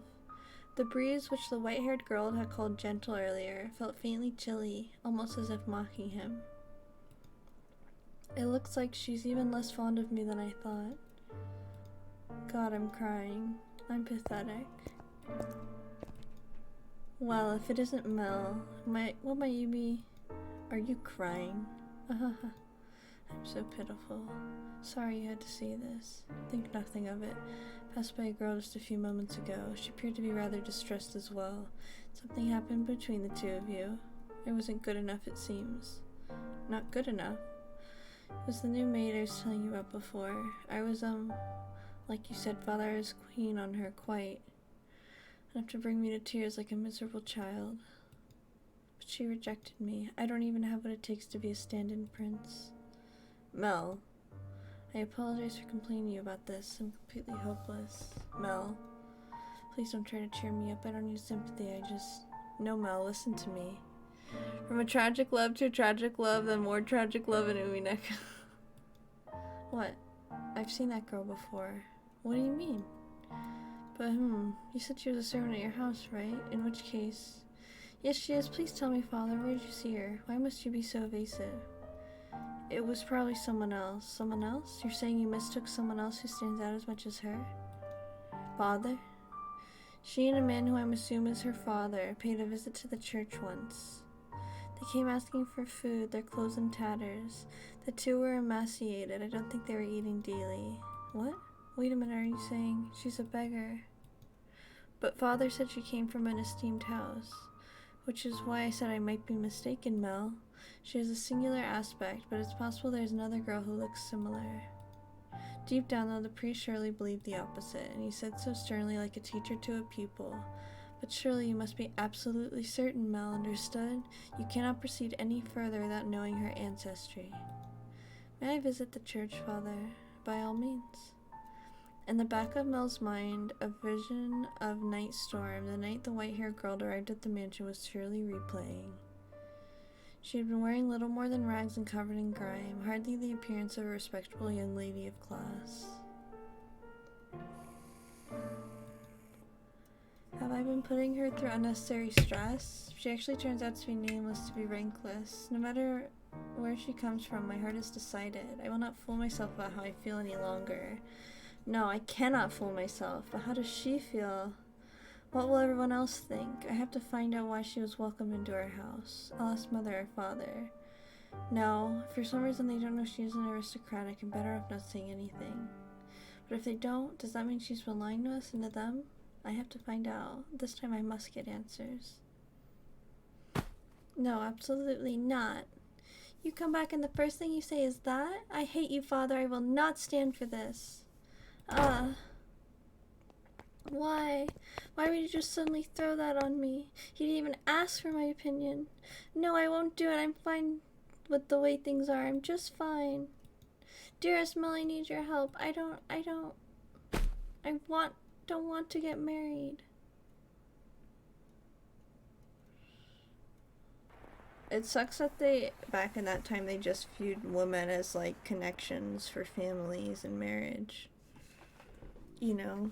The breeze, which the white-haired girl had called gentle earlier, felt faintly chilly, almost as if mocking him. It looks like she's even less fond of me than I thought. God, I'm crying. I'm pathetic. Well, if it isn't Mel, what might you be? Are you crying? I'm so pitiful. Sorry you had to see this. Think nothing of it. Passed by a girl just a few moments ago. She appeared to be rather distressed as well. Something happened between the two of you. It wasn't good enough, it seems. Not good enough? It was the new maid I was telling you about before. I was, like you said, Father, I was queen on her, quite. Enough to bring me to tears like a miserable child. But she rejected me. I don't even have what it takes to be a stand-in prince. Mel. I apologize for complaining to you about this. I'm completely hopeless. Mel. Please don't try to cheer me up. I don't need sympathy. No, Mel, listen to me. From a tragic love to a tragic love, then more tragic love in Uminek. What? I've seen that girl before. What do you mean? But, you said she was a servant at your house, right? In which case... Yes, she is. Please tell me, Father, where did you see her? Why must you be so evasive? It was probably someone else. Someone else? You're saying you mistook someone else who stands out as much as her? Father? She and a man who I'm assuming is her father paid a visit to the church once. They came asking for food, their clothes in tatters. The two were emaciated. I don't think they were eating daily. What? Wait a minute, are you saying she's a beggar? But Father said she came from an esteemed house, which is why I said I might be mistaken, Mel. She has a singular aspect, but it's possible there's another girl who looks similar. Deep down, though, the priest surely believed the opposite, and he said so sternly like a teacher to a pupil. But surely you must be absolutely certain, Mel, understood? You cannot proceed any further without knowing her ancestry. May I visit the church, Father? By all means. In the back of Mel's mind, a vision of Night Storm, the night the white-haired girl arrived at the mansion, was surely replaying. She had been wearing little more than rags and covered in grime, hardly the appearance of a respectable young lady of class. Have I been putting her through unnecessary stress? She actually turns out to be nameless, to be rankless. No matter where she comes from, my heart is decided. I will not fool myself about how I feel any longer. No, I cannot fool myself, but how does she feel? What will everyone else think? I have to find out why she was welcomed into our house. I'll ask Mother or Father. No, if for some reason they don't know she isn't aristocratic, I'm better off not saying anything. But if they don't, does that mean she's been lying to us and to them? I have to find out. This time I must get answers. No, absolutely not. You come back and the first thing you say is that? I hate you, Father. I will not stand for this. Why? Why would you just suddenly throw that on me? You didn't even ask for my opinion. No, I won't do it. I'm fine with the way things are. I'm just fine. Dearest Mel, I need your help. I don't want to get married. It sucks that back in that time, they just viewed women as, like, connections for families and marriage. You know.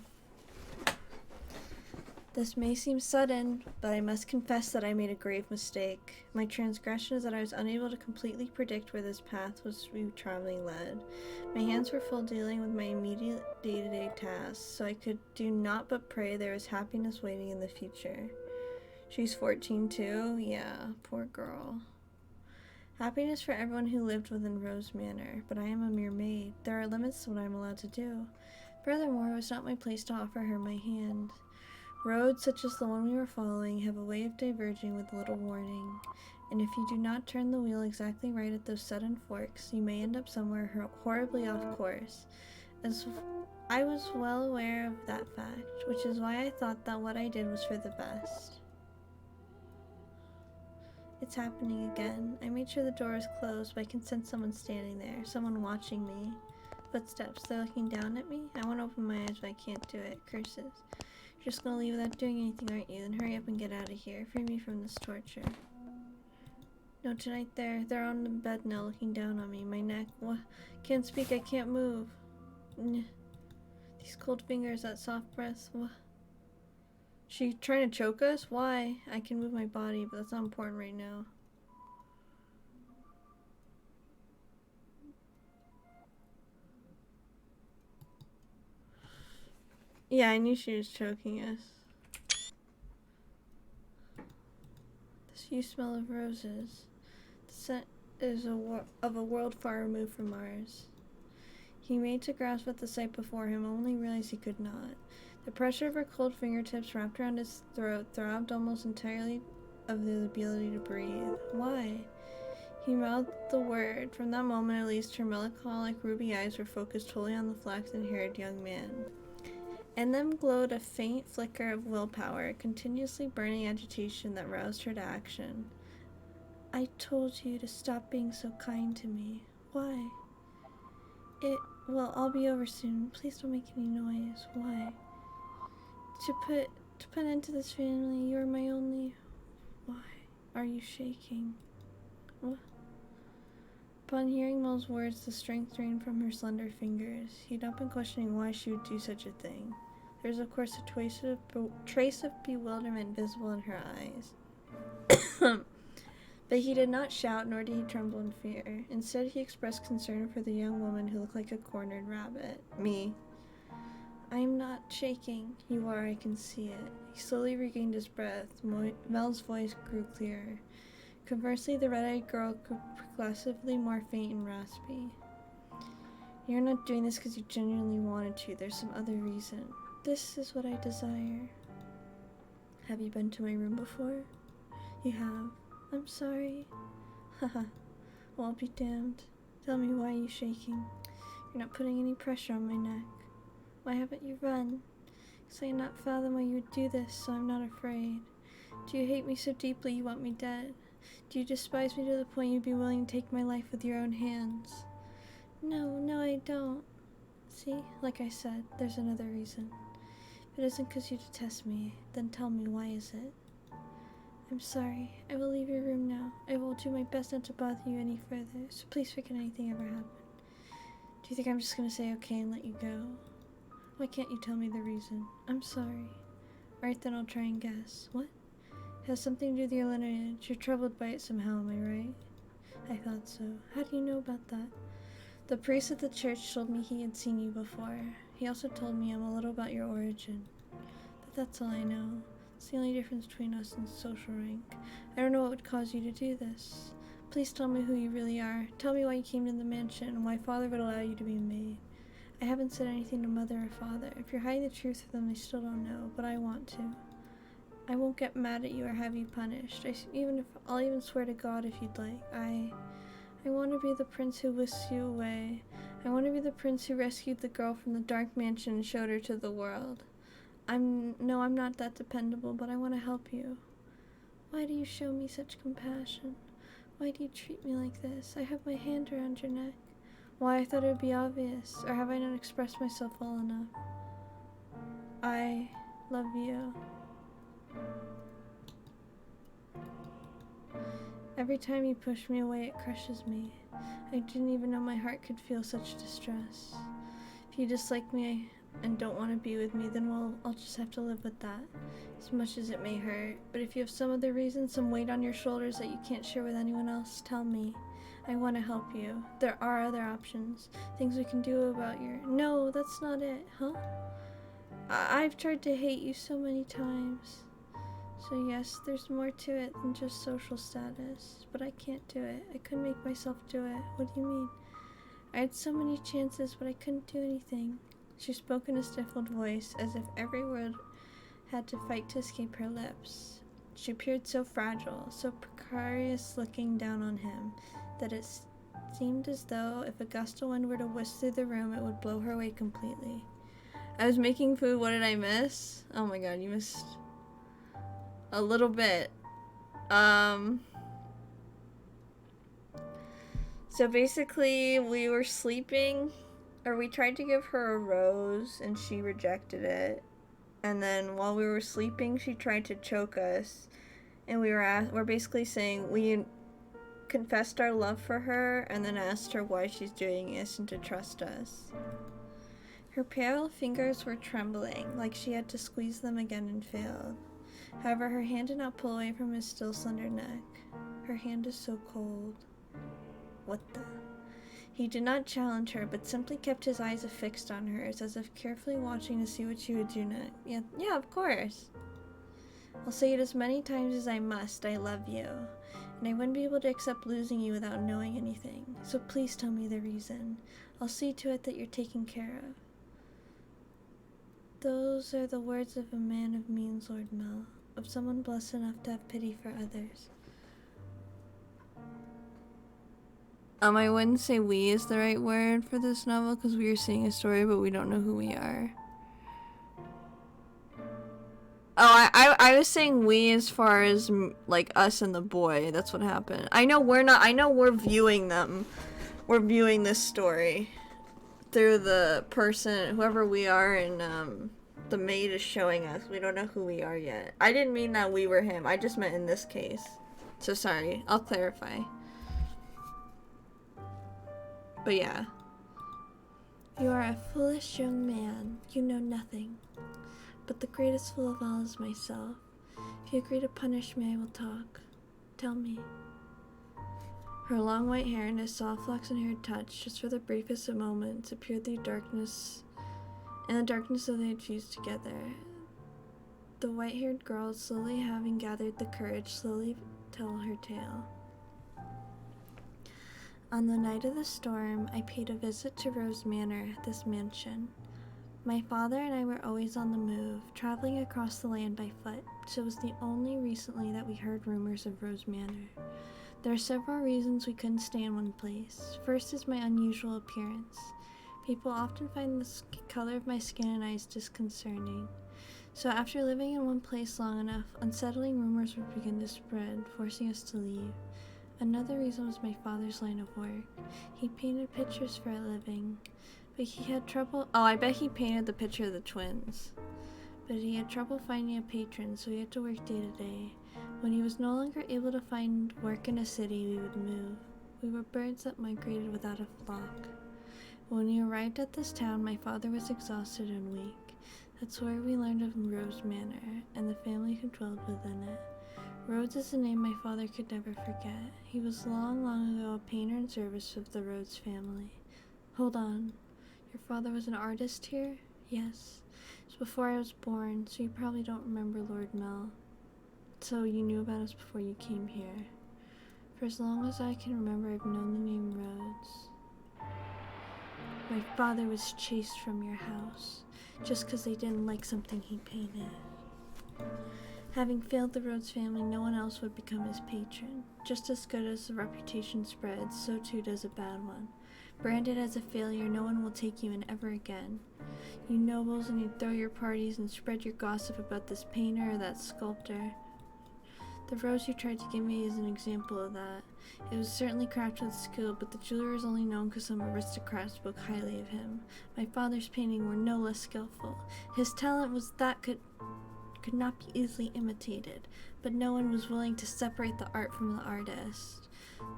This may seem sudden, but I must confess that I made a grave mistake. My transgression is that I was unable to completely predict where this path was to be charmingly led. My hands were full dealing with my immediate day-to-day tasks, so I could do naught but pray there was happiness waiting in the future. She's 14 too? Yeah, poor girl. Happiness for everyone who lived within Rose Manor, but I am a mere maid. There are limits to what I am allowed to do. Furthermore, it was not my place to offer her my hand. Roads such as the one we were following have a way of diverging with little warning, and if you do not turn the wheel exactly right at those sudden forks, you may end up somewhere horribly off course. As I was well aware of that fact, which is why I thought that what I did was for the best. It's happening again. I made sure the door was closed, but I can sense someone standing there, someone watching me. Footsteps, they're looking down at me? I want to open my eyes, but I can't do it. Curses. You're just gonna leave without doing anything, aren't you? Then hurry up and get out of here. Free me from this torture. No, tonight they're on the bed now looking down on me. My neck. What? Can't speak, I can't move. These cold fingers, that soft breath. She trying to choke us? Why? I can move my body, but that's not important right now. Yeah, I knew she was choking us. This you smell of roses. The scent is of a world far removed from ours. He made to grasp at the sight before him, only realized he could not. The pressure of her cold fingertips wrapped around his throat throbbed almost entirely of the ability to breathe. Why? He mouthed the word. From that moment, at least, her melancholic ruby eyes were focused wholly on the flaxen-haired young man. In them glowed a faint flicker of willpower, a continuously burning agitation that roused her to action. I told you to stop being so kind to me. Why? Well, I'll be over soon. Please don't make any noise. Why? To put an end to this family, you're my only... Why are you shaking? What? Upon hearing Mel's words, the strength drained from her slender fingers. He'd not been questioning why she would do such a thing. There was, of course, a trace of bewilderment visible in her eyes. But he did not shout, nor did he tremble in fear. Instead, he expressed concern for the young woman who looked like a cornered rabbit. Me. I am not shaking. You are, I can see it. He slowly regained his breath. Mel's voice grew clearer. Conversely, the red-eyed girl grew progressively more faint and raspy. You're not doing this because you genuinely wanted to. There's some other reason. This is what I desire. Have you been to my room before? You have. I'm sorry. Haha. Well, I'll be damned. Tell me, why are you shaking? You're not putting any pressure on my neck. Why haven't you run? Because I cannot fathom why you would do this, so I'm not afraid. Do you hate me so deeply you want me dead? Do you despise me to the point you'd be willing to take my life with your own hands? No, I don't. See, like I said, there's another reason. If it isn't because you detest me, then tell me, why is it? I'm sorry. I will leave your room now. I will do my best not to bother you any further, so please forget anything ever happened. Do you think I'm just going to say okay and let you go? Why can't you tell me the reason? I'm sorry. Alright, then I'll try and guess. What? It has something to do with your lineage. You're troubled by it somehow, am I right? I thought so. How do you know about that? The priest at the church told me he had seen you before. He also told me a little about your origin. But that's all I know. It's the only difference between us in social rank. I don't know what would cause you to do this. Please tell me who you really are. Tell me why you came to the mansion and why Father would allow you to be made. I haven't said anything to Mother or Father. If you're hiding the truth from them, they still don't know, but I want to. I won't get mad at you or have you punished. I'll even swear to God if you'd like. I want to be the prince who whisks you away. I want to be the prince who rescued the girl from the dark mansion and showed her to the world. I'm not that dependable, but I want to help you. Why do you show me such compassion? Why do you treat me like this? I have my hand around your neck. Why, I thought it would be obvious, or have I not expressed myself well enough? I love you. Every time you push me away, it crushes me. I didn't even know my heart could feel such distress. If you dislike me and don't want to be with me, then I'll just have to live with that, as much as it may hurt. But if you have some other reason, some weight on your shoulders that you can't share with anyone else, tell me. I want to help you. There are other options, things we can do about your... No, that's not it, huh? I've tried to hate you so many times. So yes, there's more to it than just social status, but I can't do it. I couldn't make myself do it. What do you mean? I had so many chances, but I couldn't do anything. She spoke in a stifled voice, as if every word had to fight to escape her lips. She appeared so fragile, so precarious looking down on him, that it seemed as though if a gust of wind were to whisk through the room, it would blow her away completely. I was making food. What did I miss? Oh my god, you missed a little bit. So basically, we were sleeping, or we tried to give her a rose, and she rejected it. And then while we were sleeping, she tried to choke us, and we're basically saying we confessed our love for her, and then asked her why she's doing this and to trust us. Her pale fingers were trembling, like she had to squeeze them again and failed. However, her hand did not pull away from his still slender neck. Her hand is so cold. What the? He did not challenge her, but simply kept his eyes affixed on hers, as if carefully watching to see what she would do next. Yeah, of course. I'll say it as many times as I must. I love you. And I wouldn't be able to accept losing you without knowing anything. So please tell me the reason. I'll see to it that you're taken care of. Those are the words of a man of means, Lord Mel. Of someone blessed enough to have pity for others. I wouldn't say we is the right word for this novel because we are seeing a story, but we don't know who we are. Oh, I was saying we as far as, like, us and the boy. That's what happened. I know we're viewing them. We're viewing this story through the person, whoever we are, and, the maid is showing us. We don't know who we are yet. I didn't mean that we were him. I just meant in this case. So sorry. I'll clarify. But yeah. You are a foolish young man. You know nothing. But the greatest fool of all is myself. If you agree to punish me, I will talk. Tell me. Her long white hair and his soft flaxen hair touched, just for the briefest of moments, appeared in the darkness that they had fused together. The white-haired girl, slowly having gathered the courage, slowly tell her tale. On the night of the storm, I paid a visit to Rose Manor, this mansion. My father and I were always on the move, traveling across the land by foot, so it was only recently that we heard rumors of Rose Manor. There are several reasons we couldn't stay in one place. First is my unusual appearance. People often find the color of my skin and eyes disconcerting. So after living in one place long enough, unsettling rumors would begin to spread, forcing us to leave. Another reason was my father's line of work. He painted pictures for a living. But he had trouble. Oh, I bet he painted the picture of the twins. But he had trouble finding a patron, so he had to work day to day. When he was no longer able to find work in a city, we would move. We were birds that migrated without a flock. When we arrived at this town, my father was exhausted and weak. That's where we learned of Rose Manor, and the family who dwelled within it. Rhodes is a name my father could never forget. He was long, long ago a painter in service of the Rhodes family. Hold on. Your father was an artist here? Yes. It was before I was born, so you probably don't remember Lord Mel. So you knew about us before you came here. For as long as I can remember, I've known the name Rhodes. My father was chased from your house, just because they didn't like something he painted. Having failed the Rhodes family, no one else would become his patron. Just as good as the reputation spreads, so too does a bad one. Branded as a failure, no one will take you in ever again. You nobles, and you throw your parties and spread your gossip about this painter or that sculptor. The rose you tried to give me is an example of that. It was certainly crafted with skill, but the jeweler is only known because some aristocrats spoke highly of him. My father's paintings were no less skillful. His talent was that could not be easily imitated, but no one was willing to separate the art from the artist.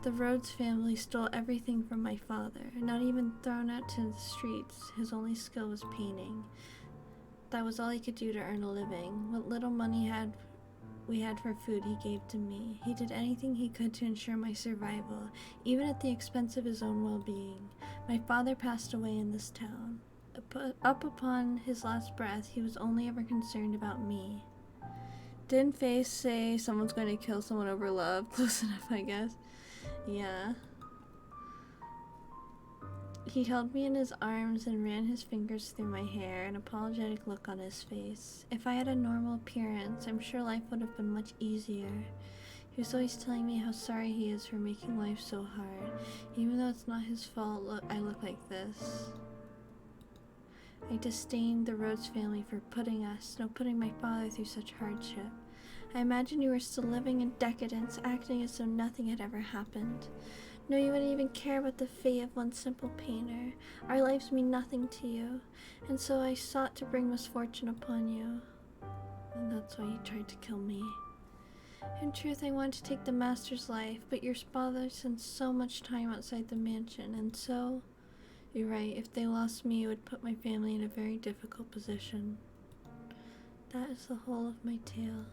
The Rhodes family stole everything from my father, not even thrown out to the streets. His only skill was painting. That was all he could do to earn a living. What little money we had for food he gave to me. He did anything he could to ensure my survival, even at the expense of his own well-being. My father passed away in this town. Up upon his last breath, he was only ever concerned about me. Didn't Faye say someone's going to kill someone over love? Close enough, I guess. Yeah. He held me in his arms and ran his fingers through my hair, an apologetic look on his face. If I had a normal appearance, I'm sure life would have been much easier. He was always telling me how sorry he is for making life so hard. Even though it's not his fault, I look like this. I disdained the Rhodes family for putting my father through such hardship. I imagined you were still living in decadence, acting as though nothing had ever happened. No, you wouldn't even care about the fate of one simple painter. Our lives mean nothing to you, and so I sought to bring misfortune upon you. And that's why you tried to kill me. In truth, I wanted to take the master's life, but your father spent so much time outside the mansion, and so You're right. If they lost me, it would put my family in a very difficult position. That is the whole of my tale.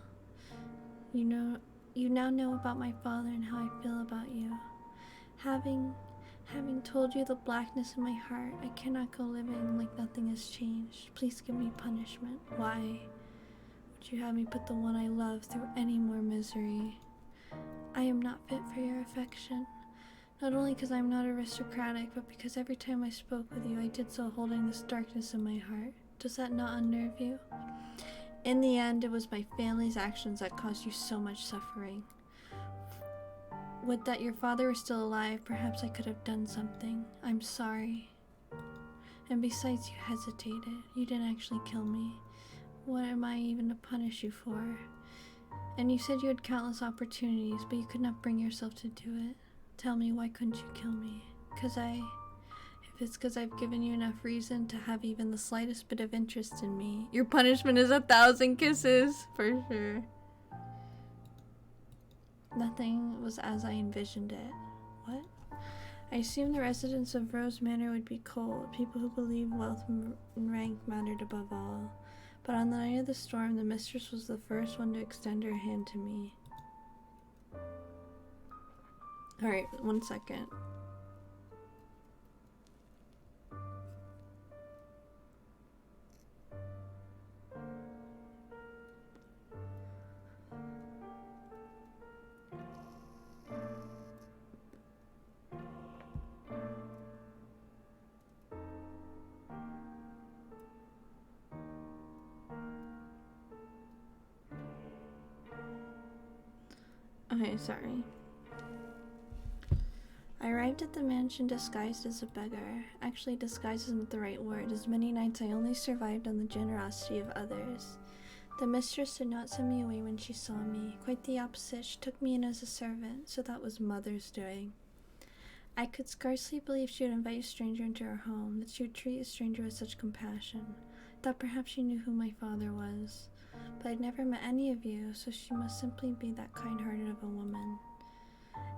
You now know about my father and how I feel about you. Having told you the blackness in my heart, I cannot go living like nothing has changed. Please give me punishment. Why would you have me put the one I love through any more misery? I am not fit for your affection. Not only because I'm not aristocratic, but because every time I spoke with you, I did so holding this darkness in my heart. Does that not unnerve you? In the end, it was my family's actions that caused you so much suffering. Would that your father were still alive, perhaps I could have done something. I'm sorry. And besides, you hesitated. You didn't actually kill me. What am I even to punish you for? And you said you had countless opportunities, but you could not bring yourself to do it. Tell me, why couldn't you kill me? If it's because I've given you enough reason to have even the slightest bit of interest in me, your punishment is 1,000 kisses, for sure. Nothing was as I envisioned it. What? I assumed the residents of Rose Manor would be cold, people who believed wealth and rank mattered above all. But on the night of the storm, the mistress was the first one to extend her hand to me. Alright, 1 second. Okay, sorry. I arrived at the mansion disguised as a beggar. Actually, disguised isn't the right word, as many nights I only survived on the generosity of others. The mistress did not send me away when she saw me. Quite the opposite, she took me in as a servant, so that was Mother's doing. I could scarcely believe she would invite a stranger into her home, that she would treat a stranger with such compassion. I thought perhaps she knew who my father was. But I'd never met any of you, so she must simply be that kind-hearted of a woman.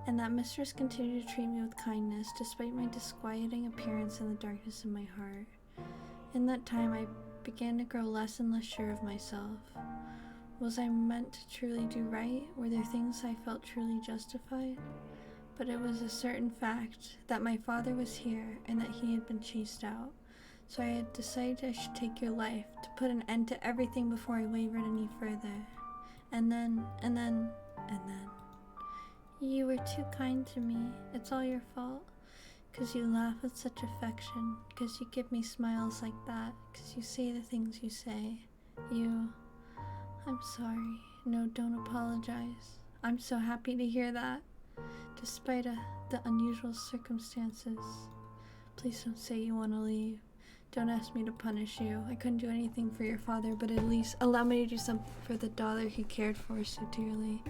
And that mistress continued to treat me with kindness, despite my disquieting appearance and the darkness in my heart. In that time, I began to grow less and less sure of myself. Was I meant to truly do right? Were there things I felt truly justified? But it was a certain fact that my father was here and that he had been chased out. So I had decided I should take your life, to put an end to everything before I wavered any further. And then, you were too kind to me. It's all your fault. 'Cause you laugh with such affection. 'Cause you give me smiles like that. 'Cause you say the things you say. I'm sorry. No, don't apologize. I'm so happy to hear that. Despite the unusual circumstances. Please don't say you want to leave. Don't ask me to punish you. I couldn't do anything for your father, but at least allow me to do something for the daughter he cared for so dearly.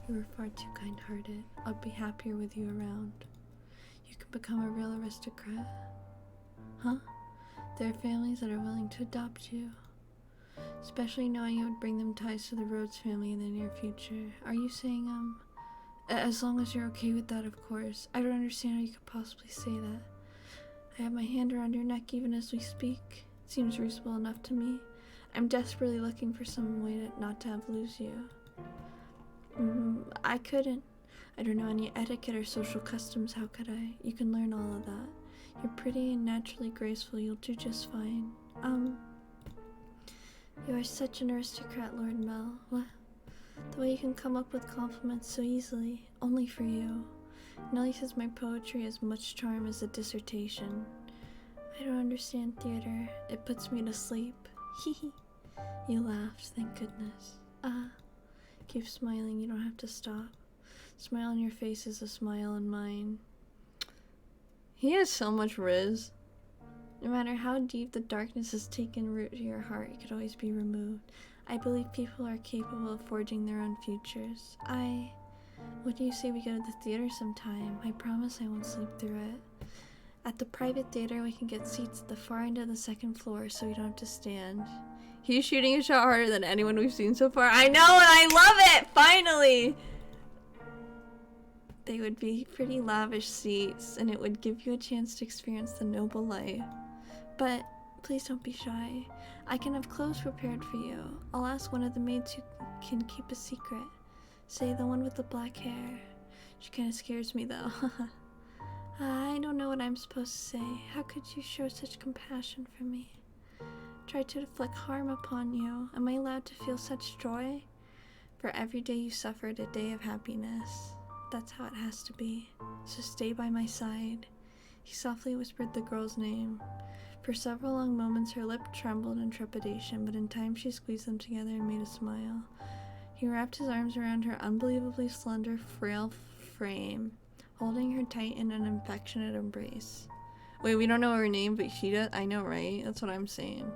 You were far too kind-hearted. I'll be happier with you around. You can become a real aristocrat. Huh? There are families that are willing to adopt you. Especially knowing it would bring them ties to the Rhodes family in the near future. Are you saying, as long as you're okay with that, of course. I don't understand how you could possibly say that. I have my hand around your neck even as we speak. It seems reasonable enough to me. I'm desperately looking for some way not to lose you. I couldn't. I don't know any etiquette or social customs. How could I? You can learn all of that. You're pretty and naturally graceful. You'll do just fine. You are such an aristocrat, Lord Mel. What? The way you can come up with compliments so easily. Only for you. Nellie says my poetry has much charm as a dissertation. I don't understand theater. It puts me to sleep. Hee. You laughed, thank goodness. Keep smiling, you don't have to stop. Smile on your face is a smile on mine. He has so much riz. No matter how deep the darkness has taken root to your heart, it could always be removed. I believe people are capable of forging their own futures. What do you say we go to the theater sometime? I promise I won't sleep through it. At the private theater, we can get seats at the far end of the second floor so we don't have to stand. He's shooting a shot harder than anyone we've seen so far. I know, and I love it! Finally! They would be pretty lavish seats, and it would give you a chance to experience the noble life. But please don't be shy. I can have clothes prepared for you. I'll ask one of the maids who can keep a secret. Say the one with the black hair. She kind of scares me though. I don't know what I'm supposed to say. How could you show such compassion for me? Try to inflict harm upon you. Am I allowed to feel such joy? For every day you suffered, a day of happiness. That's how it has to be. So stay by my side. He softly whispered the girl's name. For several long moments her lip trembled in trepidation, but in time she squeezed them together and made a smile. He wrapped his arms around her unbelievably slender, frail frame, holding her tight in an affectionate embrace. Wait, we don't know her name, but she does? I know, right? That's what I'm saying.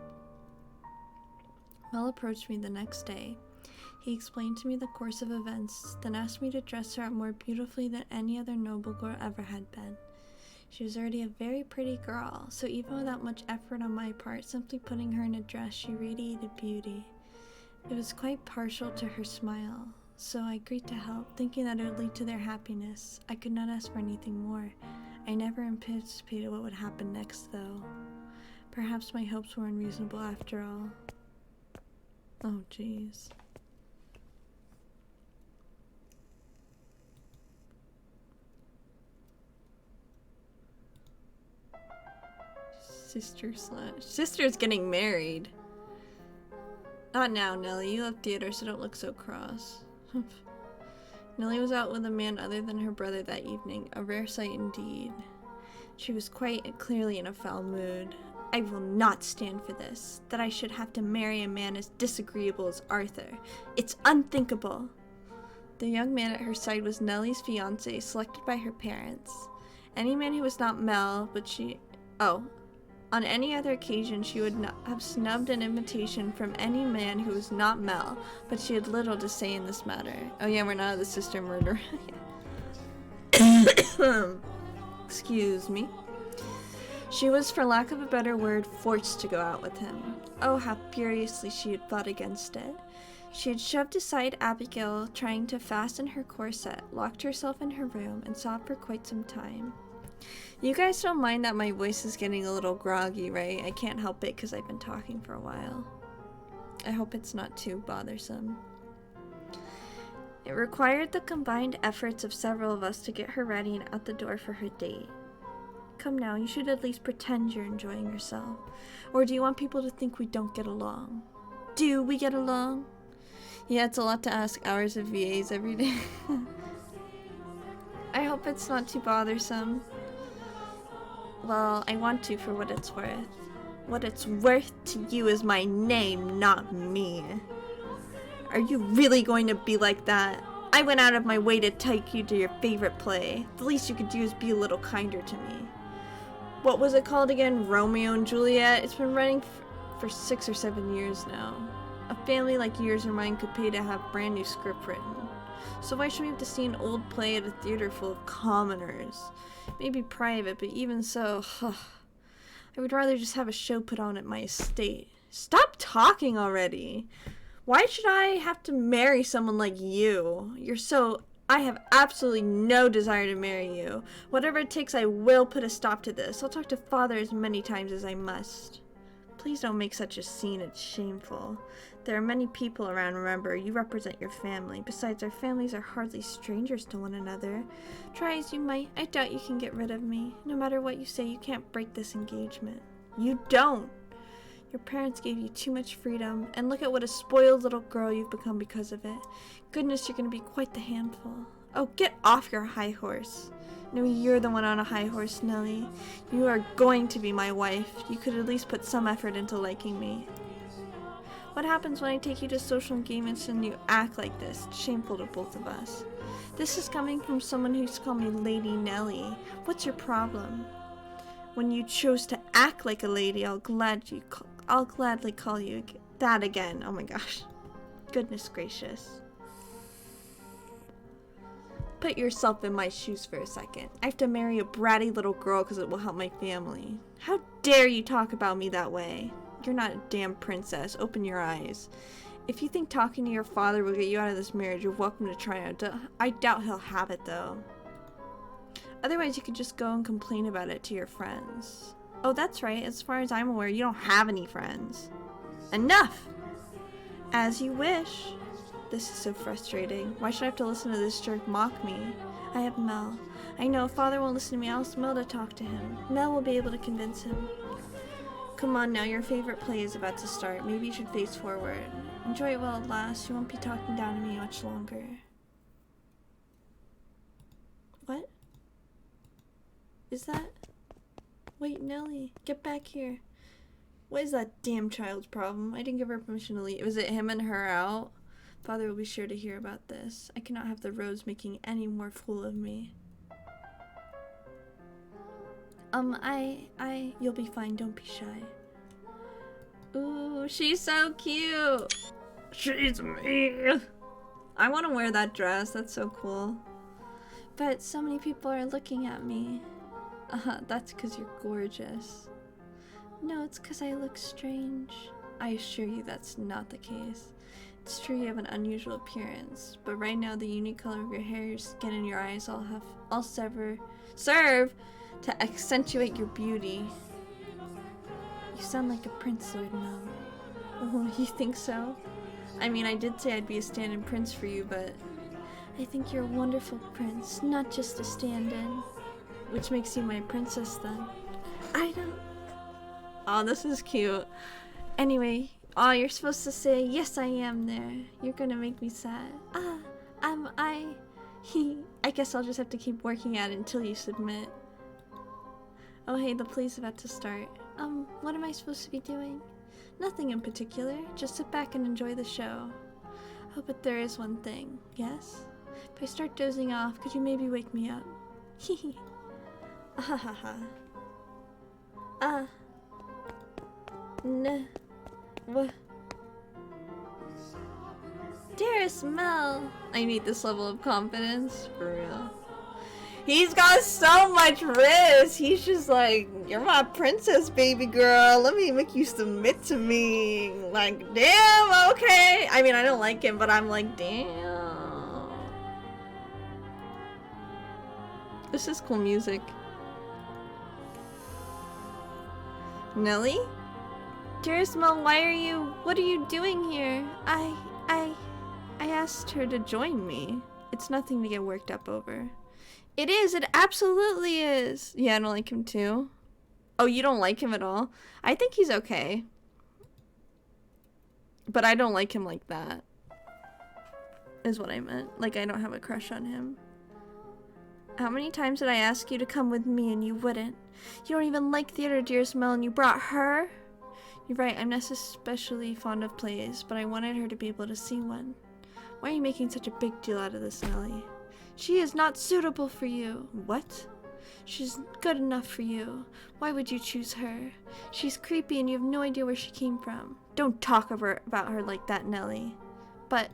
Mel approached me the next day. He explained to me the course of events, then asked me to dress her up more beautifully than any other noble girl ever had been. She was already a very pretty girl, so even without much effort on my part, simply putting her in a dress, she radiated beauty. It was quite partial to her smile, so I agreed to help, thinking that it would lead to their happiness. I could not ask for anything more. I never anticipated what would happen next, though. Perhaps my hopes were unreasonable after all. Oh, jeez. Sister's getting married. Not now, Nellie. You left theater, so don't look so cross. Nellie was out with a man other than her brother that evening, a rare sight indeed. She was quite clearly in a foul mood. I will not stand for this, that I should have to marry a man as disagreeable as Arthur. It's unthinkable. The young man at her side was Nellie's fiancé, selected by her parents. Any man who was not Mel, but she... On any other occasion, she would not have snubbed an invitation from any man who was not Mel, but she had little to say in this matter. Oh yeah, we're not the sister murder. Excuse me. She was, for lack of a better word, forced to go out with him. Oh, how furiously she had fought against it. She had shoved aside Abigail, trying to fasten her corset, locked herself in her room, and sobbed for quite some time. You guys don't mind that my voice is getting a little groggy, right? I can't help it because I've been talking for a while. I hope it's not too bothersome. It required the combined efforts of several of us to get her ready and out the door for her date. Come now, you should at least pretend you're enjoying yourself. Or do you want people to think we don't get along? Do we get along? Yeah, it's a lot to ask hours of VAs every day. I hope it's not too bothersome. Well, I want to for what it's worth. What it's worth to you is my name, not me. Are you really going to be like that? I went out of my way to take you to your favorite play. The least you could do is be a little kinder to me. What was it called again? Romeo and Juliet? It's been running for 6 or 7 years now. A family like yours or mine could pay to have brand new script written. So why should we have to see an old play at a theater full of commoners? Maybe private, but even so, I would rather just have a show put on at my estate. Stop talking already! Why should I have to marry someone like you? I have absolutely no desire to marry you. Whatever it takes, I will put a stop to this. I'll talk to Father as many times as I must. Please don't make such a scene, it's shameful. There are many people around, remember, you represent your family. Besides, our families are hardly strangers to one another. Try as you might, I doubt you can get rid of me. No matter what you say, you can't break this engagement. You don't! Your parents gave you too much freedom, and look at what a spoiled little girl you've become because of it. Goodness, you're going to be quite the handful. Oh, get off your high horse. No, you're the one on a high horse, Nellie. You are going to be my wife. You could at least put some effort into liking me. What happens when I take you to social engagements and you act like this? It's shameful to both of us. This is coming from someone who used to call me Lady Nellie. What's your problem? When you chose to act like a lady, I'll gladly call you that again. Oh my gosh. Goodness gracious. Put yourself in my shoes for a second. I have to marry a bratty little girl because it will help my family. How dare you talk about me that way? You're not a damn princess. Open your eyes. If you think talking to your father will get you out of this marriage, you're welcome to try it. I doubt he'll have it, though. Otherwise, you could just go and complain about it to your friends. Oh, that's right. As far as I'm aware, you don't have any friends. Enough! As you wish. This is so frustrating. Why should I have to listen to this jerk mock me? I have Mel. I know if Father won't listen to me, I'll ask Mel to talk to him. Mel will be able to convince him. Come on now, your favorite play is about to start. Maybe you should face forward. Enjoy it while it lasts. You won't be talking down to me much longer. What? Is that? Wait, Nellie, get back here. What is that damn child's problem? I didn't give her permission to leave. Was it him and her out? Father will be sure to hear about this. I cannot have the Rose making any more fool of me. You'll be fine, don't be shy. Ooh, she's so cute! She's me! I want to wear that dress, that's so cool. But so many people are looking at me. That's because you're gorgeous. No, it's because I look strange. I assure you that's not the case. It's true you have an unusual appearance, but right now the unique color of your hair, your skin, and your eyes all serve to accentuate your beauty. You sound like a prince, Lord Mel. Oh, you think so? I mean, I did say I'd be a stand-in prince for you, but I think you're a wonderful prince, not just a stand-in. Which makes you my princess, then. I don't... Oh, this is cute. Anyway, oh, you're supposed to say, yes, I am there. You're gonna make me sad. I guess I'll just have to keep working at it until you submit. Oh, hey, the play's about to start. What am I supposed to be doing? Nothing in particular. Just sit back and enjoy the show. Oh, but there is one thing. Yes? If I start dozing off, could you maybe wake me up? Hehe. Ahahaha. What? Dearest Mel! I need this level of confidence, for real. He's got so much risk! He's just like, you're my princess, baby girl. Let me make you submit to me. Like, damn, okay. I mean, I don't like him, but I'm like, damn. This is cool music. Nellie? Dearest Mel, what are you doing here? I asked her to join me. It's nothing to get worked up over. It is, it absolutely is. Yeah, I don't like him too. Oh, you don't like him at all? I think he's okay. But I don't like him like that. Is what I meant. Like, I don't have a crush on him. How many times did I ask you to come with me and you wouldn't? You don't even like theater, dearest Mel, and you brought her? You're right, I'm not especially fond of plays, but I wanted her to be able to see one. Why are you making such a big deal out of this, Nellie? She is not suitable for you. What? She's good enough for you. Why would you choose her? She's creepy and you have no idea where she came from. Don't talk about her like that, Nellie. But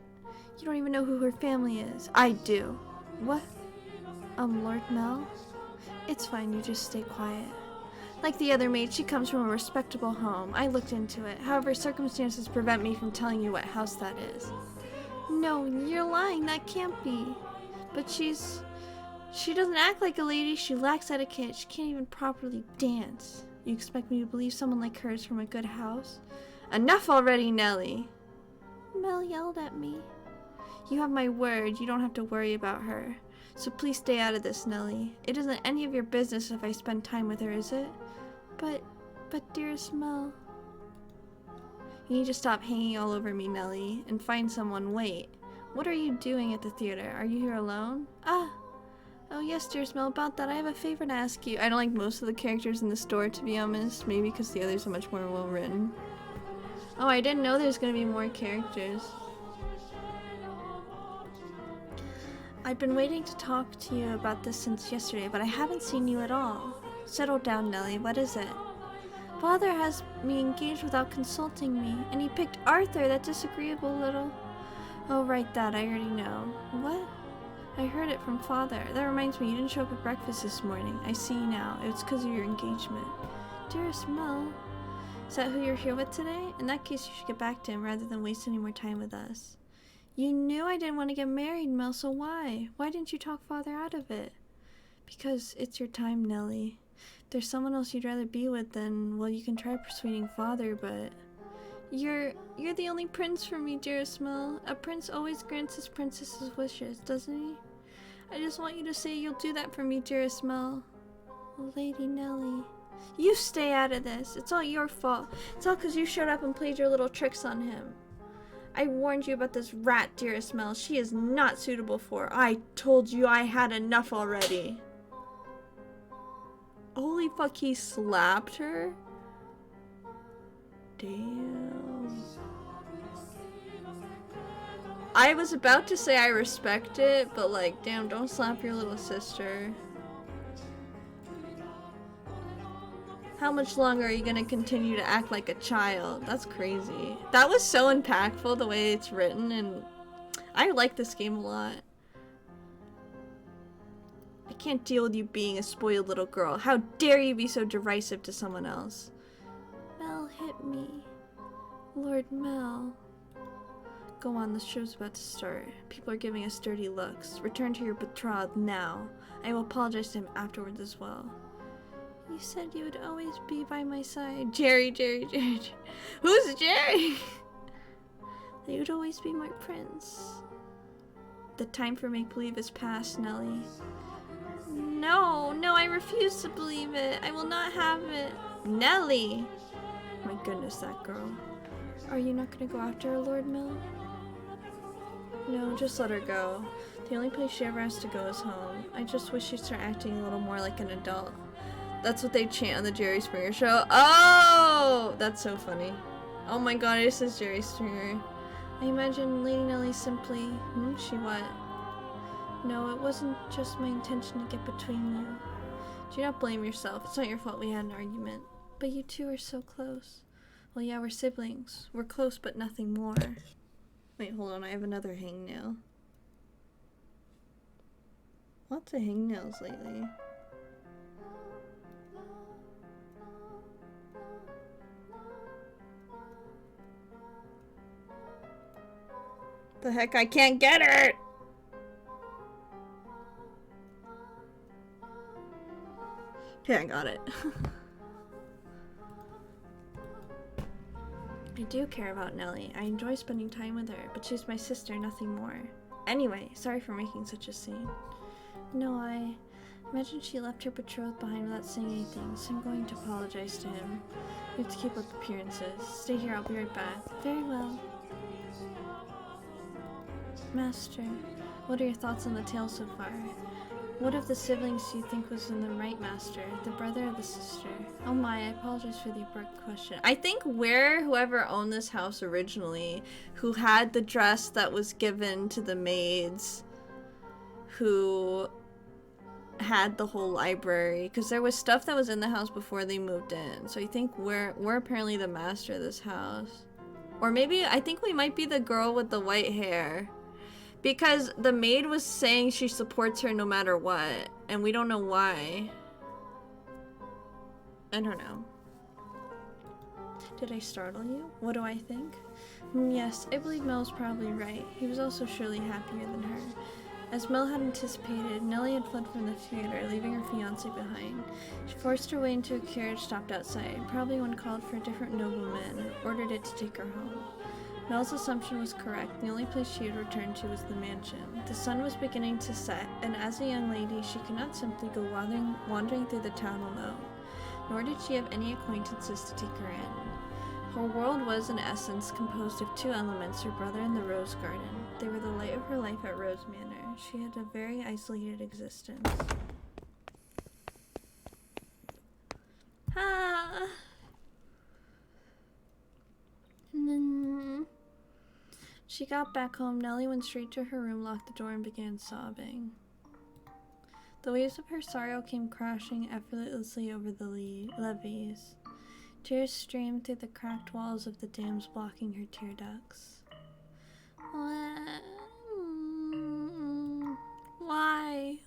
you don't even know who her family is. I do. What? Lord Mel? It's fine, you just stay quiet. Like the other maid, she comes from a respectable home. I looked into it. However, circumstances prevent me from telling you what house that is. No, you're lying. That can't be. But she doesn't act like a lady. She lacks etiquette. She can't even properly dance. You expect me to believe someone like her is from a good house? Enough already, Nellie. Mel yelled at me. You have my word. You don't have to worry about her. So please stay out of this, Nellie. It isn't any of your business if I spend time with her, is it? But dearest Mel. You need to stop hanging all over me, Nellie, and find someone. Wait. What are you doing at the theater? Are you here alone? Oh yes, dearest Mel, about that, I have a favor to ask you. I don't like most of the characters in the store, to be honest. Maybe because the others are much more well written. Oh, I didn't know there's gonna be more characters. I've been waiting to talk to you about this since yesterday, but I haven't seen you at all. Settle down, Nellie. What is it? Father has me engaged without consulting me, and he picked Arthur, that disagreeable little... Oh, right, that. I already know. What? I heard it from Father. That reminds me, you didn't show up at breakfast this morning. I see now. It's because of your engagement. Dearest Mel, is that who you're here with today? In that case, you should get back to him rather than waste any more time with us. You knew I didn't want to get married, Mel, so why? Why didn't you talk Father out of it? Because it's your time, Nellie. If there's someone else you'd rather be with, then, well, you can try persuading Father, but... You're the only prince for me, dearest Mel. A prince always grants his princess's wishes, doesn't he? I just want you to say you'll do that for me, dearest Mel. Lady Nellie. You stay out of this. It's all your fault. It's all because you showed up and played your little tricks on him. I warned you about this rat, dearest Mel. She is not suitable for. I told you I had enough already. Holy fuck, he slapped her? Damn. I was about to say I respect it, but like, damn, don't slap your little sister. How much longer are you gonna continue to act like a child? That's crazy. That was so impactful the way it's written, and I like this game a lot. I can't deal with you being a spoiled little girl. How dare you be so derisive to someone else? Mel hit me. Lord Mel. Go on, the show's about to start. People are giving us dirty looks. Return to your betrothed now. I will apologize to him afterwards as well. You said you would always be by my side. Jerry. Who's Jerry? That you would always be my prince. The time for make-believe is past, Nellie. No, I refuse to believe it. I will not have it. Nellie! My goodness, that girl. Are you not gonna go after her, Lord Mel? No, just let her go. The only place she ever has to go is home. I just wish she'd start acting a little more like an adult. That's what they chant on the Jerry Springer show. Oh! That's so funny. Oh my god, this is Jerry Springer. I imagine Lady Nellie simply... she what? No, it wasn't just my intention to get between you. Do not blame yourself. It's not your fault we had an argument. But you two are so close. Well, yeah, we're siblings. We're close, but nothing more. Wait, hold on. I have another hangnail. Lots of hangnails lately. The heck, I can't get it! Okay, I got it. I do care about Nellie. I enjoy spending time with her, but she's my sister, nothing more. Anyway, sorry for making such a scene. No, I imagine she left her betrothed behind without saying anything, so I'm going to apologize to him. We have to keep up appearances. Stay here, I'll be right back. Very well. Master, what are your thoughts on the tale so far? What of the siblings do you think was in the right, Master? The brother or the sister? Oh my, I apologize for the abrupt question. I think whoever owned this house originally, who had the dress that was given to the maids, who had the whole library, because there was stuff that was in the house before they moved in. So I think we're apparently the master of this house. Or maybe, I think we might be the girl with the white hair. Because the maid was saying she supports her no matter what, and we don't know why. I don't know. Did I startle you? What do I think? Yes, I believe Mel's probably right. He was also surely happier than her. As Mel had anticipated, Nellie had fled from the theater, leaving her fiancé behind. She forced her way into a carriage stopped outside. Probably one called for a different nobleman, and ordered it to take her home. Mel's assumption was correct. The only place she had returned to was the mansion. The sun was beginning to set, and as a young lady, she could not simply go wandering through the town alone. Nor did she have any acquaintances to take her in. Her world was, in essence, composed of two elements, her brother and the rose garden. They were the light of her life at Rose Manor. She had a very isolated existence. Ah! And then she got back home. Nellie went straight to her room, locked the door, and began sobbing. The waves of her sorrow came crashing effortlessly over the levees. Tears streamed through the cracked walls of the dams, blocking her tear ducts. Why?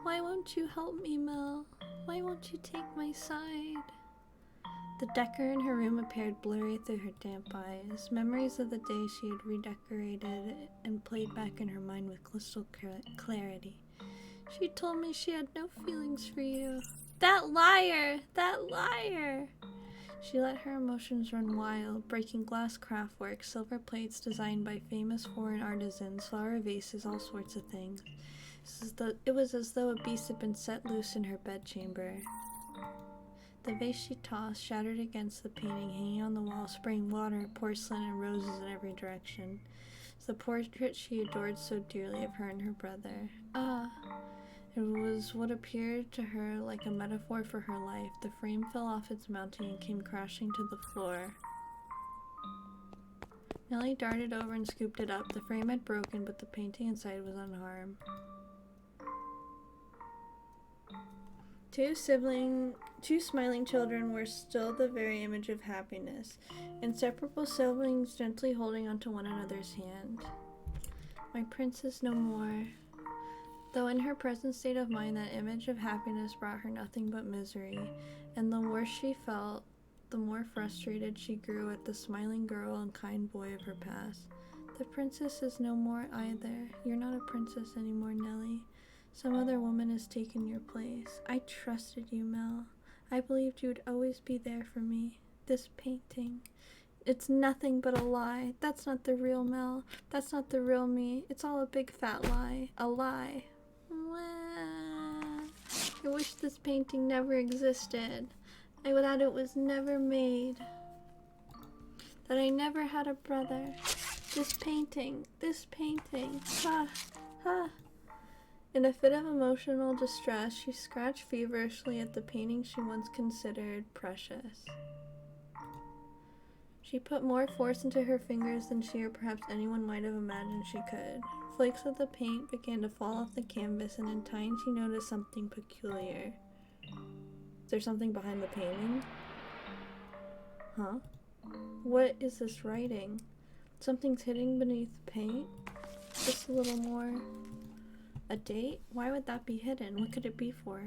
Why won't you help me, Mel? Why won't you take my side? The decor in her room appeared blurry through her damp eyes. Memories of the day she had redecorated and played back in her mind with crystal clarity. She told me she had no feelings for you. That liar! That liar! She let her emotions run wild, breaking glass craftwork, silver plates designed by famous foreign artisans, flower vases, all sorts of things. It was as though a beast had been set loose in her bedchamber. The vase she tossed shattered against the painting hanging on the wall, spraying water, porcelain, and roses in every direction. It's the portrait she adored so dearly of her and her brother. It was what appeared to her like a metaphor for her life. The frame fell off its mounting and came crashing to the floor. Nellie darted over and scooped it up. The frame had broken, but the painting inside was unharmed. Two smiling children were still the very image of happiness, inseparable siblings gently holding onto one another's hand. My princess no more. Though in her present state of mind, that image of happiness brought her nothing but misery, and the worse she felt, the more frustrated she grew at the smiling girl and kind boy of her past. The princess is no more either. You're not a princess anymore, Nellie. Some other woman has taken your place. I trusted you, Mel. I believed you would always be there for me. This painting, it's nothing but a lie. That's not the real Mel. That's not the real me. It's all a big fat lie. A lie. I wish this painting never existed. That it was never made. That I never had a brother. This painting. Ha, ha. In a fit of emotional distress, she scratched feverishly at the painting she once considered precious. She put more force into her fingers than she or perhaps anyone might have imagined she could. Flakes of the paint began to fall off the canvas, and in time she noticed something peculiar. Is there something behind the painting? Huh? What is this writing? Something's hidden beneath the paint? Just a little more. A date? Why would that be hidden? What could it be for?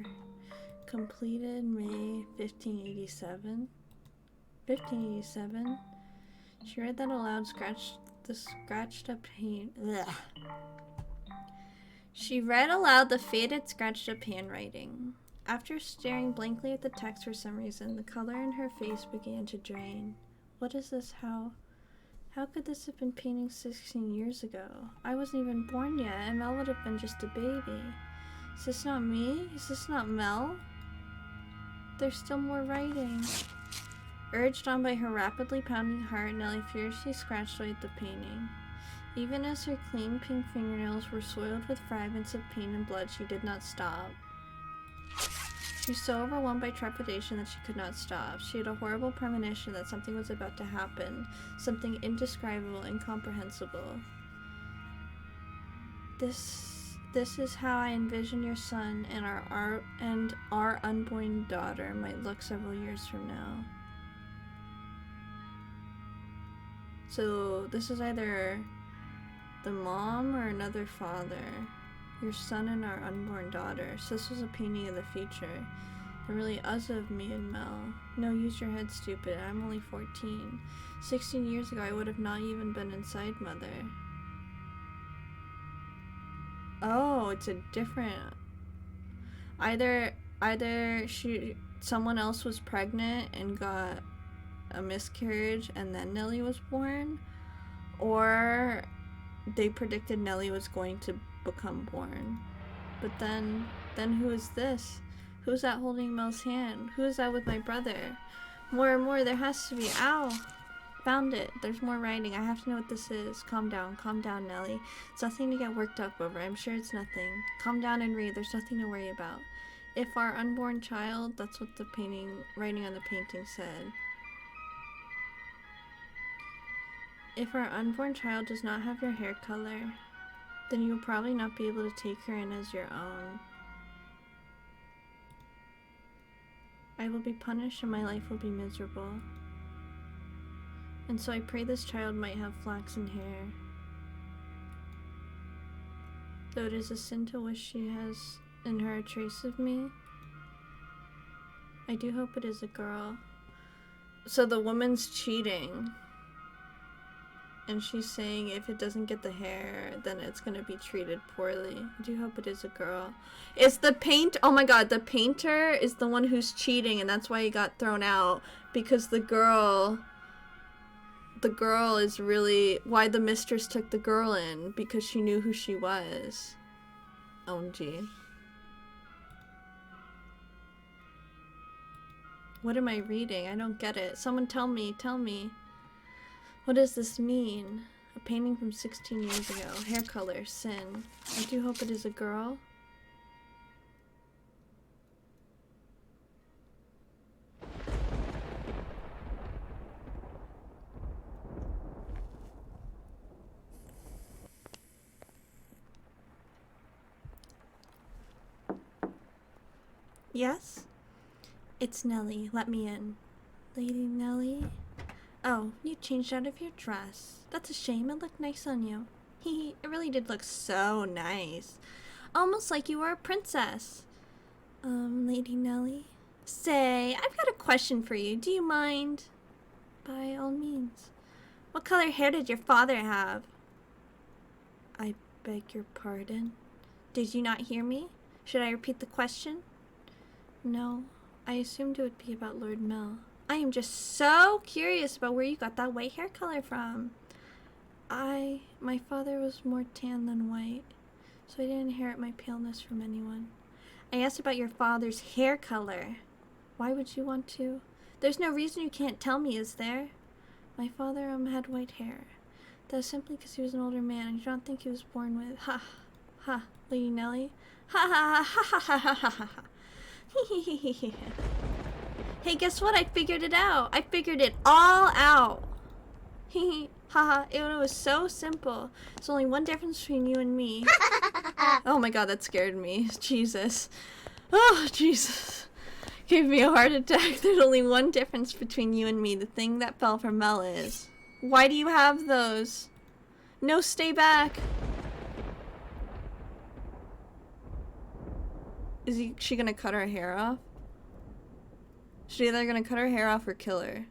Completed May 1587? 1587? She read that aloud, scratched up paint. Ugh. She read aloud the faded, scratched up handwriting. After staring blankly at the text for some reason, the color in her face began to drain. What is this? How could this have been painted 16 years ago? I wasn't even born yet, and Mel would have been just a baby. Is this not me? Is this not Mel? There's still more writing. Urged on by her rapidly pounding heart, Nellie furiously scratched away at the painting. Even as her clean pink fingernails were soiled with fragments of paint and blood, she did not stop. She was so overwhelmed by trepidation that she could not stop. She had a horrible premonition that something was about to happen, something indescribable, incomprehensible. This is how I envision your son and our unborn daughter might look several years from now. So this is either the mom or another father. Your son and our unborn daughter. So this was a painting of the future. They're really us of me and Mel. No, use your head, stupid. I'm only 14. 16 years ago, I would have not even been inside Mother. Oh, it's a different... Either someone else was pregnant and got a miscarriage and then Nellie was born, or they predicted Nellie was going to become born. But then who is this? Who's that holding Mel's hand? Who is that with my brother? More and more, there has to be. Ow! Found it. There's more writing. I have to know what this is. Calm down, Nellie. It's nothing to get worked up over. I'm sure it's nothing. Calm down and read. There's nothing to worry about. If our unborn child, that's what the writing on the painting said. If our unborn child does not have your hair color, then you will probably not be able to take her in as your own. I will be punished and my life will be miserable. And so I pray this child might have flaxen hair. Though it is a sin to wish she has in her a trace of me, I do hope it is a girl. So the woman's cheating. And she's saying if it doesn't get the hair, then it's gonna be treated poorly. I do hope it is a girl. It's the paint. Oh my god, the painter is the one who's cheating, and that's why he got thrown out. Because the girl is really why the mistress took the girl in, because she knew who she was. OMG. What am I reading? I don't get it. Someone tell me. What does this mean? A painting from 16 years ago. Hair color, sin. I do hope it is a girl. Yes? It's Nellie. Let me in. Lady Nellie? Oh, you changed out of your dress. That's a shame. It looked nice on you. Hee, it really did look so nice. Almost like you were a princess. Lady Nellie? Say, I've got a question for you. Do you mind? By all means. What color hair did your father have? I beg your pardon? Did you not hear me? Should I repeat the question? No, I assumed it would be about Lord Mel. I am just so curious about where you got that white hair color from. My father was more tan than white, so I didn't inherit my paleness from anyone. I asked about your father's hair color. Why would you want to? There's no reason you can't tell me, is there? My father had white hair. That's simply because he was an older man, and you don't think he was born with Lady Nellie? Ha ha ha ha ha ha ha ha. Hey, guess what? I figured it out. I figured it all out. Haha, it was so simple. There's only one difference between you and me. Oh my god, that scared me. Jesus. Oh, Jesus. Gave me a heart attack. There's only one difference between you and me. The thing that fell from Mel is. Why do you have those? No, stay back. Is she gonna cut her hair off? She's either gonna cut her hair off or kill her.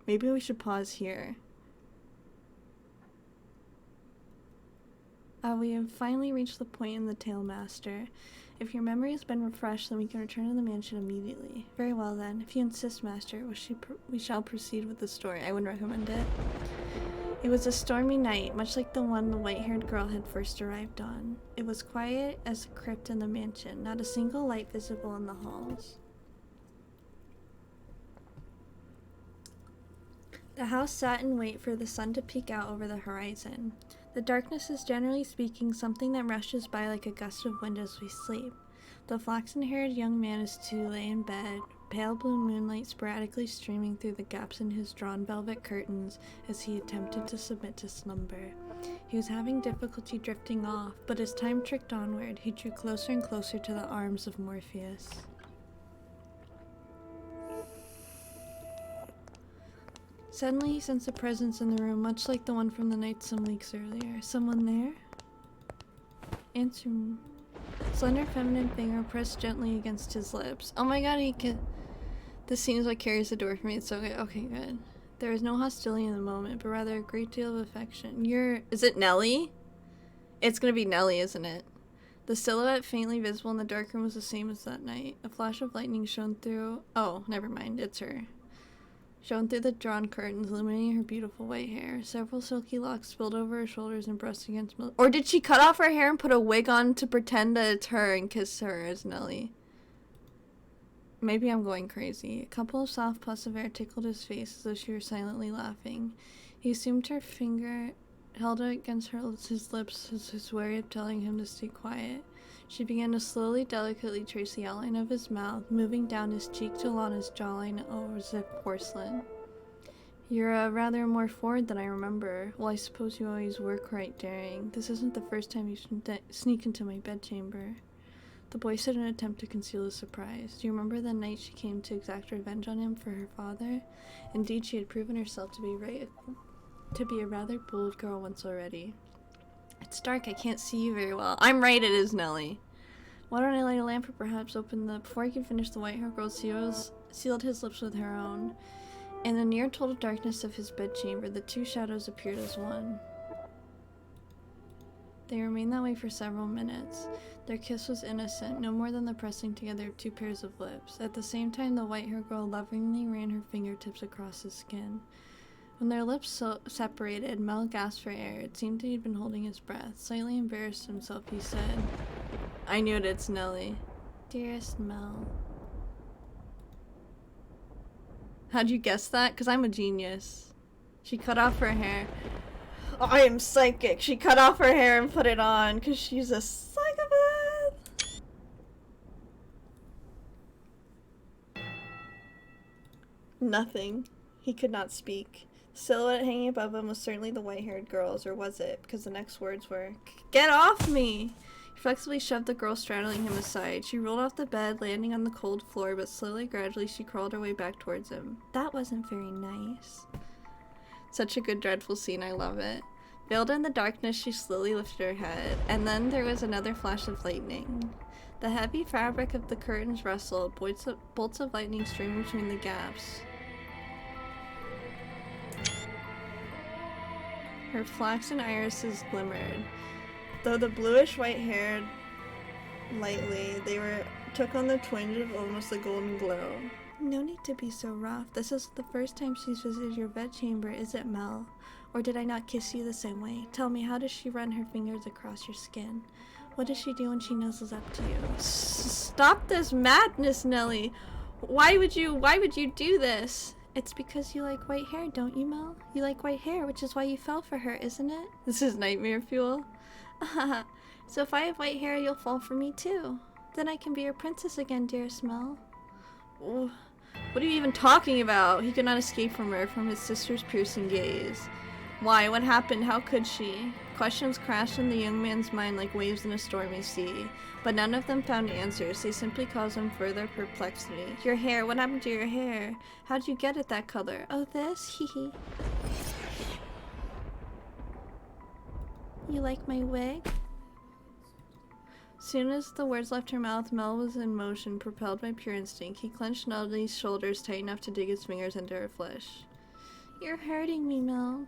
Maybe we should pause here. We have finally reached the point in the tale, Master. If your memory has been refreshed, then we can return to the mansion immediately. Very well then. If you insist, Master, we shall proceed with the story. I would recommend it. It was a stormy night, much like the one the white-haired girl had first arrived on. It was quiet as a crypt in the mansion, not a single light visible in the halls. The house sat in wait for the sun to peek out over the horizon. The darkness is, generally speaking, something that rushes by like a gust of wind as we sleep. The flaxen-haired young man is to lay in bed, pale blue moonlight sporadically streaming through the gaps in his drawn velvet curtains as he attempted to submit to slumber. He was having difficulty drifting off, but as time tricked onward, he drew closer and closer to the arms of Morpheus. Suddenly he sensed a presence in the room, much like the one from the night some weeks earlier. Someone there? Answer me. Slender feminine finger pressed gently against his lips. Oh my god, he can. This seems what carries the door for me. It's so good. Okay, good. There was no hostility in the moment, but rather a great deal of affection. Is it Nellie? It's gonna be Nellie, isn't it? The silhouette faintly visible in the dark room was the same as that night. A flash of lightning shone through. Oh, never mind. It's her. Shone through the drawn curtains, illuminating her beautiful white hair. Several silky locks spilled over her shoulders and brushed against Or did she cut off her hair and put a wig on to pretend that it's her and kiss her as Nellie? Maybe I'm going crazy. A couple of soft puffs of air tickled his face as though she were silently laughing. He assumed her finger, held it against his lips as his way of telling him to stay quiet. She began to slowly, delicately trace the outline of his mouth, moving down his cheek to along his jawline as if porcelain. You're rather more forward than I remember. Well, I suppose you always were quite daring. This isn't the first time you've sneaked into my bedchamber. The boy said in an attempt to conceal his surprise. Do you remember the night she came to exact revenge on him for her father? Indeed, she had proven herself to be a rather bold girl once already. It's dark, I can't see you very well. I'm right, it is Nellie. Why don't I light a lamp or perhaps open the... Before he could finish, the white-haired girl sealed his lips with her own. In the near total darkness of his bedchamber, the two shadows appeared as one. They remained that way for several minutes. Their kiss was innocent, no more than the pressing together of two pairs of lips. At the same time, the white-haired girl lovingly ran her fingertips across his skin. When their lips separated, Mel gasped for air. It seemed he had been holding his breath. Slightly embarrassed himself, he said, "I knew it, it's Nellie." "Dearest Mel." How'd you guess that? Because I'm a genius. She cut off her hair. I am psychic. She cut off her hair and put it on because she's a psychopath. Nothing. He could not speak. The silhouette hanging above him was certainly the white-haired girl's, or was it? Because the next words were, "Get off me!" He flexibly shoved the girl straddling him aside. She rolled off the bed, landing on the cold floor, but slowly, gradually, she crawled her way back towards him. That wasn't very nice. Such a good, dreadful scene. I love it. Veiled in the darkness, she slowly lifted her head, and then there was another flash of lightning. The heavy fabric of the curtains rustled, bolts of lightning streamed between the gaps. Her flaxen irises glimmered. Though the bluish-white hair lightly, took on the twinge of almost a golden glow. No need to be so rough. This isn't the first time she's visited your bedchamber, is it, Mel? Or did I not kiss you the same way? Tell me, how does she run her fingers across your skin? What does she do when she nuzzles up to you? Stop this madness, Nellie! Why would you do this? It's because you like white hair, don't you, Mel? You like white hair, which is why you fell for her, isn't it? This is nightmare fuel. So if I have white hair, you'll fall for me too. Then I can be your princess again, dearest Mel. Oh, what are you even talking about? He could not escape from her, from his sister's piercing gaze. Why? What happened? How could she? Questions crashed in the young man's mind like waves in a stormy sea, but none of them found answers. They simply caused him further perplexity. Your hair, what happened to your hair? How'd you get it that color? Oh, this? Hee hee. You like my wig? Soon as the words left her mouth, Mel was in motion, propelled by pure instinct. He clenched Nellie's shoulders tight enough to dig his fingers into her flesh. You're hurting me, Mel.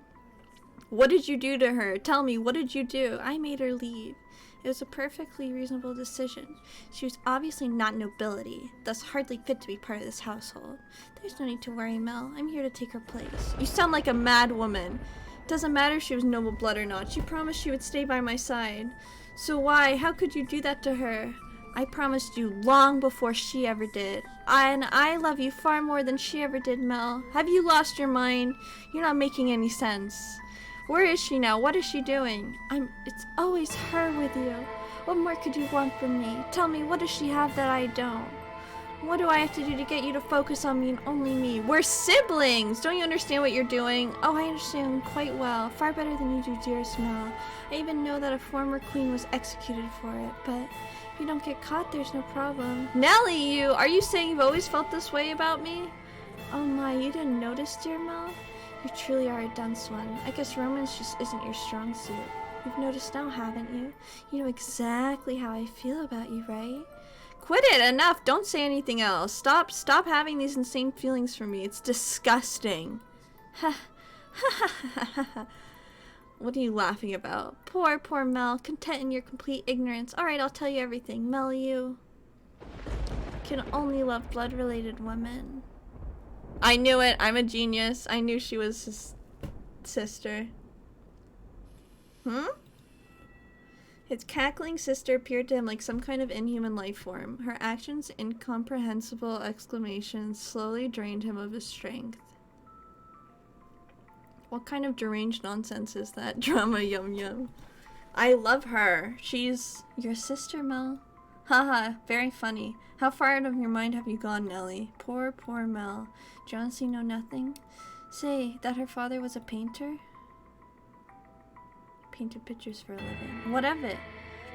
What did you do to her? Tell me, what did you do? I made her leave. It was a perfectly reasonable decision. She was obviously not nobility, thus hardly fit to be part of this household. There's no need to worry, Mel. I'm here to take her place. You sound like a mad woman. Doesn't matter if she was noble blood or not. She promised she would stay by my side. So why? How could you do that to her? I promised you long before she ever did. And I love you far more than she ever did, Mel. Have you lost your mind? You're not making any sense. Where is she now? What is she doing? It's always her with you. What more could you want from me? Tell me, what does she have that I don't? What do I have to do to get you to focus on me and only me? We're siblings! Don't you understand what you're doing? Oh, I understand quite well. Far better than you do, dearest Mel. I even know that a former queen was executed for it, but if you don't get caught, there's no problem. Nellie, are you saying you've always felt this way about me? Oh my, you didn't notice, dear Mel? You truly are a dunce one. I guess romance just isn't your strong suit. You've noticed now, haven't you? You know exactly how I feel about you, right? Quit it! Enough! Don't say anything else. Stop having these insane feelings for me. It's disgusting. Ha ha ha ha ha. What are you laughing about? Poor Mel, content in your complete ignorance. Alright, I'll tell you everything. Mel, you can only love blood-related women. I knew it. I'm a genius. I knew she was his sister. His cackling sister appeared to him like some kind of inhuman life form. Her actions, incomprehensible exclamations, slowly drained him of his strength. What kind of deranged nonsense is that? Drama yum yum. I love her. She's your sister, Mel. Haha, very funny. How far out of your mind have you gone, Nellie? Poor Mel. Do you honestly know nothing? Say, that her father was a painter? Painted pictures for a living. What of it?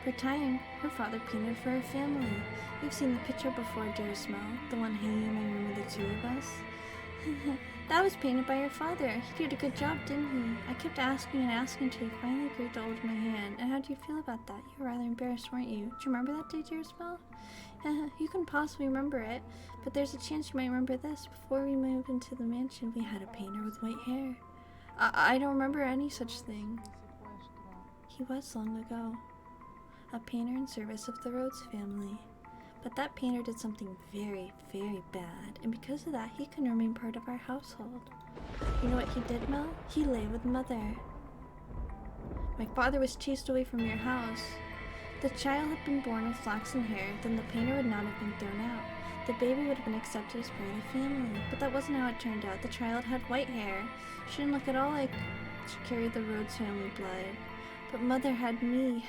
For time, her father painted for her family. You've seen the picture before, dearest Mel. The one hanging in my room with the two of us. That was painted by your father. He did a good job, didn't he? I kept asking and asking till he finally agreed to hold my hand. And how do you feel about that? You were rather embarrassed, weren't you? Do you remember that day, dearest Mel? You can possibly remember it, but there's a chance you might remember this. Before we moved into the mansion, we had a painter with white hair. I don't remember any such thing. He was long ago. A painter in service of the Rhodes family. But that painter did something very, very bad, and because of that, he couldn't remain part of our household. You know what he did, Mel? He lay with Mother. My father was chased away from your house. If the child had been born with flaxen hair, then the painter would not have been thrown out. The baby would have been accepted as part of the family. But that wasn't how it turned out. The child had white hair. She didn't look at all like she carried the Rhodes family blood. But Mother had me.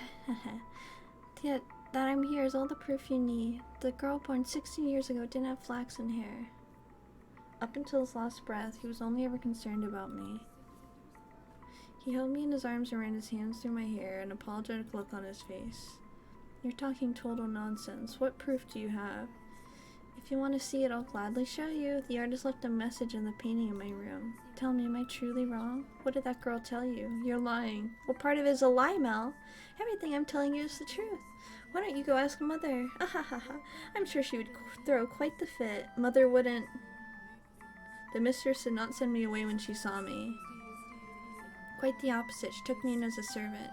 Yet that I'm here is all the proof you need. The girl born 16 years ago didn't have flaxen hair. Up until his last breath, he was only ever concerned about me. He held me in his arms and ran his hands through my hair, an apologetic look on his face. You're talking total nonsense. What proof do you have? If you want to see it, I'll gladly show you. The artist left a message in the painting in my room. Tell me, am I truly wrong? What did that girl tell you? You're lying. What part of it is a lie, Mel? Everything I'm telling you is the truth. Why don't you go ask Mother? I'm sure she would throw quite the fit. Mother wouldn't. The mistress did not send me away when she saw me. Quite the opposite. She took me in as a servant.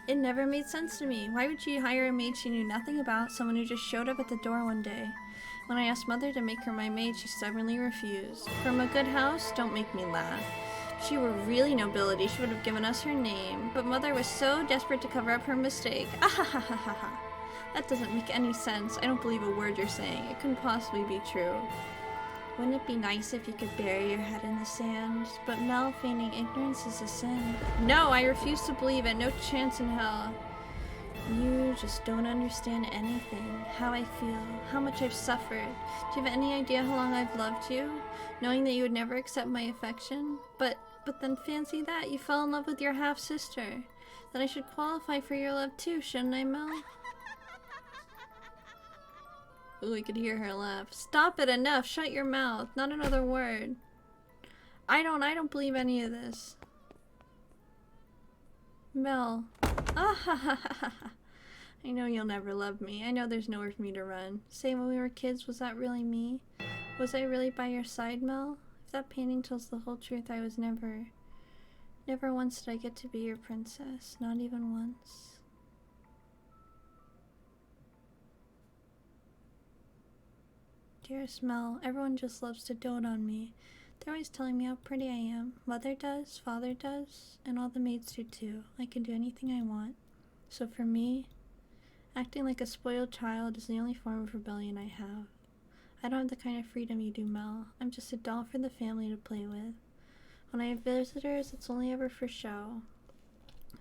It never made sense to me. Why would she hire a maid she knew nothing about, someone who just showed up at the door one day? When I asked Mother to make her my maid, she stubbornly refused. From a good house? Don't make me laugh. If she were really nobility, she would have given us her name. But Mother was so desperate to cover up her mistake. That doesn't make any sense. I don't believe a word you're saying. It couldn't possibly be true. Wouldn't it be nice if you could bury your head in the sand? But Mel, feigning ignorance is a sin. No, I refuse to believe it. No chance in hell. You just don't understand anything. How I feel. How much I've suffered. Do you have any idea how long I've loved you? Knowing that you would never accept my affection? But then fancy that. You fell in love with your half-sister. Then I should qualify for your love too, shouldn't I, Mel? Ooh, I could hear her laugh. Stop it, enough. Shut your mouth. Not another word. I don't believe any of this. Mel. I know you'll never love me. I know there's nowhere for me to run. Say, when we were kids, was that really me? Was I really by your side, Mel? If that painting tells the whole truth, I was never once did I get to be your princess. Not even once. Dearest Mel, everyone just loves to dote on me. They're always telling me how pretty I am. Mother does, Father does, and all the maids do too. I can do anything I want. So for me, acting like a spoiled child is the only form of rebellion I have. I don't have the kind of freedom you do, Mel. I'm just a doll for the family to play with. When I have visitors, it's only ever for show.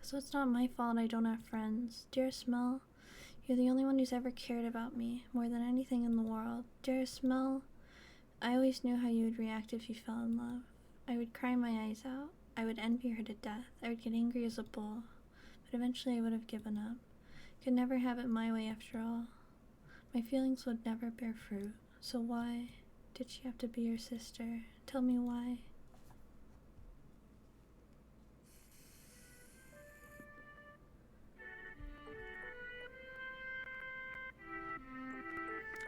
So it's not my fault I don't have friends. Dearest Mel, you're the only one who's ever cared about me, more than anything in the world. Dearest Mel, I always knew how you would react if you fell in love. I would cry my eyes out. I would envy her to death. I would get angry as a bull. But eventually I would have given up. Could never have it my way after all. My feelings would never bear fruit. So why did she have to be your sister? Tell me why.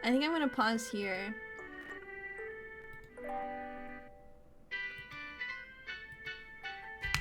I think I'm gonna pause here.